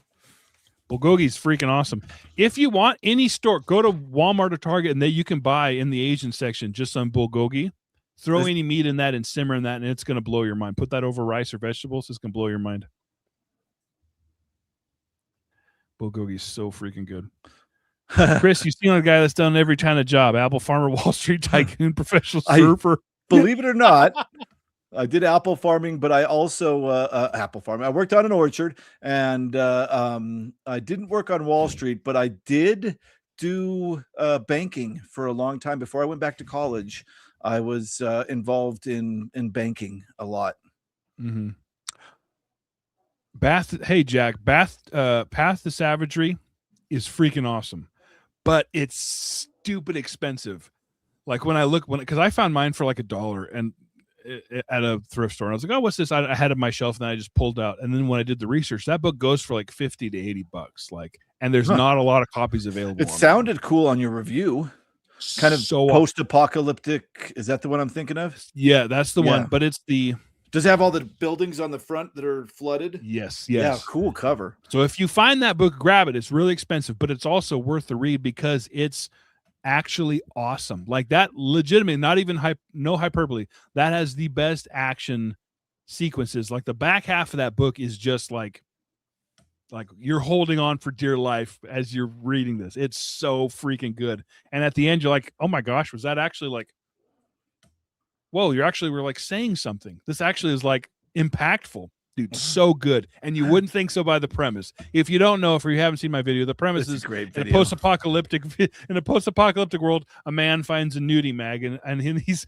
Bulgogi's freaking awesome. If you want any store, go to Walmart or Target, and you can buy in the Asian section just some bulgogi. Throw any meat in that and simmer in that, and it's going to blow your mind. Put that over rice or vegetables. It's going to blow your mind. Bulgogi is so freaking good. Chris, you seem like a guy that's done every kind of job. Apple farmer, Wall Street tycoon, professional surfer. Believe it or not, I did apple farming, but I also apple farming. I worked on an orchard, and I didn't work on Wall Street, but I did do banking for a long time. Before I went back to college, I was involved in banking a lot. Mm-hmm. Hey Jack, Path to Savagery is freaking awesome, but it's stupid expensive. Like because I found mine for like $1 and at a thrift store, and I was like, oh, what's this? I had it on my shelf, and I just pulled out. And then when I did the research, that book goes for like $50 to $80. Like, and there's not a lot of copies available. It sounded cool on your review. Kind of post-apocalyptic. Is that the one I'm thinking of? Yeah, that's the one. But it's the. Does it have all the buildings on the front that are flooded? Yes. Yeah, cool cover. So if you find that book, grab it. It's really expensive, but it's also worth the read because it's actually awesome. Like that, legitimately, not even no hyperbole. That has the best action sequences. Like the back half of that book is just like you're holding on for dear life as you're reading this. It's so freaking good. And at the end, you're like, oh my gosh, was that actually like, whoa, we're like saying something. This actually is like impactful, dude. So good. And you wouldn't think so by the premise. If you don't know, if you haven't seen my video, the premise is great in a post-apocalyptic world, a man finds a nudie mag and he's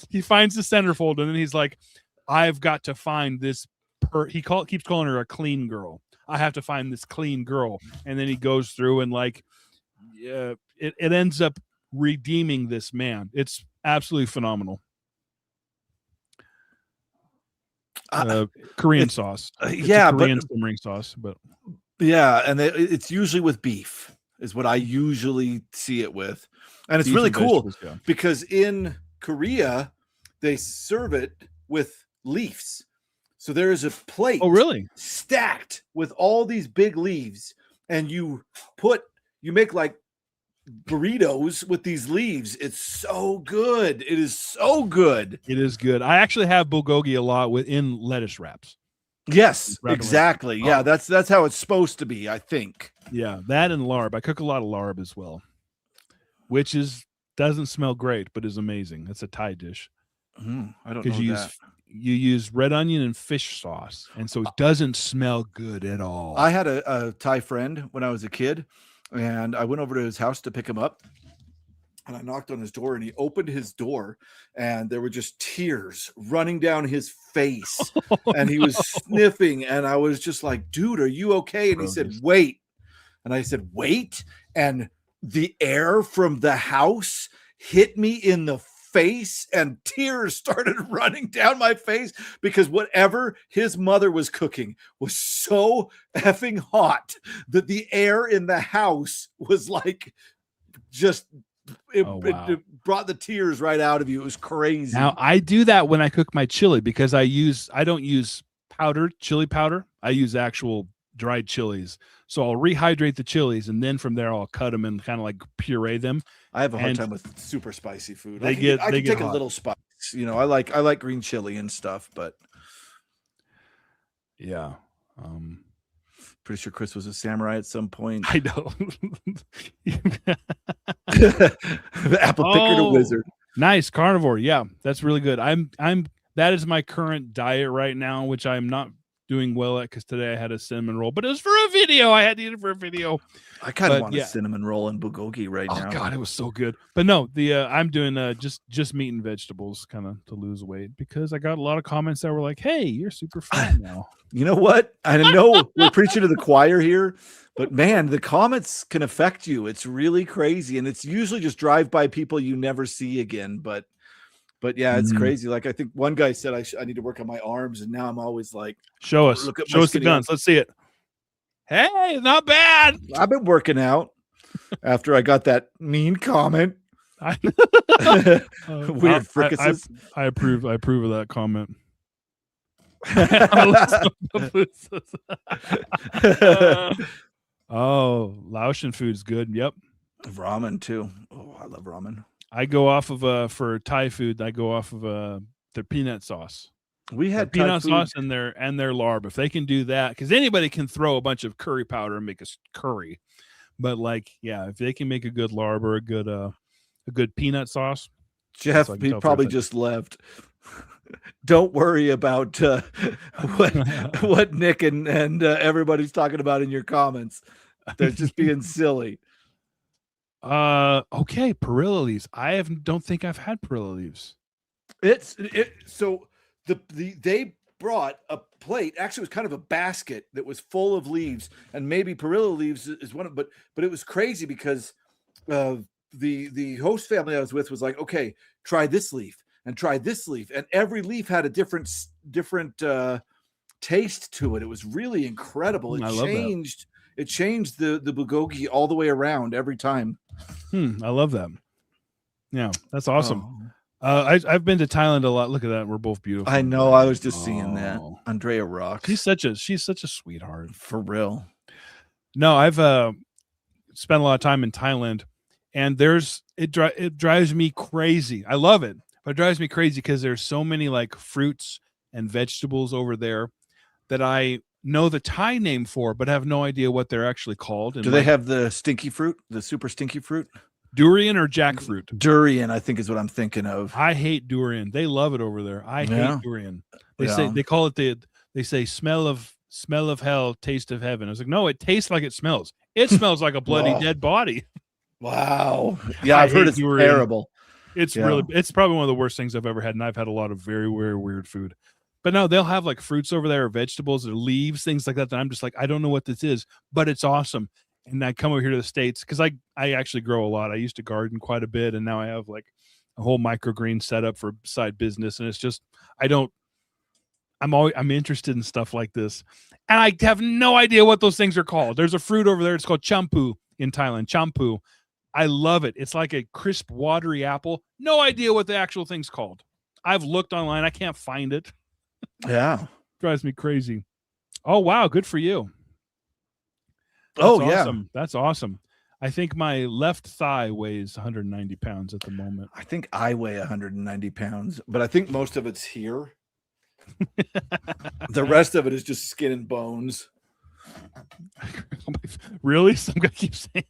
he finds the centerfold, and then he's like, I've got to find this keeps calling her a clean girl. I have to find this clean girl. And then he goes through and like it ends up redeeming this man. It's absolutely phenomenal. Korean sauce. Korean simmering sauce, but yeah, and it's usually with beef is what I usually see it with. And it's really cool because in Korea they serve it with leaves. So there is a plate stacked with all these big leaves, and you make like burritos with these leaves. It's so good. It is so good. It is good. I actually have bulgogi a lot within lettuce wraps. Yes, exactly. Yeah, that's how it's supposed to be, I think. Yeah, that and larb. I cook a lot of larb as well, which doesn't smell great, but is amazing. It's a Thai dish. I don't know you use red onion and fish sauce, and so it doesn't smell good at all. I had a Thai friend when I was a kid, and I went over to his house to pick him up, and I knocked on his door, and he opened his door, and there were just tears running down his face, and he was sniffing, and I was just like, dude, are you okay? And he said, wait. And I said, wait. And the air from the house hit me in the face, and tears started running down my face because whatever his mother was cooking was so effing hot that the air in the house was like it brought the tears right out of you. It was crazy. Now I do that when I cook my chili because I don't use powdered chili powder. I use actual dried chilies. So I'll rehydrate the chilies, and then from there I'll cut them and kind of like puree them. I have a hard time with super spicy food. I can take a little spice. I like green chili and stuff, but Yeah. Pretty sure Chris was a samurai at some point. I know. Apple picker to wizard. Nice carnivore. Yeah, that's really good. That is my current diet right now, which I'm not doing well at because today I had a cinnamon roll, but it was for a video. I had to eat it for a video. I kind of want a cinnamon roll and bulgogi right now. Oh God, it was so good. But no, I'm doing just meat and vegetables kind of to lose weight because I got a lot of comments that were like, "Hey, you're super fat now." You know what? I know we're preaching to the choir here, but man, the comments can affect you. It's really crazy, and it's usually just drive-by people you never see again. But yeah, it's crazy. Like I think one guy said I need to work on my arms, and now I'm always like, show us the guns. Let's see it. Hey, not bad. I've been working out after I got that mean comment. Weird fricasses. I approve of that comment. Laotian food's good. Yep. Ramen too. Oh, I love ramen. I go off of for Thai food. I go off of their peanut sauce. We had peanut sauce and their larb. If they can do that, because anybody can throw a bunch of curry powder and make a curry, but like, yeah, if they can make a good larb or a good peanut sauce. Jeff, he probably just left. Don't worry about what Nick and everybody's talking about in your comments. They're just being silly. Okay, perilla leaves. Don't think I've had perilla leaves. So they brought a plate. Actually, it was kind of a basket that was full of leaves, and maybe perilla leaves is one of. But it was crazy because the host family I was with was like, okay, try this leaf and try this leaf, and every leaf had a different taste to it. It was really incredible. It changed the bulgogi all the way around every time. I love that. Yeah, that's awesome. I've been to Thailand a lot. Look at that. We're both beautiful. I know. I was just seeing that. Andrea rocks. She's such a sweetheart. For real. No, I've spent a lot of time in Thailand, and it drives me crazy. I love it, but it drives me crazy because there's so many like fruits and vegetables over there that I know the Thai name for, but have no idea what they're actually called. And do they have the stinky fruit, the super stinky fruit? Durian or jackfruit? Durian, I think, is what I'm thinking of. I hate durian. They love it over there. I hate durian. They call it they say smell of hell, taste of heaven. I was like, no, it tastes like it smells. It smells like a bloody dead body. Wow. Yeah, I've heard it's durian. Terrible. It's probably one of the worst things I've ever had, and I've had a lot of very, very weird food. But no, they'll have like fruits over there, or vegetables, or leaves, things like that. That I'm just like, I don't know what this is, but it's awesome. And I come over here to the States because I actually grow a lot. I used to garden quite a bit, and now I have like a whole microgreen setup for side business. And it's just I'm interested in stuff like this, and I have no idea what those things are called. There's a fruit over there. It's called champu in Thailand. Champu. I love it. It's like a crisp, watery apple. No idea what the actual thing's called. I've looked online. I can't find it. Yeah. Drives me crazy. Oh, wow. Good for you. That's awesome. Yeah. That's awesome. I think my left thigh weighs 190 pounds at the moment. I think I weigh 190 pounds, but I think most of it's here. The rest of it is just skin and bones. Really? Some guy keeps saying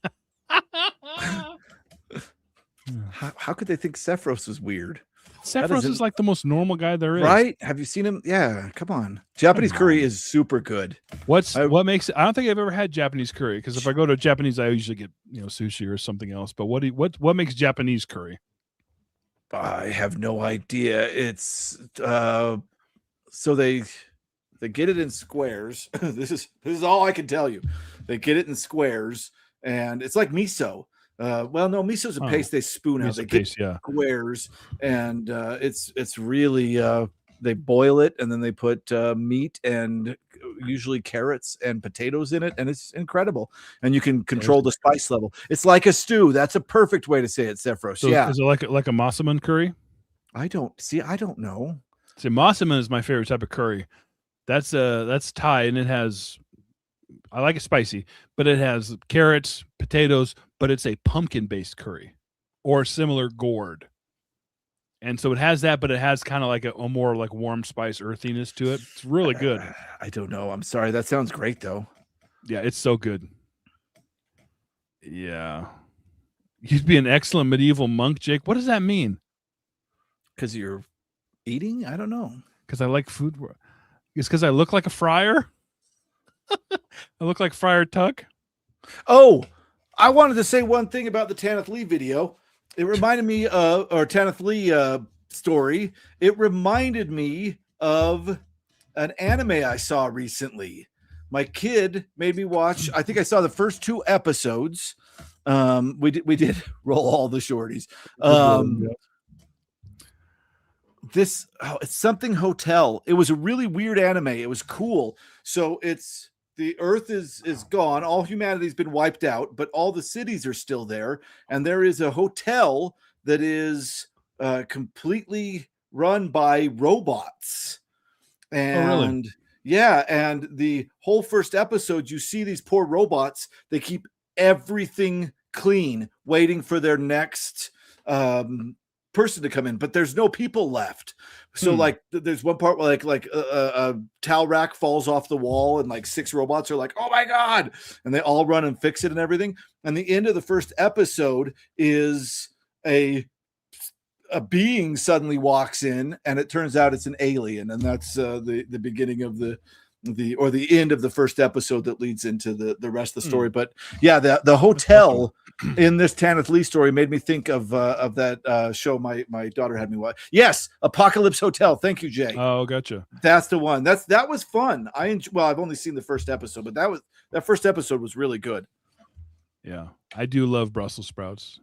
how could they think Sephiroth was weird? Sephiroth is like the most normal guy there is. Right? Have you seen him? Yeah, come on. Japanese curry is super good. What makes it? I don't think I've ever had Japanese curry, because if I go to Japanese, I usually get sushi or something else. But what makes Japanese curry? I have no idea. It's so they get it in squares. This is all I can tell you. They get it in squares, and it's like miso. Well, no, miso's a paste they spoon out. They get squares, and it's really they boil it, and then they put meat and usually carrots and potatoes in it, and it's incredible. And you can control the spice level. It's like a stew. That's a perfect way to say it, Sephiroth. So is it like a masaman curry? I don't know. See, masaman is my favorite type of curry. That's Thai, and it has. I like it spicy, but it has carrots, potatoes, but it's a pumpkin-based curry or similar gourd. And so it has that, but it has kind of like a more like warm spice earthiness to it. It's really good. I don't know. I'm sorry. That sounds great though. Yeah, it's so good. Yeah. You'd be an excellent medieval monk, Jake. What does that mean? Because you're eating? I don't know. Because I like food. It's because I look like a friar. I look like Friar Tuck. Oh, I wanted to say one thing about the Tanith Lee video. It reminded me of, or Tanith Lee story. It reminded me of an anime I saw recently. My kid made me watch. I think I saw the first 2 episodes. We did roll all the shorties. It's something hotel. It was a really weird anime. It was cool. So it's the earth is gone. All humanity's been wiped out, but all the cities are still there. And there is a hotel that is completely run by robots. And really? Yeah, and the whole first episode, you see these poor robots. They keep everything clean, waiting for their next person to come in, but there's no people left. So like there's one part where like a towel rack falls off the wall and like 6 robots are like, oh my god, and they all run and fix it and everything. And the end of the first episode is a being suddenly walks in, and it turns out it's an alien, and that's the beginning of the end of the first episode that leads into the rest of the story. But yeah, the hotel in this Tanith Lee story made me think of that show my daughter had me watch. Yes, Apocalypse Hotel. Thank you, Jay. Oh, gotcha. That's the one. That was fun. I've only seen the first episode, but that first episode was really good. Yeah, I do love Brussels sprouts.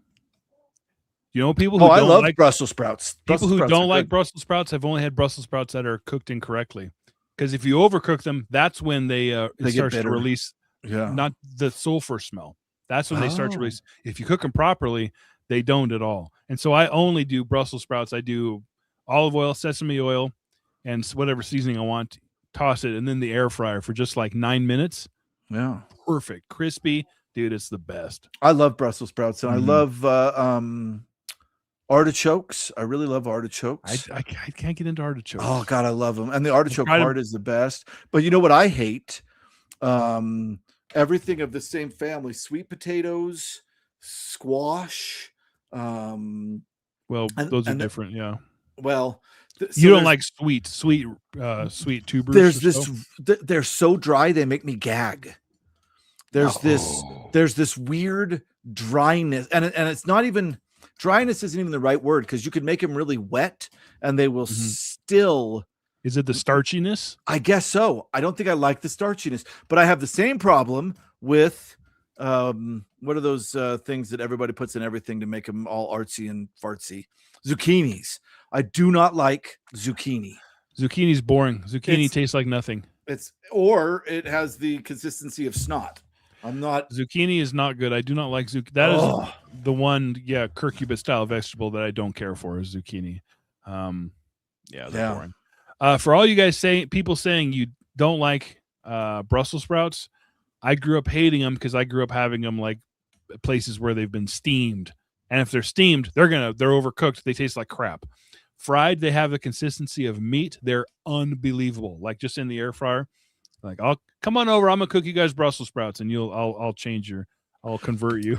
You know, people who I don't love like Brussels sprouts. People who don't like Brussels sprouts have only had Brussels sprouts that are cooked incorrectly. Because if you overcook them, that's when they start to release not the sulfur smell. That's when they start to release. If you cook them properly, they don't at all. And so I only do Brussels sprouts. I do olive oil, sesame oil, and whatever seasoning I want. Toss it, and then the air fryer for just like 9 minutes. Yeah, perfect, crispy, dude. It's the best. I love Brussels sprouts, and I love artichokes. I really love artichokes. I can't get into artichokes. Oh god, I love them. And the artichoke heart is the best. But you know what I hate? Everything of the same family: sweet potatoes, squash. Well, those are different. Yeah. Well, you don't like sweet tubers. They're so dry they make me gag. There's this weird dryness, and it's not even. Dryness isn't even the right word, because you could make them really wet and they will still. Is it the starchiness? I guess so. I don't think I like the starchiness, but I have the same problem with what are those things that everybody puts in everything to make them all artsy and fartsy? Zucchinis. I do not like zucchini. Zucchini's boring. Zucchini tastes like nothing. It has the consistency of snot. Zucchini is not good. I do not like zucchini. That is the one, curcubit style vegetable that I don't care for is zucchini. They're boring. For all you guys people saying you don't like Brussels sprouts, I grew up hating them because I grew up having them like places where they've been steamed, and if they're steamed, they're overcooked. They taste like crap. Fried, they have the consistency of meat. They're unbelievable. Like just in the air fryer. Like, I'll come on over. I'm gonna cook you guys Brussels sprouts, and I'll convert you.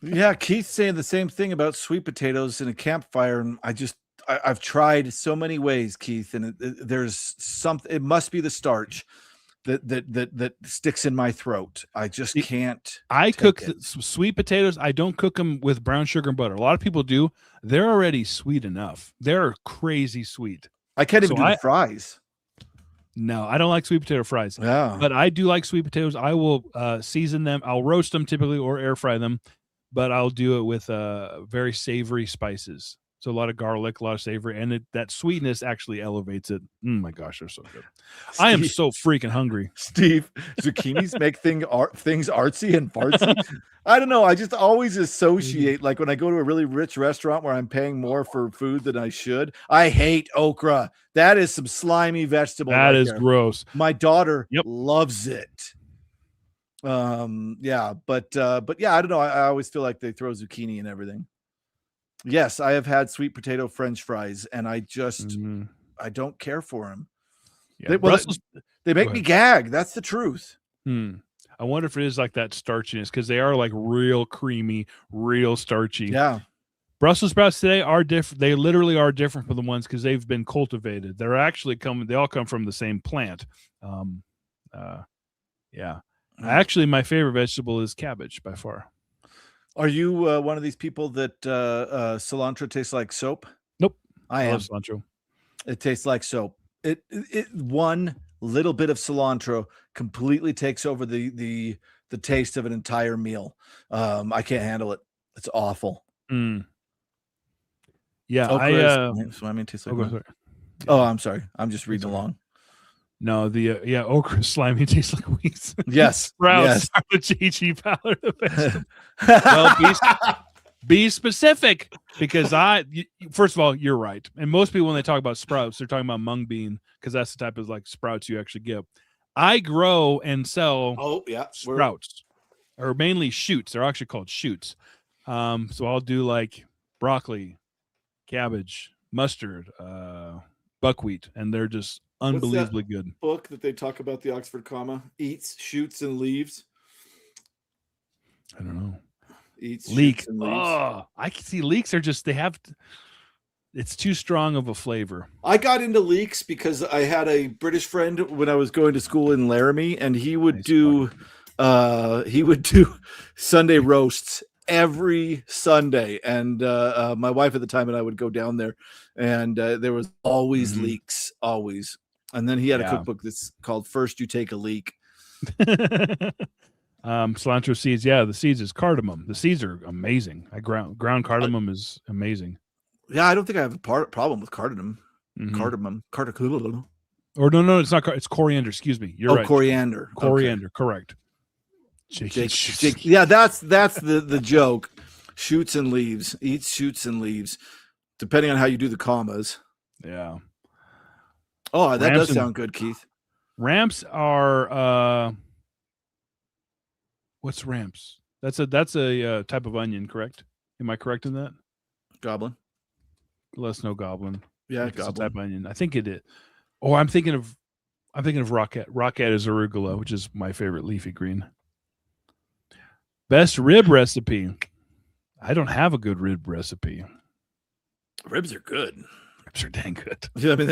Yeah, Keith's saying the same thing about sweet potatoes in a campfire, and I've tried so many ways, Keith, and there's something. It must be the starch that sticks in my throat. I just can't. I cook sweet potatoes. I don't cook them with brown sugar and butter. A lot of people do. They're already sweet enough. They're crazy sweet. I can't even do the fries. No, I don't like sweet potato fries. Yeah, but I do like sweet potatoes. I will season them. I'll roast them typically or air fry them, but I'll do it with very savory spices. So a lot of garlic, a lot of savory, and that sweetness actually elevates it. My gosh, they're so good. I am so freaking hungry. Steve, zucchinis make things artsy and fartsy. I don't know. I just always associate, like when I go to a really rich restaurant where I'm paying more for food than I should. I hate okra. That is some slimy vegetable. That is gross. My daughter loves it. But yeah, I don't know. I always feel like they throw zucchini in everything. Yes, I have had sweet potato French fries, and I just Mhm. I don't care for them. Yeah, They, Brussels. they make Go me ahead. gag. That's the truth. I wonder if it is like that starchiness because they are like real creamy, real starchy. Yeah. Brussels sprouts today are different. They literally are different from the ones because they've been cultivated. They're actually they all come from the same plant. Um, yeah. Actually, my favorite vegetable is cabbage by far. Are you one of these people that cilantro tastes like soap? Nope. I am. love cilantro. It tastes like soap. It one little bit of cilantro completely takes over the taste of an entire meal. I can't handle it. It's awful. Yeah, slimy tastes like go what? sorry. Oh, I'm sorry. I'm just reading along. No, the okra slimy tastes like weeds. Yes. Sprouts are the GG palette of vegetables. Well, be specific because first of all, you're right. And most people, when they talk about sprouts, they're talking about mung bean because that's the type of like sprouts you actually get. I grow and sell sprouts or mainly shoots. They're actually called shoots. So I'll do like broccoli, cabbage, mustard, buckwheat, and they're just unbelievably good. Book that they talk about the Oxford comma eats, shoots, and leaves. I don't know. Eats, leek. Shoots, and leaves. Oh, I can see leeks are just it's too strong of a flavor. I got into leeks because I had a British friend when I was going to school in Laramie, and he would do Sunday roasts every Sunday. And my wife at the time and I would go down there, and there was always leeks, always. And then he had a cookbook that's called "First You Take a Leak." Cilantro seeds, the seeds is cardamom. The seeds are amazing. Ground cardamom is amazing. Yeah, I don't think I have a problem with cardamom. Cardamom. Or no, it's not. It's coriander. Excuse me. You're right. Coriander. Coriander. Okay. Correct. Jake. Yeah, that's the joke. Shoots and leaves. Eats shoots and leaves, depending on how you do the commas. Yeah. Oh, that does sound good, Keith. Ramps are. What's ramps? That's a type of onion, correct? Am I correct in that? Goblin. Let us know, goblin. Yeah, goblin. Type of onion. I think it is. Oh, I'm thinking of rocket. Rocket is arugula, which is my favorite leafy green. Best rib recipe. I don't have a good rib recipe. Ribs are good. Ribs are dang good. Yeah, I mean,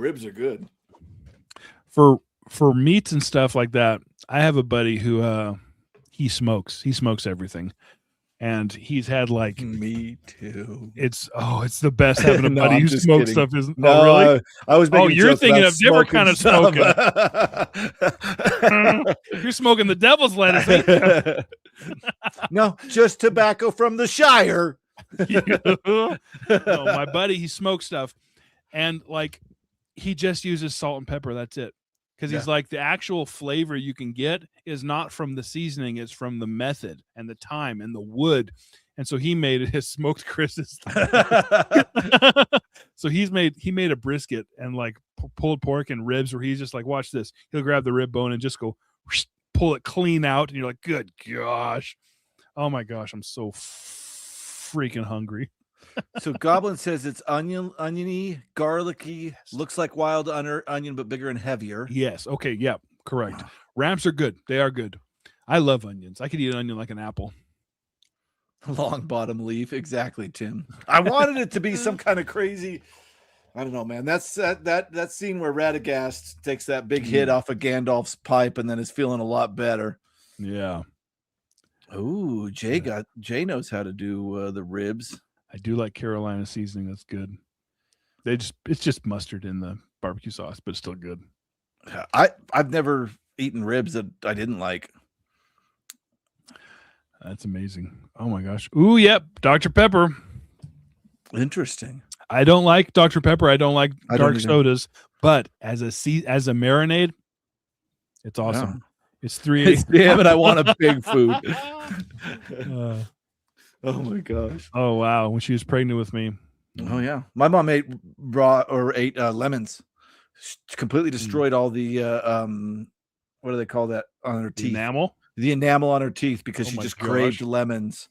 ribs are good. For meats and stuff like that, I have a buddy who he smokes. He smokes everything. And he's had like me too. It's the best having a buddy who smokes stuff. Isn't no, really? I was making you're thinking of different kind of smoking. You're smoking the devil's lettuce. No, just tobacco from the Shire. No, my buddy, he smokes stuff, and like he just uses salt and pepper. That's it. Because he's like, the actual flavor you can get is not from the seasoning, it's from the method and the time and the wood. And so he made his smoked Chris's. So he made a brisket and like pulled pork and ribs where he's just like, watch this. He'll grab the rib bone and just go pull it clean out. And you're like, good gosh. Oh my gosh, I'm so freaking hungry. So Goblin says it's oniony, garlicky, looks like wild onion, but bigger and heavier. Yes. Okay. Yeah. Correct. Ramps are good. They are good. I love onions. I could eat an onion like an apple. Long bottom leaf. Exactly, Tim. I wanted it to be some kind of crazy. I don't know, man. That's that scene where Radagast takes that big hit off of Gandalf's pipe and then is feeling a lot better. Yeah. Ooh, Jay knows how to do the ribs. I do like Carolina seasoning. That's good. It's just mustard in the barbecue sauce, but it's still good. I've never eaten ribs that I didn't like. That's amazing. Oh my gosh. Ooh, yep. Dr. Pepper. Interesting. I don't like Dr. Pepper. I don't like dark sodas, but as a marinade, it's awesome. Yeah. It's 3 Damn it, I want a big food. Oh my gosh. Oh wow. When she was pregnant with me. Oh yeah. My mom ate lemons. She completely destroyed all the what do they call that on her teeth? Enamel? The enamel on her teeth because she just craved lemons.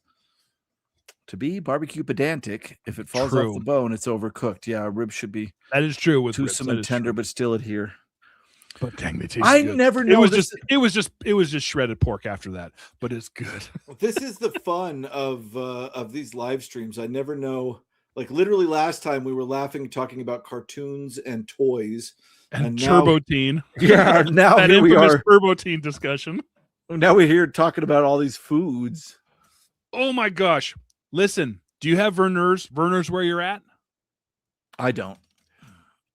To be barbecue pedantic, if it falls True. off the bone, it's overcooked. Yeah, ribs should be That is true with ribs. toothsome That and is tender, true. but still adhere. But dang, they taste I good. never It know. was just shredded pork after that, but it's good. This is the fun of these live streams. I never know. Like literally last time we were laughing, talking about cartoons and toys. And now, Turbo Teen. Yeah, now that here we infamous are. Turbo Teen discussion. Now we're here talking about all these foods. Oh my gosh. Listen, do you have Verner's where you're at? I don't.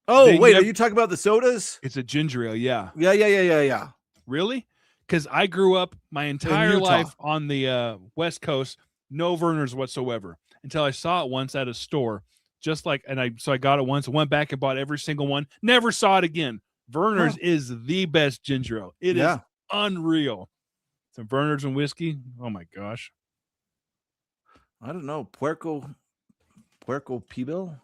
Oh, They wait, nev- are you talking about the sodas? It's a ginger ale, yeah. Yeah. Really? Because I grew up my entire Utah. life on the West Coast, no Verner's whatsoever, until I saw it once at a store. Just like, so I got it once, went back and bought every single one, never saw it again. Verner's is the best ginger ale. It is unreal. Some Verner's and whiskey. Oh my gosh. I don't know. Puerco Pibil?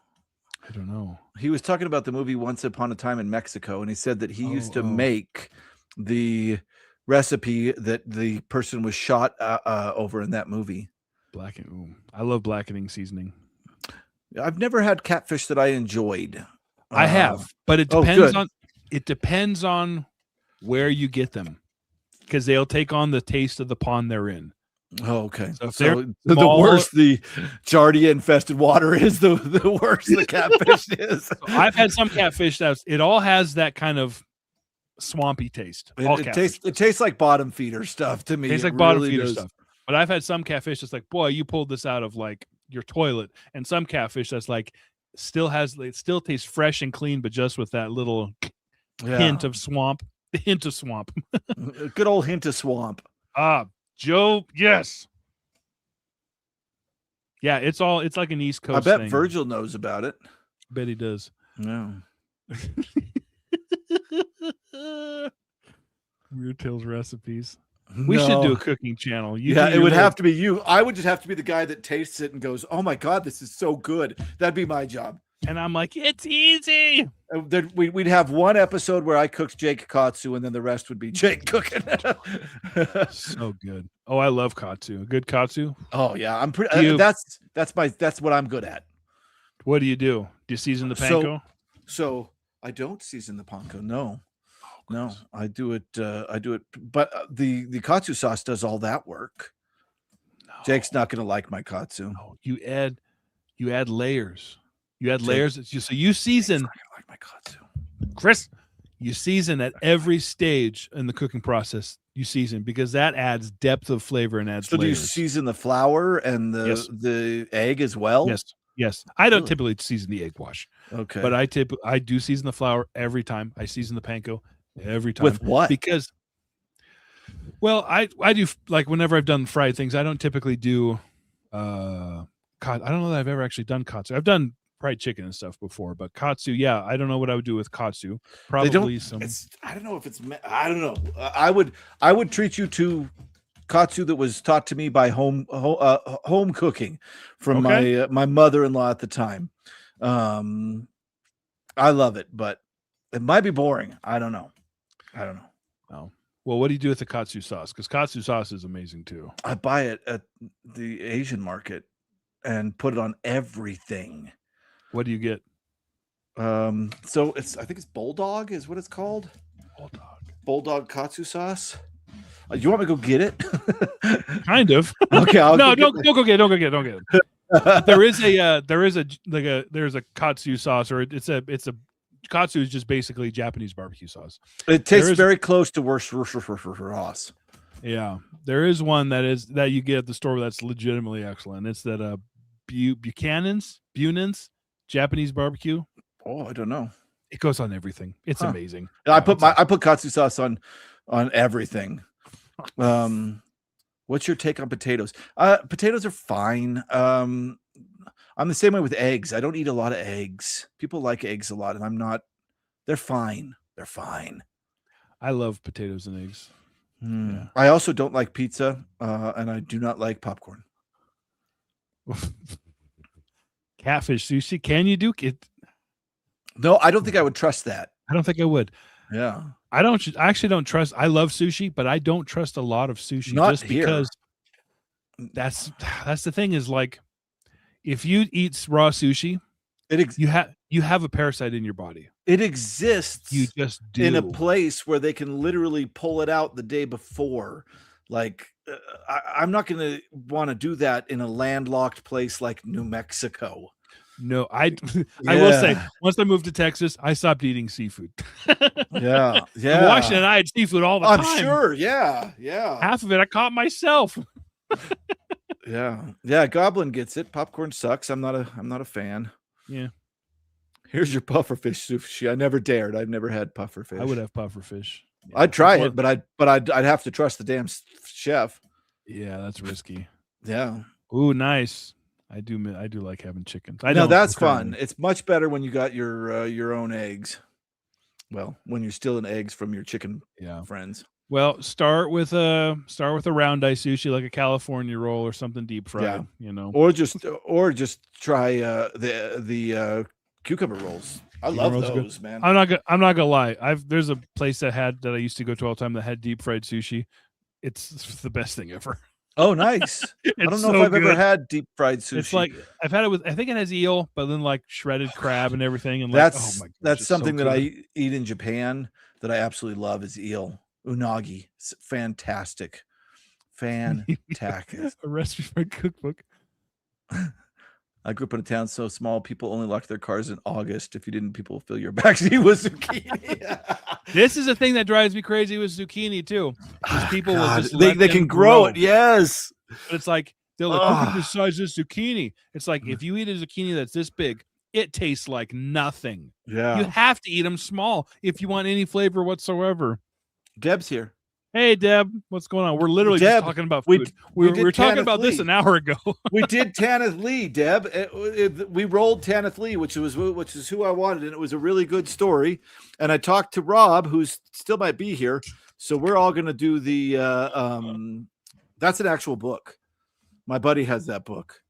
I don't know. He was talking about the movie Once Upon a Time in Mexico, and he said that he used to make the recipe that the person was shot over in that movie. I love blackening seasoning. I've never had catfish that I enjoyed. I have, but it depends on where you get them, because they'll take on the taste of the pond they're in. Oh, okay. So the worse the Giardia infested water is, the worse the catfish is. So I've had some catfish it all has that kind of swampy taste. It tastes like bottom feeder stuff to me. Tastes like bottom feeder stuff. But I've had some catfish that's like, boy, you pulled this out of like your toilet, and some catfish that's like still tastes fresh and clean, but just with that little hint of swamp. Hint of swamp. A good old hint of swamp. Joe, yes. Yeah, it's like an East Coast I bet thing. Virgil knows about it. Bet he does. No. Weird Tales recipes. We should do a cooking channel. It would have to be you. I would just have to be the guy that tastes it and goes, "Oh my God, this is so good." That'd be my job. And I'm like, it's easy. Then we'd have one episode where I cooked Jake katsu, and then the rest would be Jake cooking. So good. Oh, I love katsu. Good katsu. Oh yeah, I'm pretty. That's what I'm good at. What do? Do you season the panko? So I don't season the panko. No, no, I do it. But the katsu sauce does all that work. No. Jake's not going to like my katsu. No, you add layers. You add layers. So you season. Jake's not gonna like my katsu. Chris, you season at every stage in the cooking process. You season because that adds depth of flavor and adds. So layers. Do you season the flour and the egg as well? Yes. I don't typically season the egg wash. Okay. But I do season the flour every time. I season the panko every time. With what? Because, well, I do, like whenever I've done fried things, I don't typically do I don't know that I've ever actually done katsu. I've done fried chicken and stuff before, but katsu, I don't know what I would do with katsu. Probably I don't know if it's. I don't know. I would treat you to katsu that was taught to me by home cooking from my mother-in-law at the time. I love it, but it might be boring. I don't know. Oh. Well, what do you do with the katsu sauce? Because katsu sauce is amazing too. I buy it at the Asian market and put it on everything. What do you get? So I think it's Bulldog is what it's called. Bulldog katsu sauce. You want me to go get it? Kind of. Okay. Don't go get it. There's a katsu sauce, or it's a katsu is just basically Japanese barbecue sauce. It tastes very close to Ross. Yeah, there is one that you get at the store that's legitimately excellent. It's that Buchanan's Japanese barbecue. Oh, I don't know. It goes on everything. It's amazing. I put katsu sauce on everything. What's your take on potatoes? Potatoes are fine. I'm the same way with eggs. I don't eat a lot of eggs. People like eggs a lot, and I'm not. They're fine. I love potatoes and eggs. Yeah. I also don't like pizza, and I do not like popcorn. Catfish sushi. Can you do it? No, I don't think I would trust that. I don't think I would. Yeah. I actually don't trust. I love sushi, but I don't trust a lot of sushi Not just here. because that's the thing is like if you eat raw sushi, It you have a parasite in your body. It exists You just do. in a place where they can literally pull it out the day before. Like, I'm not going to want to do that in a landlocked place like New Mexico. No, I will say, once I moved to Texas, I stopped eating seafood. Yeah. In Washington, I had seafood all the time. I'm sure. Yeah. Half of it I caught myself. Yeah. Goblin gets it. Popcorn sucks. I'm not a fan. Yeah. Here's your pufferfish sushi. I never dared. I've never had pufferfish. I would have pufferfish. Yeah, I'd try it, but I'd have to trust the damn chef. Yeah, that's risky. Yeah. Ooh, nice. I do like having chickens. No, that's fun. It's much better when you got your own eggs. Well, when you're stealing eggs from your chicken friends. Well, start with a round eye sushi, like a California roll or something deep fried. Or just try the cucumber rolls. I love those, man. I'm not gonna lie. There's a place that I used to go to all the time that had deep fried sushi. It's the best thing ever. Oh, nice. I don't know if I've ever had deep fried sushi. It's like I've had it with, I think it has eel, but then like shredded crab and everything. And that's like, oh my gosh, that's something that I eat in Japan that I absolutely love is eel. Unagi. It's fantastic. Fantastic. A recipe for a cookbook. I grew up in a town so small, people only locked their cars in August. If you didn't, people will fill your backseat with zucchini. This is a thing that drives me crazy with zucchini too. People will just they can grow it. Yes. But it's like, they're like, look at the size of this zucchini. It's like, if you eat a zucchini that's this big, it tastes like nothing. Yeah. You have to eat them small if you want any flavor whatsoever. Deb's here. Hey, Deb, what's going on? We're literally just talking about food. We were talking about this an hour ago. We did Tanith Lee, Deb. We rolled Tanith Lee, which is who I wanted, and it was a really good story. And I talked to Rob, who still might be here. So we're all going to do the. That's an actual book. My buddy has that book.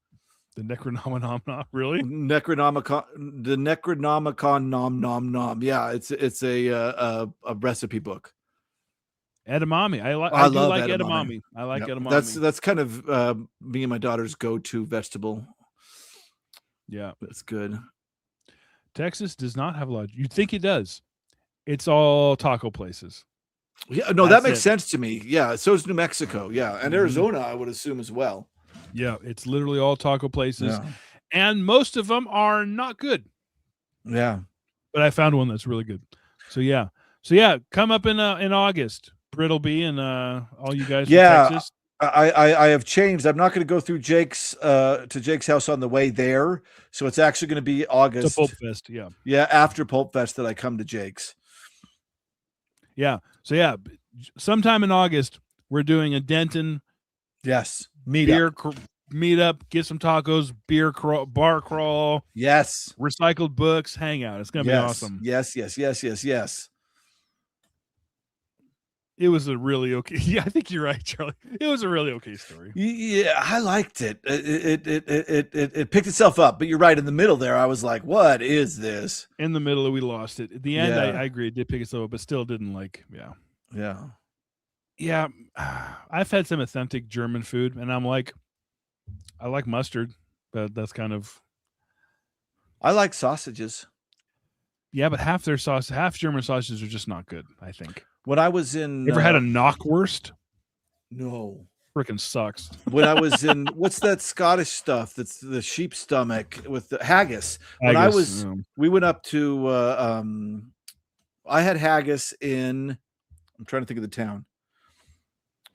The Necronomicon, really? Necronomicon, the Necronomicon nom nom nom. Yeah, it's a recipe book. Edamame. I love edamame. I like edamame. That's kind of me and my daughter's go-to vegetable. Yeah, that's good. Texas does not have a lot. You'd think it does. It's all taco places. Yeah, no, that makes sense to me. Yeah, so is New Mexico. Yeah, and Arizona, I would assume as well. Yeah, it's literally all taco places, and most of them are not good. Yeah, but I found one that's really good. So yeah, come up in August. Brittleby and all you guys from Texas. I have changed. I'm not going to go through Jake's house on the way there. So it's actually going to be August. To Pulp Fest, yeah. Yeah, after Pulp Fest that I come to Jake's. Yeah. So sometime in August we're doing a Denton meetup, get some tacos, bar crawl. Yes. Recycled books, hangout. It's going to be awesome. Yes. It was a really okay. Yeah, I think you're right, Charlie. It was a really okay story. Yeah, I liked it. It picked itself up, but you're right. In the middle there, I was like, "What is this?" In the middle, we lost it. At the end, I agree. It did pick itself up, but still didn't like. Yeah. I've had some authentic German food, and I'm like, I like mustard, but that's kind of. I like sausages. Yeah, but half German sausages are just not good, I think. When I was in... You ever had a knockwurst? No. Freaking sucks. When I was in... What's that Scottish stuff? That's the sheep stomach with the haggis. We went up to... I had haggis in... I'm trying to think of the town.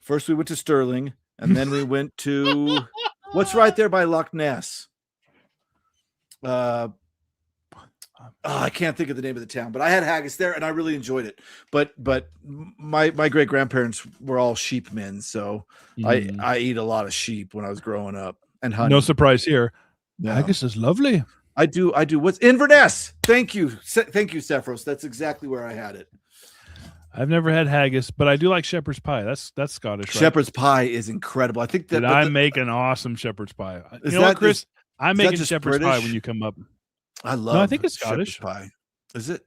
First we went to Stirling, and then we went to... What's right there by Loch Ness? I can't think of the name of the town, but I had haggis there and I really enjoyed it. But my great grandparents were all sheep men, so I eat a lot of sheep when I was growing up. And honey. No surprise here. Yeah. Haggis is lovely. I do. What's Inverness? Thank you, Sephros. That's exactly where I had it. I've never had haggis, but I do like shepherd's pie. That's Scottish. Right? Shepherd's pie is incredible. I think that I make an awesome shepherd's pie. You know what, Chris? I'm making shepherd's pie when you come up. I love. No, I think it's Scottish pie. Is it?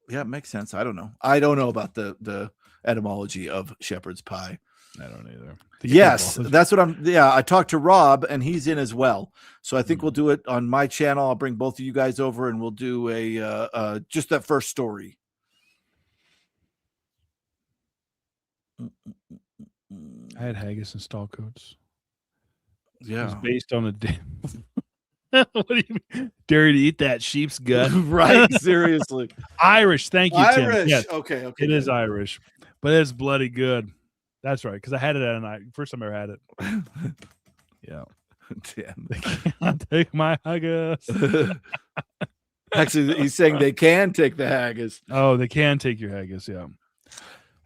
Yeah, it makes sense. I don't know. I don't know about the etymology of shepherd's pie. I don't either. Yes, that's what I'm. Yeah, I talked to Rob, and he's in as well. So I think we'll do it on my channel. I'll bring both of you guys over, and we'll do a just that first story. I had haggis and stall coats. Yeah, it was based on a what do you mean? Dare to eat that sheep's gut? Right? Seriously, Irish. Thank you, Tim. Irish. Yes, Okay. it is Irish, but it's bloody good. That's right, because I had it at a night. First time I ever had it. Yeah. Damn. They can't take my haggis. Actually, he's saying they can take the haggis. Oh, they can take your haggis. Yeah.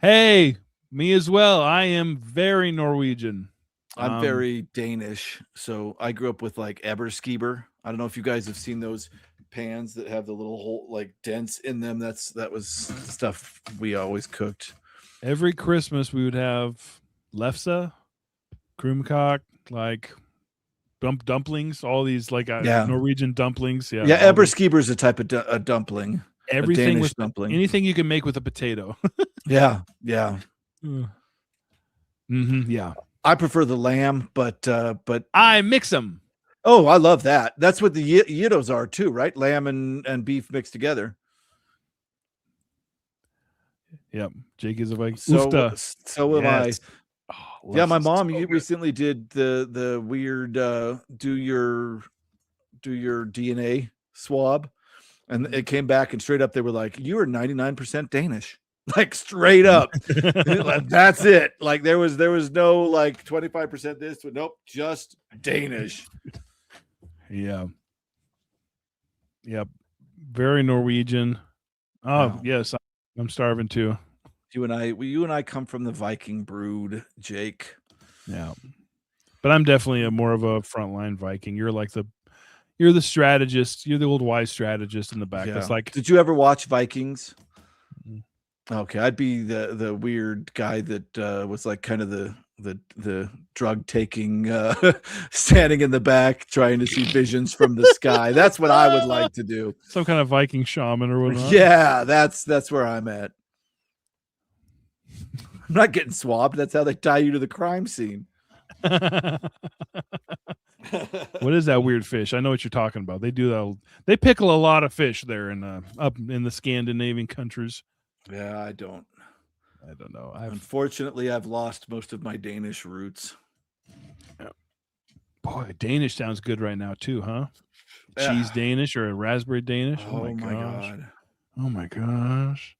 Hey, me as well. I am very Norwegian. I'm very Danish. So I grew up with like Eberskiber. I don't know if you guys have seen those pans that have the little hole like dents in them. That was stuff we always cooked. Every Christmas we would have lefse, krumkak, like dumplings, all these like Norwegian dumplings. Yeah. Yeah, Eberskiber is a type of a dumpling. Everything Danish with dumpling. Anything you can make with a potato. Yeah. Yeah. I prefer the lamb, but I mix them. Oh, I love that. That's what the Yidos are too, right? Lamb and beef mixed together. Yep. Jake is a Viking. So am I. Oh, yeah, my mom recently did the weird do your DNA swab, and it came back and straight up they were like, you are 99% Danish. Like straight up. That's it. Like there was no like 25% this, but nope, just Danish. Yeah. Yep. Very Norwegian. Oh, wow. Yes. I'm starving too. You and I come from the Viking brood, Jake. Yeah. But I'm definitely more of a frontline Viking. You're the strategist. You're the old wise strategist in the back. Yeah. That's like, did you ever watch Vikings? Okay, I'd be the weird guy that was like kind of the drug taking standing in the back trying to see visions from the sky. That's what I would like to do. Some kind of Viking shaman or whatnot. Yeah, that's where I'm at. I'm not getting swabbed. That's how they tie you to the crime scene. What is that weird fish? I know what you're talking about. They do that. They pickle a lot of fish there in up in the Scandinavian countries. Yeah, I don't know. Unfortunately, I've lost most of my Danish roots. Yeah. Boy, Danish sounds good right now too, huh? Yeah. Cheese Danish or a raspberry Danish. Oh my god. Oh my gosh.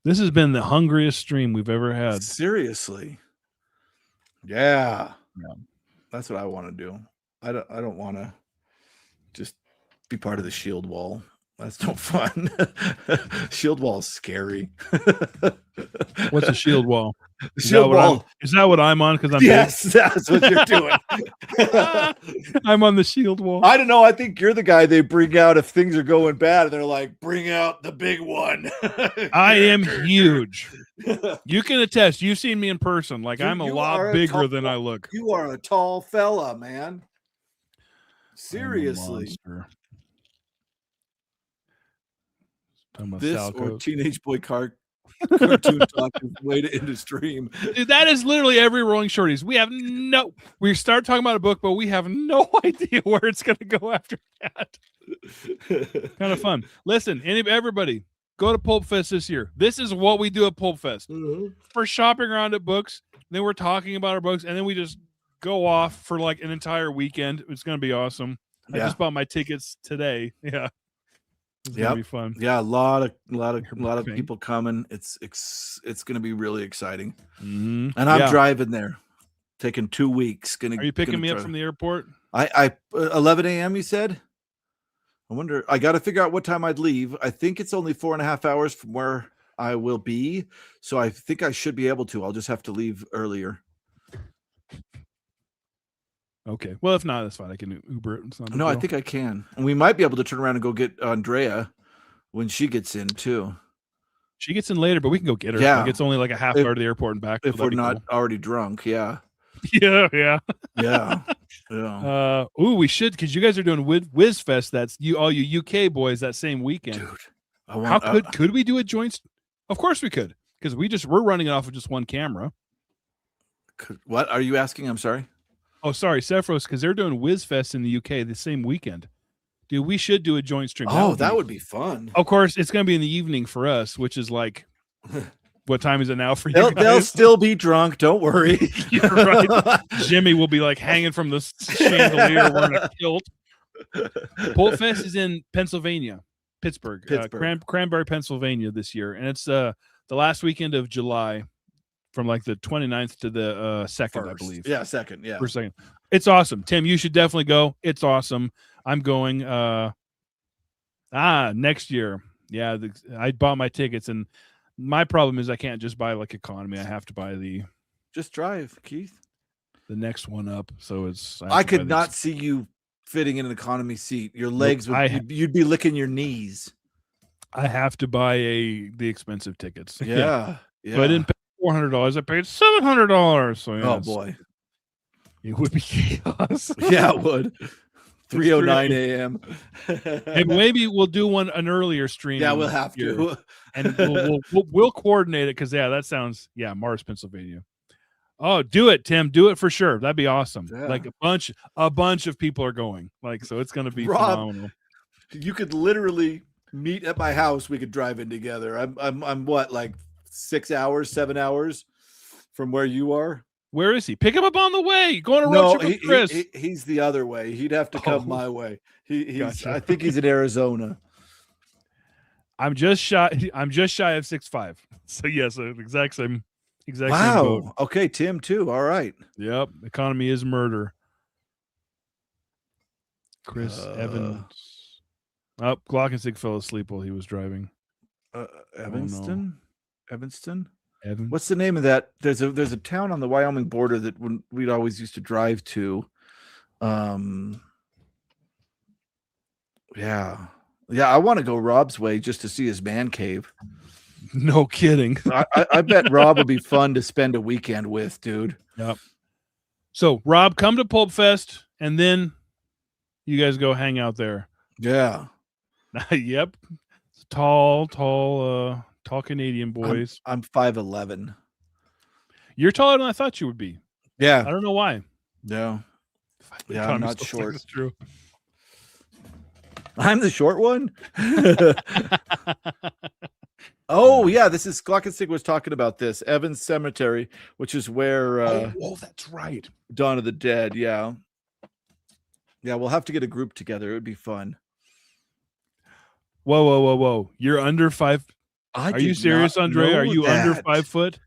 This has been the hungriest stream we've ever had. Seriously. Yeah. That's what I want to do. I don't want to just be part of the shield wall. That's no fun. Shield wall is scary. What's a shield wall? Is that what I'm on? Because I'm yes, that's what you're doing. I'm on the shield wall. I don't know. I think you're the guy they bring out if things are going bad, and they're like, "Bring out the big one." I am huge. You can attest. You've seen me in person. Like I'm a lot bigger than I look. You are a tall fella, man. Seriously. This or Teenage Boy cartoon talk is way to end the stream. Dude, that is literally every Rolling Shorties. We start talking about a book, but we have no idea where it's going to go after that. Kind of fun. Listen, everybody, go to Pulp Fest this year. This is what we do at Pulp Fest. We're shopping around at books, then we're talking about our books, and then we just go off for like an entire weekend. It's going to be awesome. I just bought my tickets today. Yeah. It's gonna be fun. Yeah, a lot of people coming. It's going to be really exciting. Mm-hmm. And I'm driving there, taking 2 weeks. Are you picking me up from the airport? I 11 a.m. You said. I wonder. I got to figure out what time I'd leave. I think it's only 4.5 hours from where I will be, so I think I should be able to. I'll just have to leave earlier. Okay. Well, if not, that's fine. I can Uber it. No, I think I can. And we might be able to turn around and go get Andrea when she gets in, too. She gets in later, but we can go get her. Yeah. Like it's only like a half hour to the airport and back. If we're not already drunk, yeah. Yeah. Yeah. We should, because you guys are doing Whiz Fest. That's all you UK boys that same weekend. Dude. Could we do a joint? Of course we could, because we're running it off of just one camera. What are you asking? I'm sorry. Oh, sorry, Sephiroth, because they're doing WizFest in the UK the same weekend. Dude, we should do a joint stream. Oh, that would be fun. Of course, it's going to be in the evening for us, which is like, what time is it now for you? They'll still be drunk. Don't worry. You're right. Jimmy will be like hanging from the chandelier wearing a kilt. Pulp Fest is in Pennsylvania, Pittsburgh. Cranberry, Pennsylvania this year. And it's the last weekend of July from like the 29th to the 2nd, I believe. Yeah, 2nd. Yeah. First, 2nd. It's awesome. Tim, you should definitely go. It's awesome. I'm going next year. Yeah, I bought my tickets, and my problem is I can't just buy like economy. I have to buy just drive, Keith. The next one up. So it's I could not see you fitting in an economy seat. Your legs would you'd be licking your knees. I have to buy the expensive tickets. Yeah. So I didn't pay $400. I paid $700. So yeah, oh boy, it would be chaos. Yeah, it would. 3:09 a.m. Hey, maybe we'll do an earlier stream. Yeah, we'll have to, and we'll coordinate it because that sounds Mars, Pennsylvania. Oh, do it, Tim. Do it for sure. That'd be awesome. Yeah. Like a bunch of people are going. Like, so it's going to be phenomenal. You could literally meet at my house. We could drive in together. I'm what, like 6 hours, 7 hours from where you are? Where is he? Pick him up on the way. Go on a road trip with Chris. He's the other way. He'd have to come my way. Gotcha. I think he's in Arizona. I'm just shy of 6'5". So yes, exact same wow. boat. Okay, Tim too. All right. Yep. Economy is murder. Chris Evans. Oh, Glockensig fell asleep while he was driving. Evanston? Evan. What's the name of that? There's a town on the Wyoming border that we'd always used to drive to. Yeah. I want to go Rob's way just to see his man cave. No kidding. I bet Rob would be fun to spend a weekend with, dude. Yep. So Rob, come to Pulp Fest, and then you guys go hang out there. Yeah. Yep. Tall Canadian boys. I'm 5'11". You're taller than I thought you would be. Yeah. I don't know why. Yeah. Yeah, I'm not short. That's true. I'm the short one. Oh yeah, this is Glockensig was talking about this Evans Cemetery, which is where that's right. Dawn of the Dead. Yeah, we'll have to get a group together. It would be fun. Whoa! You're under 5. Are you serious, Andre? Are you under 5 foot?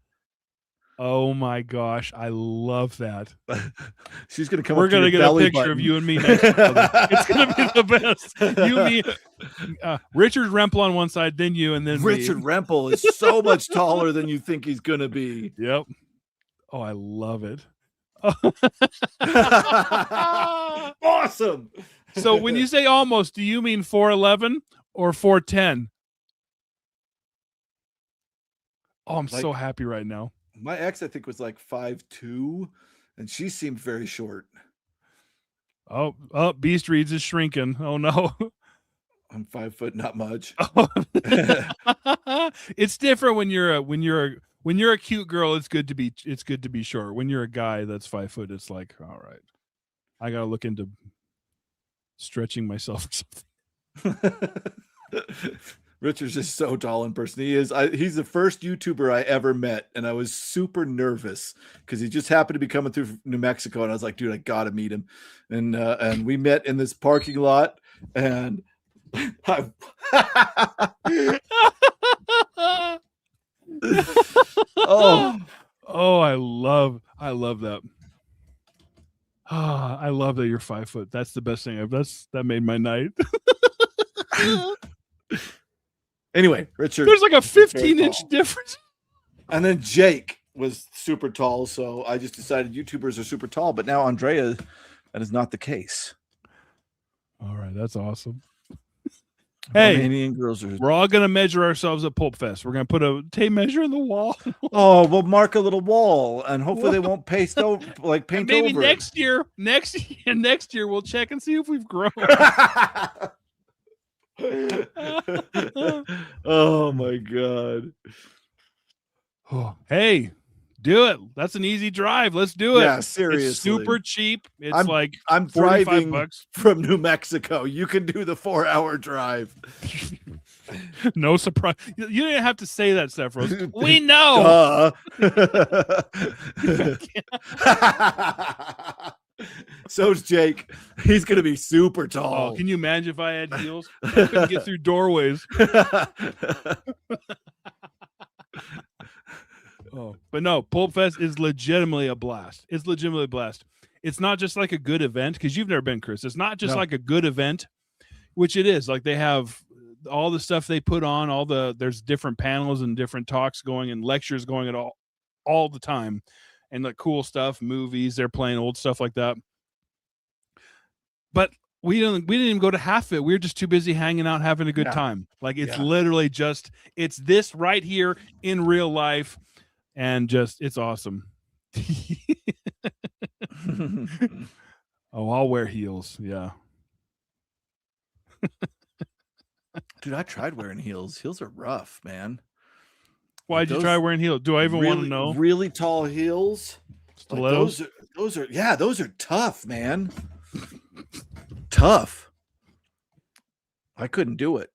Oh my gosh, I love that. She's gonna come. We're gonna get a picture of you and me next to each other. It's gonna be the best. You, me, Richard Rempel on one side, then you, and then Richard Rempel is so much taller than you think he's gonna be. Yep. Oh, I love it. Awesome. So when you say almost, do you mean 4'11" or 4'10"? Oh, I'm so happy right now. My ex, I think, was like 5'2", and she seemed very short. Oh, Beast Reads is shrinking. Oh no. I'm 5 foot, not much. It's different when you're a cute girl. It's good to be short. When you're a guy that's 5 foot, it's like, all right, I gotta look into stretching myself or something. Richard's just so tall in person. He's the first YouTuber I ever met, and I was super nervous because he just happened to be coming through New Mexico, and I was like, dude, I gotta meet him. And we met in this parking lot, and oh, I love that. I love that you're 5 foot. That's the best thing. That made my night. Anyway, Richard, there's like a 15-inch difference. And then Jake was super tall, so I just decided YouTubers are super tall. But now Andrea, that is not the case. All right, that's awesome. Hey, Romanian girls are... we're all gonna measure ourselves at Pulp Fest. We're gonna put a tape measure in the wall. Oh, we'll mark a little wall, and hopefully they won't paint over. Maybe next year we'll check and see if we've grown. Oh my god. Oh, hey, Do it. That's an easy drive. Let's do it. Yeah, seriously. It's super cheap. It's I'm 45 driving bucks. from New Mexico. You can do the 4-hour drive. No surprise. You didn't have to say that, Sephiroth. We know. So's Jake. He's gonna be super Oh, tall. can you imagine if I had heels? I couldn't get through doorways. Oh, but no, Pulp Fest is legitimately a blast. It's legitimately a blast. It's not just like a good event, because you've never been, Chris. It's not just like a good event, which it is. Like, they have all the stuff they put on, there's different panels and different talks going and lectures going at all the time, and like cool stuff, movies, they're playing old stuff like that. But we didn't even go to half of it. We were just too busy hanging out, having a good time. Like, it's literally just, it's this right here in real life. And just, it's awesome. Oh, I'll wear heels. Yeah. Dude, I tried wearing heels. Heels are rough, man. Why'd you try wearing heels? Do I even want to know? Really tall heels. Stilettos? Like those are tough, man. Tough. I couldn't do it.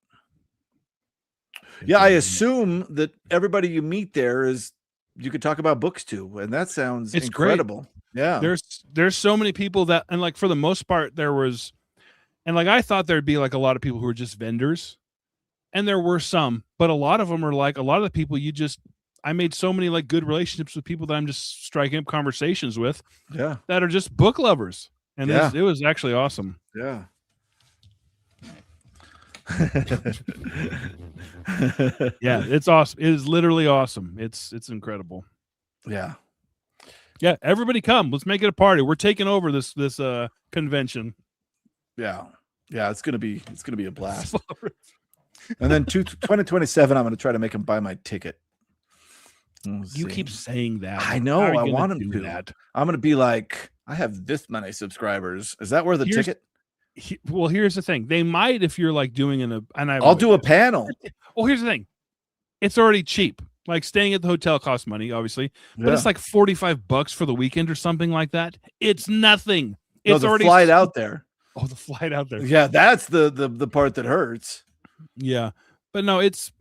Yeah, I assume that everybody you meet there you could talk about books too, and that sounds incredible. Great. Yeah, there's so many people that, and like for the most part there was, and like I thought there'd be like a lot of people who were just vendors, and there were some, but a lot of them are like, a lot of the people I made so many like good relationships with people that I'm just striking up conversations with, that are just book lovers, and it was actually awesome. Yeah. Yeah, it's awesome. It is literally awesome. It's incredible. Yeah. Everybody come. Let's make it a party. We're taking over this convention. Yeah. It's gonna be a blast. And then 2027, I'm gonna try to make them buy my ticket. You keep saying that. I know. I want them to do that. I'm gonna be like, I have this many subscribers. Is that where the ticket? Well, here's the thing. They might, if you're like doing I'll do a panel. Well, here's the thing. It's already cheap. Like, staying at the hotel costs money, obviously, but it's like $45 for the weekend or something like that. It's nothing. It's the already flight out there. Oh, the flight out there. Yeah, that's the part that hurts. Yeah, but no, that's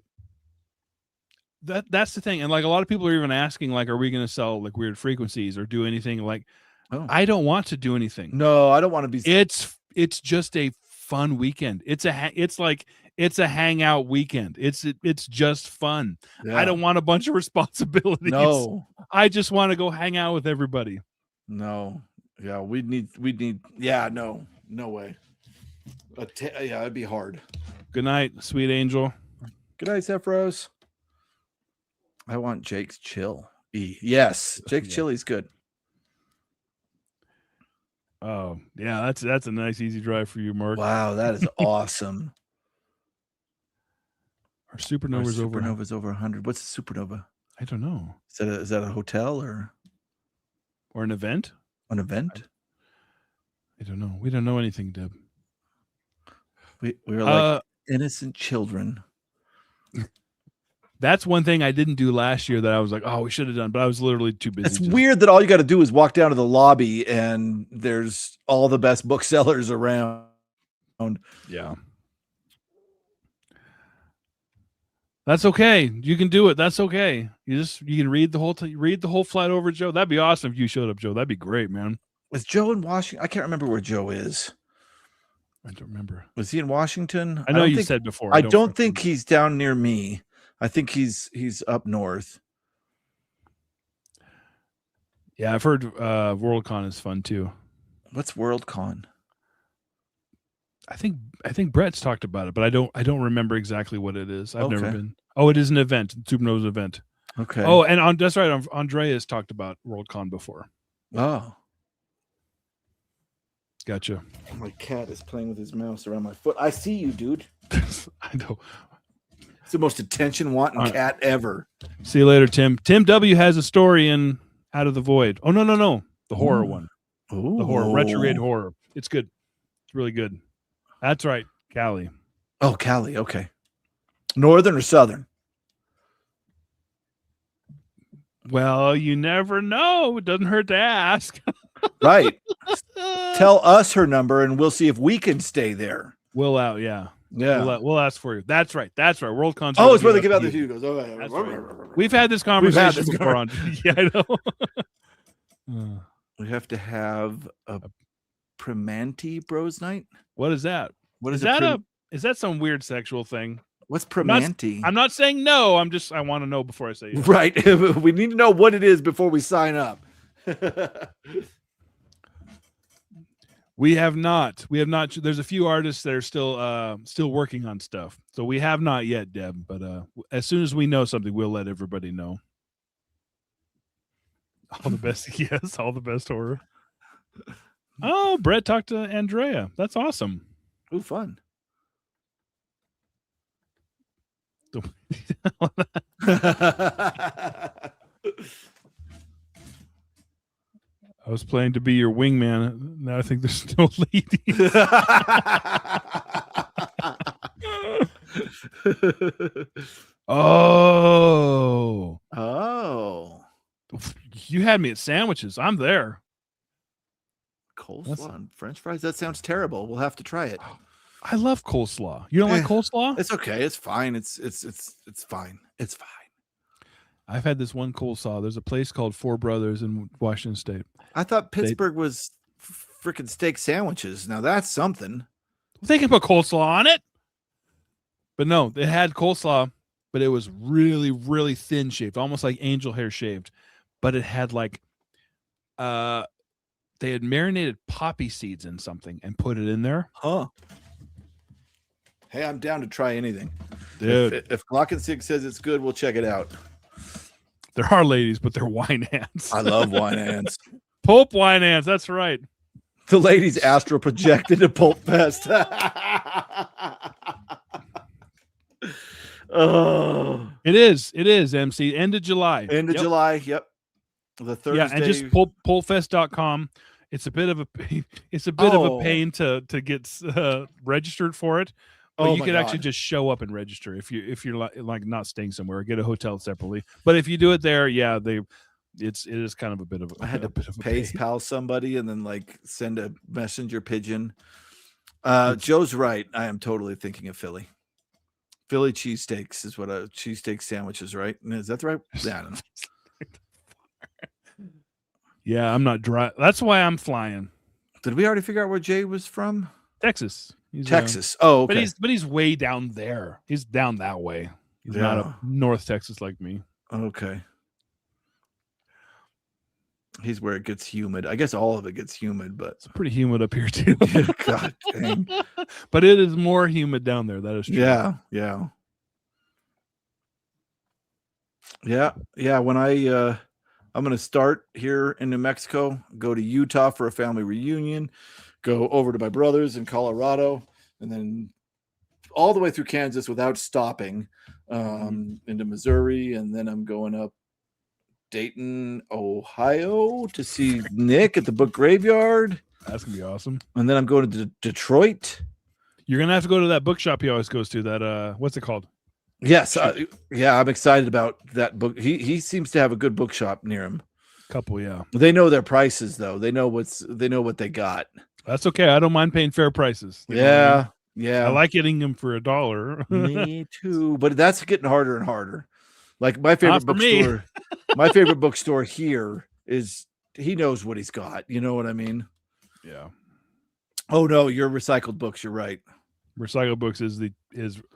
the thing. And like, a lot of people are even asking, like, are we going to sell like weird frequencies or do anything? Like, I don't want to do anything. No, I don't want to be. It's just a fun weekend. It's a hangout weekend. It's just fun. Yeah. I don't want a bunch of responsibilities. No, I just want to go hang out with everybody. No, yeah, we need. Yeah, no way. Yeah, it'd be hard. Good night, sweet angel. Good night, Sephiroth. I want Jake's chill. Yes, Jake's chili's good. Oh, yeah, that's a nice easy drive for you, Mark. Wow, that is awesome. Our supernova's over 100. What's a supernova? I don't know. Is that a hotel or an event? An event? I don't know. We don't know anything, Deb. We're like innocent children. That's one thing I didn't do last year that I was like, oh, we should have done, but I was literally too busy. It's weird that all you got to do is walk down to the lobby and there's all the best booksellers around. Yeah. That's okay. You can do it. That's okay. You can read the whole flight over, Joe. That'd be awesome if you showed up, Joe. That'd be great, man. Was Joe in Washington? I can't remember where Joe is. I don't remember. Was he in Washington? I know you said before. I don't think he's down near me. I think he's up north. Yeah, I've heard Worldcon is fun too. What's Worldcon? I think Brett's talked about it, but I don't remember exactly what it is. I've never been. Oh, it is an event, Supernova's event. Okay. Oh, and that's right. Andreas talked about Worldcon before. Oh. Gotcha. My cat is playing with his mouse around my foot. I see you, dude. I know. It's the most attention-wanting cat ever. See you later, Tim. Tim W has a story in Out of the Void. Oh, no. The horror one. Ooh. The horror, retrograde horror. It's good. It's really good. That's right. Cali. Oh, Cali. Okay. Northern or Southern? Well, you never know. It doesn't hurt to ask. Right. Tell us her number, and we'll see if we can stay there. We'll out, yeah. Yeah. We'll ask for you. That's right. Worldcon's. Oh, it's where they give out the Hugos. Oh, That's right. We've had this conversation before on. Yeah, I know. We have to have a Primanti Bros night. What is that? What is that? Is that some weird sexual thing? What's Primanti? I'm not saying no. I want to know before I say yes. Right. We need to know what it is before we sign up. We have not. There's a few artists that are still working on stuff. So we have not yet, Deb. But as soon as we know something, we'll let everybody know. All the best. Yes, all the best horror. Oh, Brett talked to Andrea. That's awesome. Oh, fun. I was planning to be your wingman. Now I think there's no ladies. Oh. You had me at sandwiches. I'm there. Coleslaw and French fries? That sounds terrible. We'll have to try it. I love coleslaw. You don't like coleslaw? It's okay. It's fine. It's fine. It's fine. I've had this one coleslaw. There's a place called Four Brothers in Washington State. I thought Pittsburgh was freaking steak sandwiches. Now that's something. They can put coleslaw on it. But no, it had coleslaw, but it was really, really thin shaved, almost like angel hair shaved. But it had like they had marinated poppy seeds in something and put it in there. Huh. Hey, I'm down to try anything. Dude. If Glockensig says it's good, we'll check it out. There are ladies, but they're wine ants. I love wine ants. Pulp wine ants. That's right. The ladies astral projected to Pulp Fest. Oh, it is, MC. End of July. End of July. Yep. The Thursday. Yeah, and just pulpfest.com. It's a bit of a pain to get registered for it. But you could actually just show up and register if you're like not staying somewhere or get a hotel separately. But if you do it there, yeah, it is kind of a bit of I had to PayPal somebody and then like send a messenger pigeon. Joe's right. I am totally thinking of Philly. Philly cheesesteaks is what a cheesesteak sandwiches, right? Is that the right? Yeah, I don't know. Yeah, I'm not dry. That's why I'm flying. Did we already figure out where Jay was from? Texas. Texas. Oh, okay. But he's way down there. He's down that way. He's not up North Texas like me. Okay. He's where it gets humid. I guess all of it gets humid, but it's pretty humid up here too. God dang. But it is more humid down there. That is true. Yeah. When I'm going to start here in New Mexico, go to Utah for a family reunion, go over to my brother's in Colorado, and then all the way through Kansas without stopping into Missouri. And then I'm going up Dayton, Ohio to see Nick at the Book Graveyard. That's going to be awesome. And then I'm going to Detroit. You're going to have to go to that bookshop he always goes to, that, what's it called? Yes. I'm excited about that book. He seems to have a good bookshop near him. Couple, yeah. They know their prices though. They know what they got. That's okay. I don't mind paying fair prices. Yeah. I like getting them for $1. Me too. But that's getting harder and harder. Like my favorite bookstore, my favorite bookstore here is he knows what he's got. You know what I mean? Yeah. Oh no, your recycled books. You're right. Recycled books is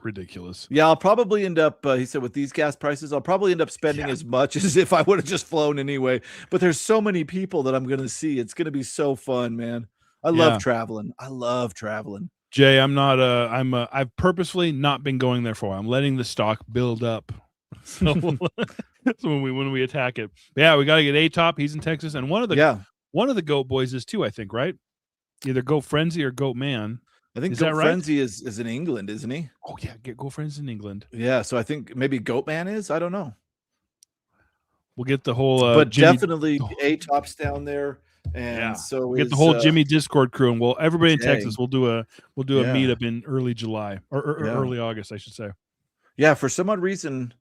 ridiculous. Yeah, I'll probably end up. He said with these gas prices, I'll probably end up spending as much as if I would have just flown anyway. But there's so many people that I'm going to see. It's going to be so fun, man. I love traveling. Jay, I've purposefully not been going there for a while. I'm letting the stock build up. So, when we attack it. But yeah, we got to get A-Top. He's in Texas, and one of the Goat Boys is too, I think, right? Either Goat Frenzy or Goat Man. I think Goat Frenzy is in England, isn't he? Oh yeah, Goat Frenzy in England. Yeah, so I think maybe Goat Man is. I don't know. We'll get the whole, but definitely A-Top's down there, and so we'll get the whole Jimmy Discord crew, and everybody in Texas. We'll do a meetup in early July or early August, I should say. Yeah, for some odd reason,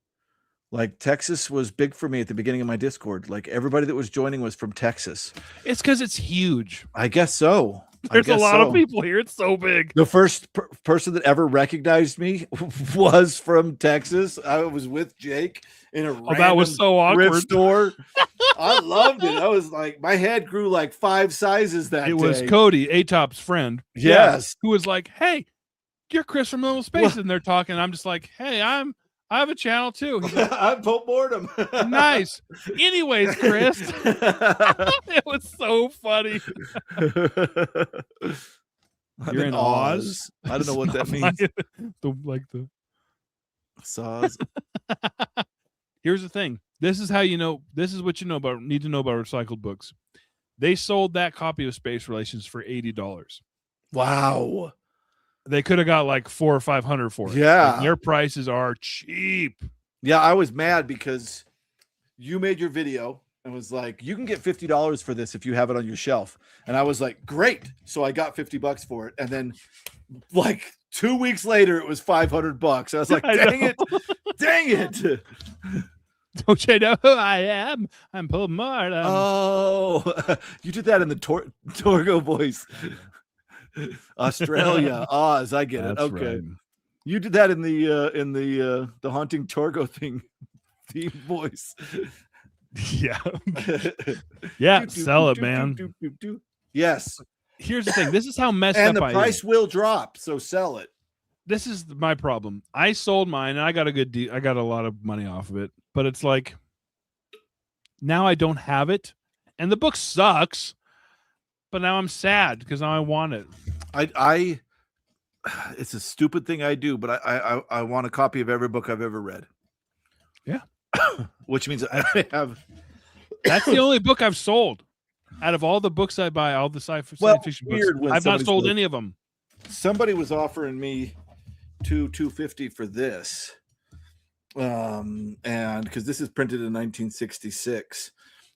Like Texas was big for me at the beginning of my Discord. Like everybody that was joining was from Texas. It's because it's huge. I guess so. There's a lot of people here. It's so big. The first person that ever recognized me was from Texas. I was with Jake in a that was so awkward. thrift store. I loved it. I was like, my head grew like 5 sizes that day. It was Cody, A-Top's friend. Yes. Who was like, hey, you're Chris from Little Space. And they're talking. I'm just like, hey, I have a channel too. He's like, I'm Pope Boredom. Nice. Anyways, Chris. It was so funny. You're in Oz. I don't know what that means. the Saws. Here's the thing. This is how you know. This is what you need to know about recycled books. They sold that copy of Space Relations for $80. Wow. They could have got like $400 or $500 for it. Yeah. Like, their prices are cheap. Yeah, I was mad because you made your video and was like, you can get $50 for this if you have it on your shelf. And I was like, great. So I got $50 for it. And then like 2 weeks later, it was $500. I was like, dang it. Dang it. Don't you know who I am? I'm Paul Martin. Oh, you did that in the Torgo voice. Australia, Oz. I get it. That's Okay. right. You did that in the Haunting Torgo theme voice. Yeah. Yeah, sell it, man. Yes. Here's the thing. This is how messed And up the I price am. will drop, so sell it. This is my problem. I sold mine and I got a good deal. I got a lot of money off of it, but it's like now I don't have it and the book sucks, but now I'm sad because now I want it. I it's a stupid thing I do, but I want a copy of every book I've ever read. Yeah. Which means I have. That's the only book I've sold out of all the books I buy, all the science fiction books. I've not sold any of them. Somebody was offering me $250 for this, and because this is printed in 1966,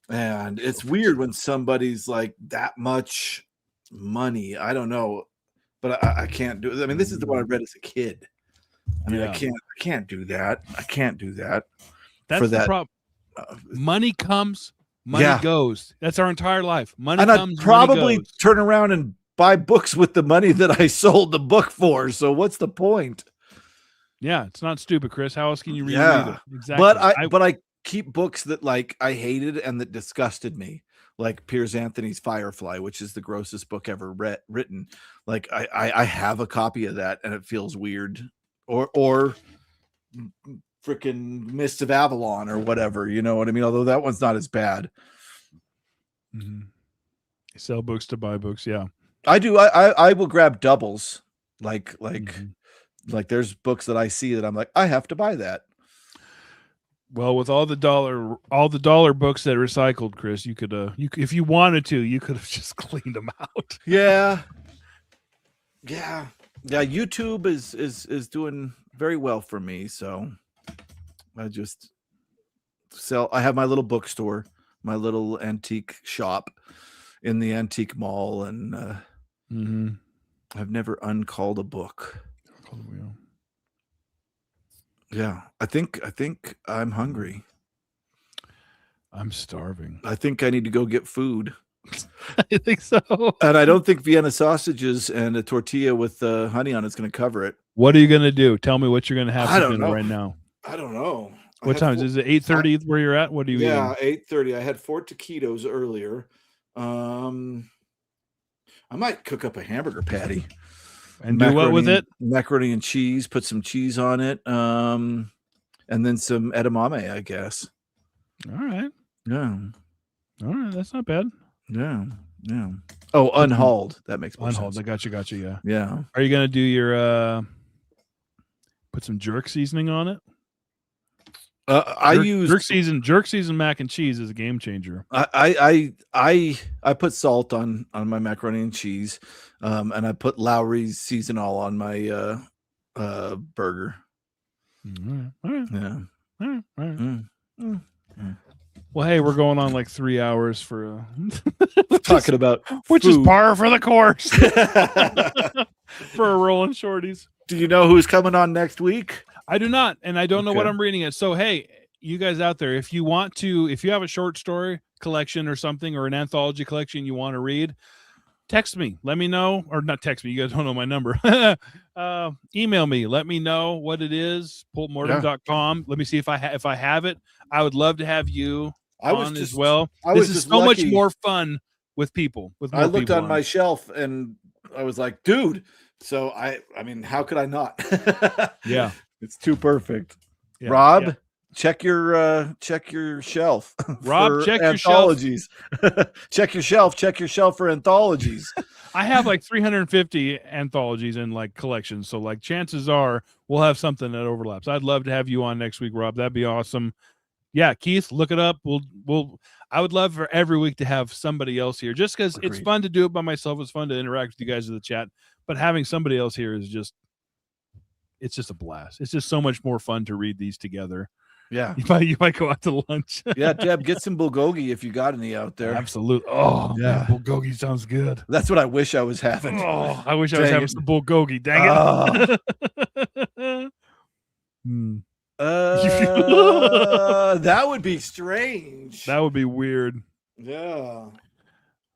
and it's weird when somebody's like that much money. I don't know, but I can't do it. I mean, this is the one I read as a kid. I mean, I can't do that. I can't do that. That's the problem. Money comes, money goes. That's our entire life. Money comes, I'd probably money goes. turn around and buy books with the money that I sold the book for. So what's the point? Yeah, it's not stupid, Chris. How else can you reread it? Exactly. But I keep books that like I hated and that disgusted me, like Piers Anthony's Firefly, which is the grossest book ever written. Like I have a copy of that and it feels weird. Or freaking Mists of Avalon or whatever, you know what I mean? Although that one's not as bad. Mm-hmm. Sell books to buy books, yeah. I do. I will grab doubles. Like there's books that I see that I'm like, I have to buy that. Well, with all the dollar books that are recycled, Chris, you could if you wanted to, you could have just cleaned them out. Yeah. YouTube is doing very well for me, so I just sell. I have my little bookstore, my little antique shop in the antique mall, and I've never uncalled a book. Yeah, I think I'm hungry. I'm starving. I think I need to go get food. I think so. And I don't think Vienna sausages and a tortilla with honey on it's going to cover it. What are you going to do? Tell me what you're going to have I for don't dinner know. right now. I don't know. What time is it? 8:30 where you're at? What are you eating? 8:30. I had 4 taquitos earlier. I might cook up a hamburger patty. And do what with it? Macaroni and cheese. Put some cheese on it. And then some edamame, I guess. All right. Yeah. All right. That's not bad. Yeah. Oh, unhulled. That makes more Unhulled. sense. I got you. Yeah. Yeah. Are you gonna do your put some jerk seasoning on it? I use jerk season mac and cheese is a game changer. I put salt on my macaroni and cheese, and I put Lowry's seasonal on my burger. All right. Yeah. All right. Well, hey, we're going on like 3 hours for talking about which food. is par for the course for a Rollin' Shorties. Do you know who's coming on next week? I do not, and I don't know what I'm reading it. So, hey, you guys out there, if you have a short story collection or something, or an anthology collection you want to read, text me. Let me know, or not text me. You guys don't know my number. Email me. Let me know what it is. Pulpmortem.com. Let me see if I have it. I would love to have you on as well. This is so much more fun with people. I looked on my shelf and I was like, dude. So I mean, how could I not? Yeah, it's too perfect. Yeah, Rob, yeah. check your shelf. Rob, for check your anthologies. Check your shelf. Check your shelf for anthologies. I have like 350 anthologies and like collections, so like chances are we'll have something that overlaps. I'd love to have you on next week, Rob. That'd be awesome. Yeah, Keith, look it up. I would love for every week to have somebody else here, just because it's fun to do it by myself. It's fun to interact with you guys in the chat, but having somebody else here is just a blast. It's just so much more fun to read these together. Yeah, you might go out to lunch. Yeah, Deb, get some bulgogi if you got any out there. Absolutely. Oh, yeah, man, bulgogi sounds good. That's what I wish I was having. Oh, I wish I was having some bulgogi. Dang it. That would be strange. That would be weird. Yeah.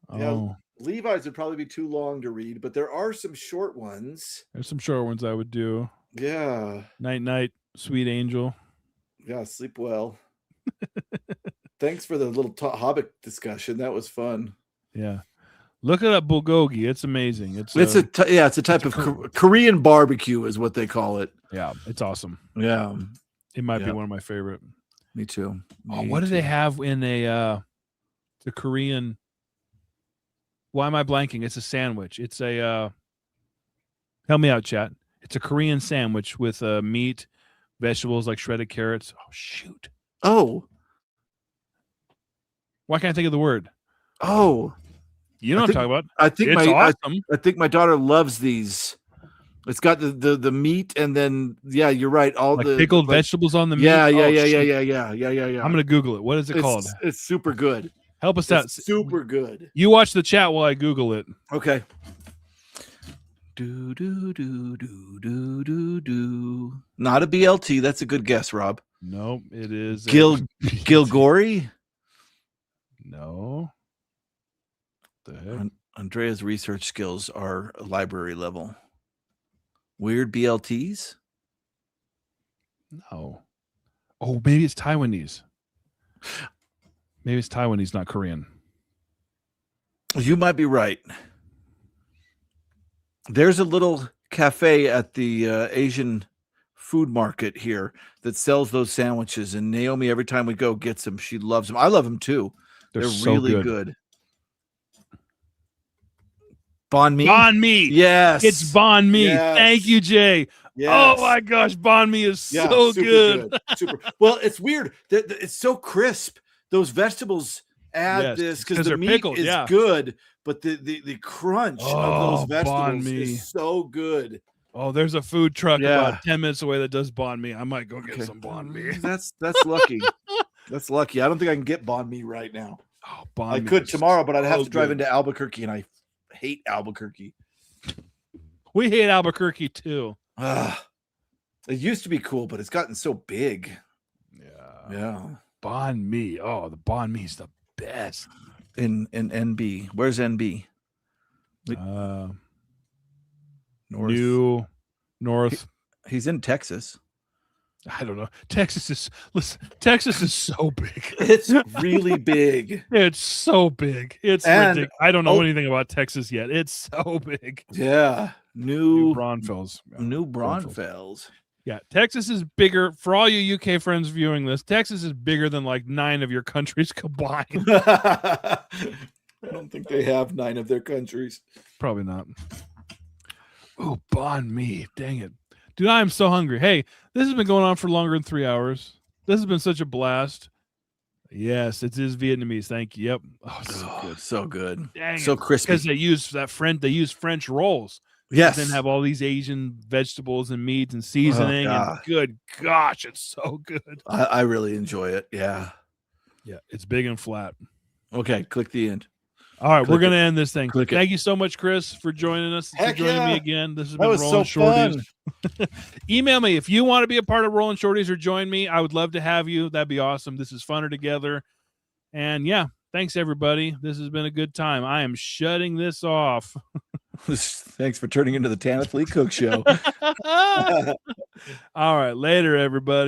Oh. Yeah. Levi's would probably be too long to read, but there are some short ones. There's some short ones I would do. Yeah. Night, night, sweet angel. Yeah, sleep well. Thanks for the little Hobbit discussion. That was fun. Yeah. Look it up, bulgogi. It's amazing. It's a type of Korean barbecue is what they call it. Yeah, it's awesome. Yeah. It might be one of my favorite. Me too. What do they have in the Korean? Why am I blanking? It's a sandwich. It's a help me out, chat. It's a Korean sandwich with meat, vegetables like shredded carrots. Oh shoot. Oh. Why can't I think of the word? Oh. You know what I'm talking about. I think it's awesome. I think my daughter loves these. It's got the meat, and then you're right. All like the pickled vegetables on the meat. Yeah. I'm gonna Google it. What is it called? It's super good. Help us out. Super good. You watch the chat while I Google it. Okay. Do do do do do do do. Not a BLT. That's a good guess, Rob. No, it is Gilgori. No. The heck? Andrea's research skills are library level. Weird BLTs? No. Oh, maybe it's Taiwanese. Maybe it's Taiwanese, not Korean. You might be right. There's a little cafe at the Asian food market here that sells those sandwiches, and Naomi, every time we go, gets them. She loves them. I love them too. They're so really good. Banh mi. Banh mi. Yes. It's banh mi. Yes. Thank you, Jay. Yes. Oh my gosh, banh mi is so good. Super. Well, it's weird. It's so crisp. Those vegetables add this because the meat pickled, is good, but the crunch of those vegetables is so good. Oh, there's a food truck about 10 minutes away that does banh mi. I might go get some banh mi. That's lucky. That's lucky. I don't think I can get banh mi right now. Oh, banh mi. I could tomorrow, but I'd have to drive into Albuquerque, and I hate Albuquerque. We hate Albuquerque too. It used to be cool, but it's gotten so big. Yeah. Banh mi. Oh, the banh mi is the best. In NB. Where's NB? North. He's in Texas. I don't know. Texas is so big. It's really big. It's so big. It's ridiculous. I don't know anything about Texas yet. It's so big. Yeah. New Braunfels. New Braunfels. Yeah. Texas is bigger. For all you UK friends viewing this, Texas is bigger than like 9 of your countries combined. I don't think they have 9 of their countries. Probably not. Oh, banh mi. Dang it. Dude, I am so hungry. Hey, this has been going on for longer than 3 hours. This has been such a blast. Yes, it is Vietnamese. Thank you. Yep. Oh, so good. So good. Dang so crispy. Because they use French rolls. Yes. And then have all these Asian vegetables and meats and seasoning. And good gosh, it's so good. I really enjoy it. Yeah. Yeah, it's big and flat. Okay, click the end. All right, we're Click going to it. end this thing. Click it. Thank you so much, Chris, for joining us. Heck for joining me yeah. again. This has That been was Rollin' so Shorties. fun. Email me if you want to be a part of Rollin' Shorties or join me. I would love to have you. That'd be awesome. This is funner together. And yeah, thanks everybody. This has been a good time. I am shutting this off. Thanks for turning into the Tanith Lee Cook Show. All right, later everybody.